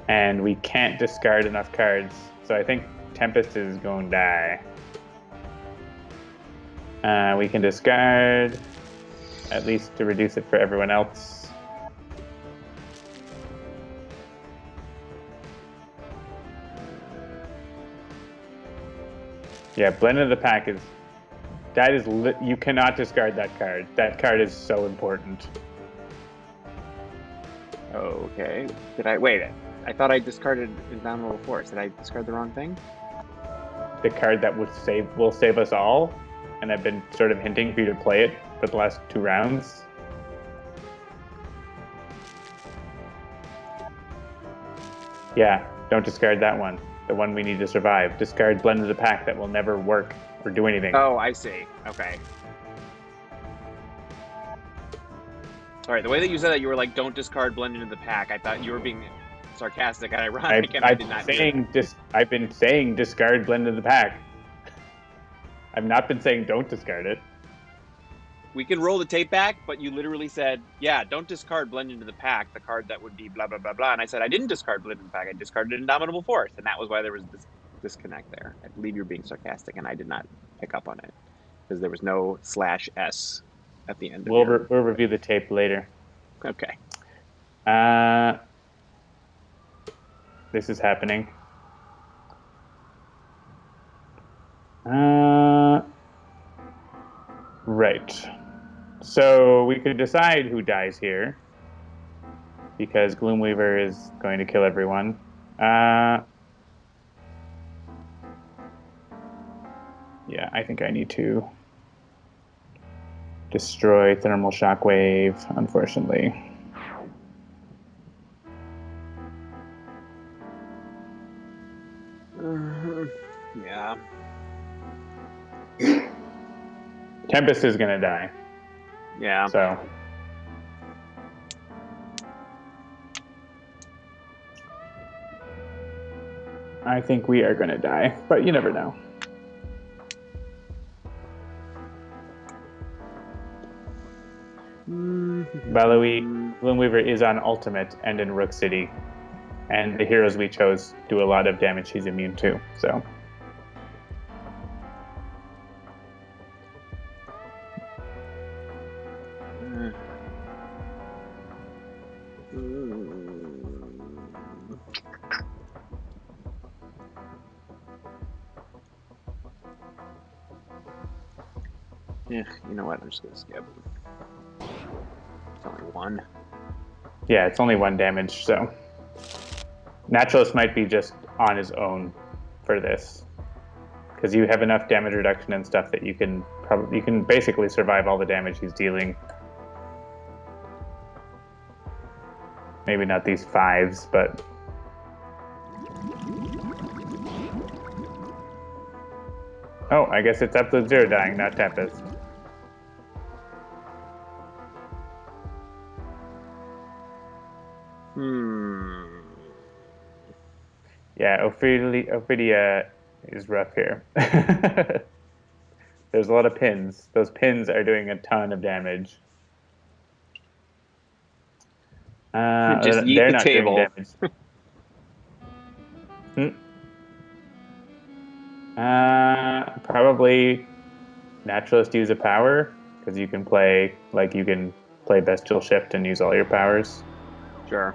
And we can't discard enough cards, so I think Tempest is going to die. We can discard, at least to reduce it for everyone else. Yeah, Blend of the Pack is... you cannot discard that card. That card is so important. Okay. Wait, I thought I discarded Indomitable Force. Did I discard the wrong thing? The card that will save us all, and I've been sort of hinting for you to play it for the last 2 rounds. Yeah, don't discard that one. The one we need to survive. Discard Blend of the Pack that will never work or do anything. Oh, I see. Okay. Alright, the way that you said that, you were like, don't discard Blend into the Pack. I thought you were being sarcastic and ironic, and I did not hear that. I've been saying discard Blend of the Pack. I've not been saying don't discard it. We can roll the tape back, but you literally said, yeah, don't discard Blend into the Pack, the card that would be blah, blah, blah, blah. And I said, I didn't discard Blend into the Pack. I discarded Indomitable Force. And that was why there was this disconnect there. I believe you're being sarcastic, and I did not pick up on it. Because there was no /S at the end of We'll review the tape later. Okay. This is happening. Right. So we could decide who dies here, because Gloomweaver is going to kill everyone. Yeah, I think I need to destroy Thermal Shockwave, unfortunately. Yeah. Tempest is going to die. Yeah. So I think we are going to die, but you never know. By the way, Gloomweaver is on Ultimate and in Rook City, and the heroes we chose do a lot of damage he's immune to, so... Yeah, you know what? I'm just gonna skip. It's only one. Yeah, it's only 1 damage, so Naturalist might be just on his own for this, because you have enough damage reduction and stuff that you can basically survive all the damage he's dealing. Maybe not these 5s, but oh, I guess it's Absolute Zero dying, not Tempest. Yeah, Ophidia is rough here. There's a lot of pins. Those pins are doing a ton of damage. Just yeet they're the not doing table. damage. Probably Naturalist use a power, because you can play Bestial Shift and use all your powers. Sure.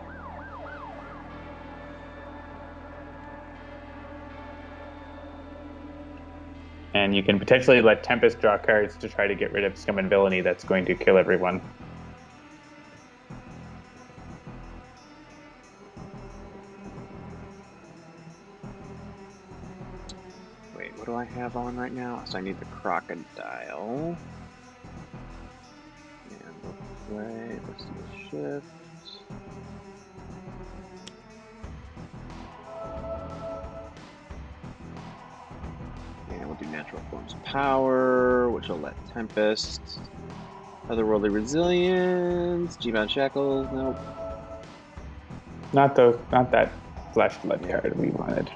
And you can potentially let Tempest draw cards to try to get rid of Scum and Villainy that's going to kill everyone. Wait, what do I have on right now? So I need the Crocodile. And we'll play, let's do a shift. And we'll do Natural Forms of Power, which will let Tempest. Otherworldly Resilience, G-Bound Shackles, nope. Not that Fleshblood card we wanted.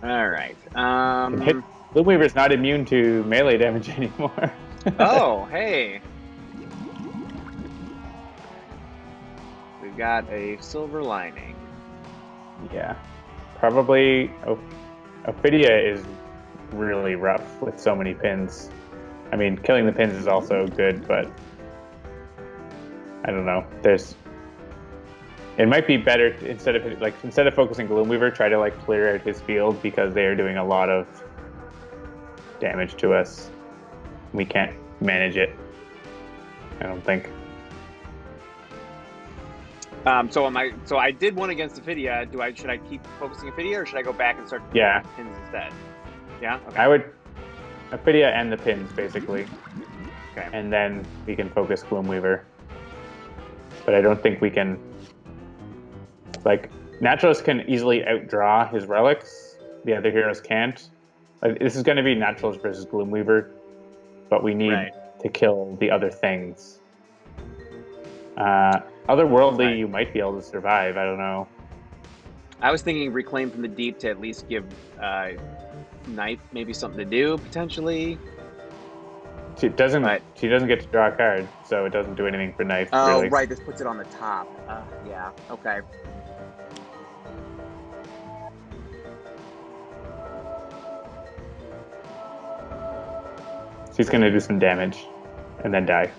Alright. Gloomweaver's not immune to melee damage anymore. Oh, hey. We've got a silver lining. Yeah. Probably Ophidia is really rough with so many pins. I mean, killing the pins is also good, but I don't know. It might be better instead of focusing Gloomweaver, try to clear out his field, because they are doing a lot of damage to us. We can't manage it, I don't think. So I did one against Ophidia. Should I keep focusing Ophidia, or should I go back and start pins instead? Yeah. Okay. I would Ophidia and the pins basically. Okay. And then we can focus Gloomweaver. But I don't think we can. Naturalist can easily outdraw his relics. The other heroes can't. This is going to be Naturalist versus Gloomweaver, but we need to kill the other things. Otherworldly, you might be able to survive. I don't know. I was thinking Reclaim from the Deep to at least give Knife maybe something to do potentially. She doesn't get to draw a card, so it doesn't do anything for Knife. Oh, really. right. This puts it on the top. Yeah. Okay. She's going to do some damage and then die.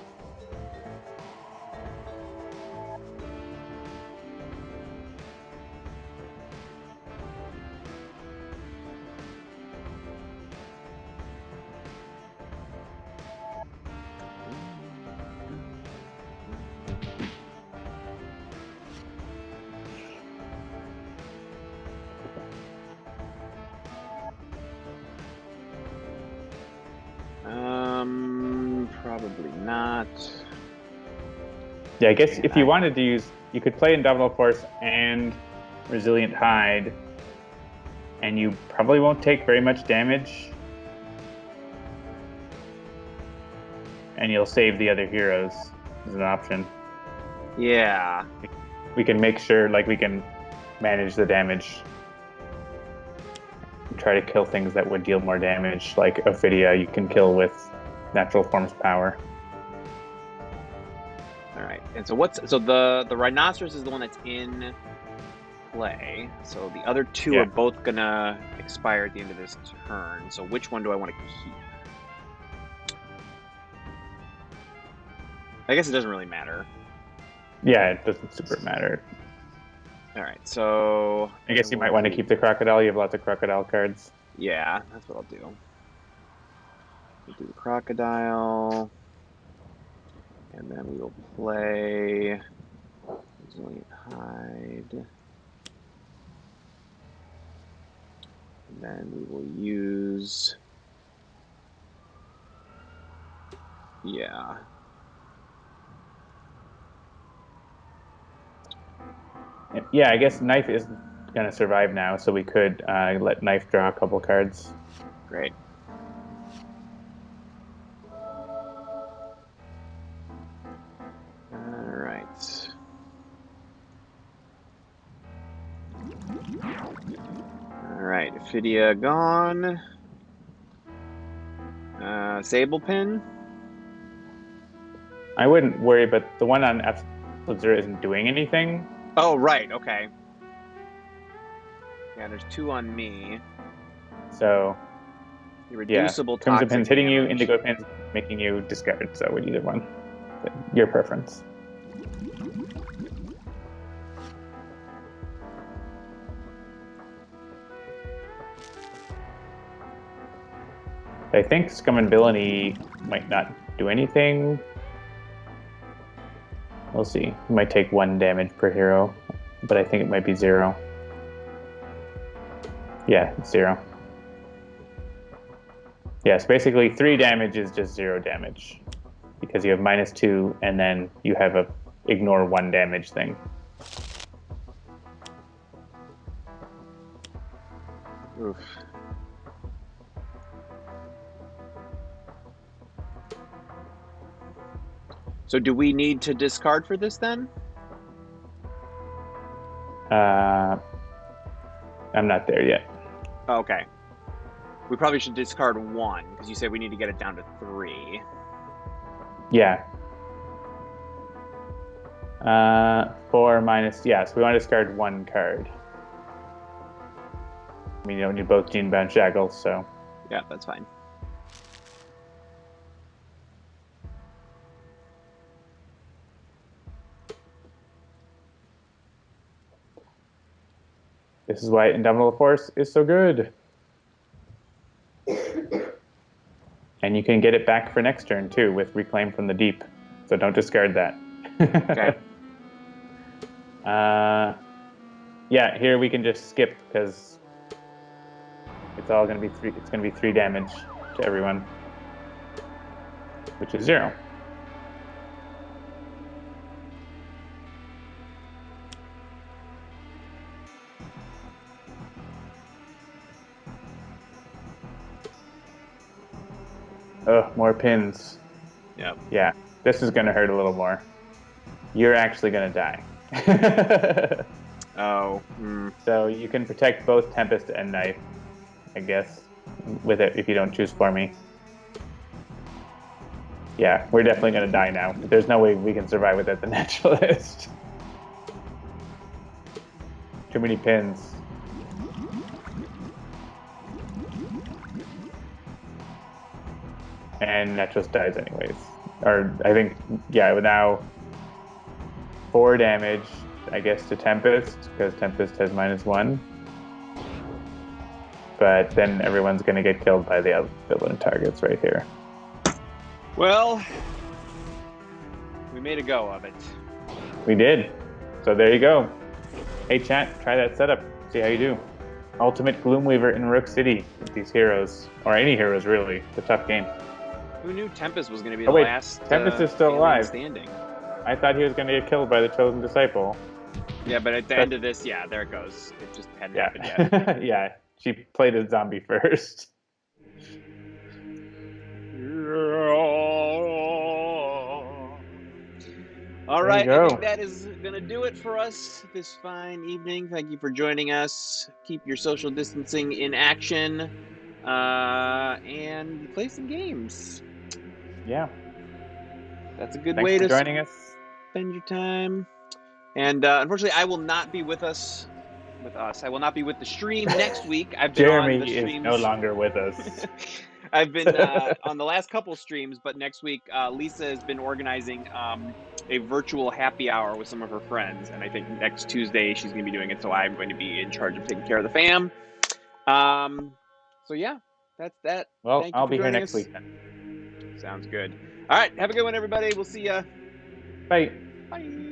Probably not. Yeah, I guess if you wanted to use, you could play Indomitable Force and Resilient Hide, and you probably won't take very much damage, and you'll save the other heroes as an option. Yeah. We can make sure, we can manage the damage. Try to kill things that would deal more damage, like Ophidia. You can kill with Natural Forms Power. All right. And so the Rhinoceros is the one that's in play. So the other two are both gonna expire at the end of this turn. So which one do I want to keep? I guess it doesn't really matter. Yeah, it doesn't super matter. All right, so I guess you might want to keep the Crocodile. You have lots of Crocodile cards. Yeah, that's what I'll do. We'll do the crocodile. And then we will play Resilient Hide. And then we will use... Yeah. Yeah, I guess Knife is going to survive now, so we could let Knife draw a couple cards. Great. All right. All right, Ophidia gone. Sable Pin. I wouldn't worry, but the one on Absolute Zero isn't doing anything. Oh, right, okay. Yeah, there's 2 on me. So, Irreducible Crimson toxic Pin's hitting you, damage. Indigo Pin's making you discard, so we needed one. Your preference. I think Scum and Villainy might not do anything. We'll see. It might take 1 damage per hero, but I think it might be 0. Yeah, it's 0. Yes, basically 3 damage is just 0 damage because you have -2 and then you have a ignore 1 damage thing. Oof. So do we need to discard for this then? I'm not there yet. Okay. We probably should discard 1 because you said we need to get it down to 3. Yeah. 4 minus, yeah, so we want to discard 1 card. I mean, you don't need both Genebound Shackles, so. Yeah, that's fine. This is why Indomitable Force is so good. And you can get it back for next turn, too, with Reclaim from the Deep. So don't discard that. Okay. Yeah, here we can just skip, because it's all going to be 3, it's going to be 3 damage to everyone, which is 0. Ugh, more pins. Yep. Yeah, this is going to hurt a little more. You're actually going to die. Oh. So you can protect both Tempest and Knife, I guess, with it if you don't choose for me. Yeah, we're definitely going to die now. There's no way we can survive without the Naturalist. Too many pins. And Naturalist dies anyways. Or, I think, yeah, now 4 damage, I guess, to Tempest, because Tempest has -1. But then everyone's going to get killed by the other villain targets right here. Well, we made a go of it. We did. So there you go. Hey, chat, try that setup. See how you do. Ultimate Gloomweaver in Rook City with these heroes. Or any heroes, really. It's a tough game. Who knew Tempest was going to be Oh, the wait. last Tempest is still alien alive. standing? I thought he was going to get killed by the Chosen Disciple. Yeah, but at the end of this, yeah, there it goes. It just hadn't happened yet. Yeah, she played a zombie first. All right, There you I go. think that is going to do it for us this fine evening. Thank you for joining us. Keep your social distancing in action and play some games. Yeah. That's a good Thanks way for to joining us. spend your time. And unfortunately, I will not be with us. I will not be with the stream next week. I've been on Jeremy the is streams. no longer with us. I've been on the last couple streams, but next week Lisa has been organizing a virtual happy hour with some of her friends, and I think next Tuesday she's going to be doing it. So I'm going to be in charge of taking care of the fam. So yeah, that's that. Well, Thank you I'll for be here joining next us. week then. Sounds good. All right. Have a good one, everybody. We'll see ya. Bye. Bye.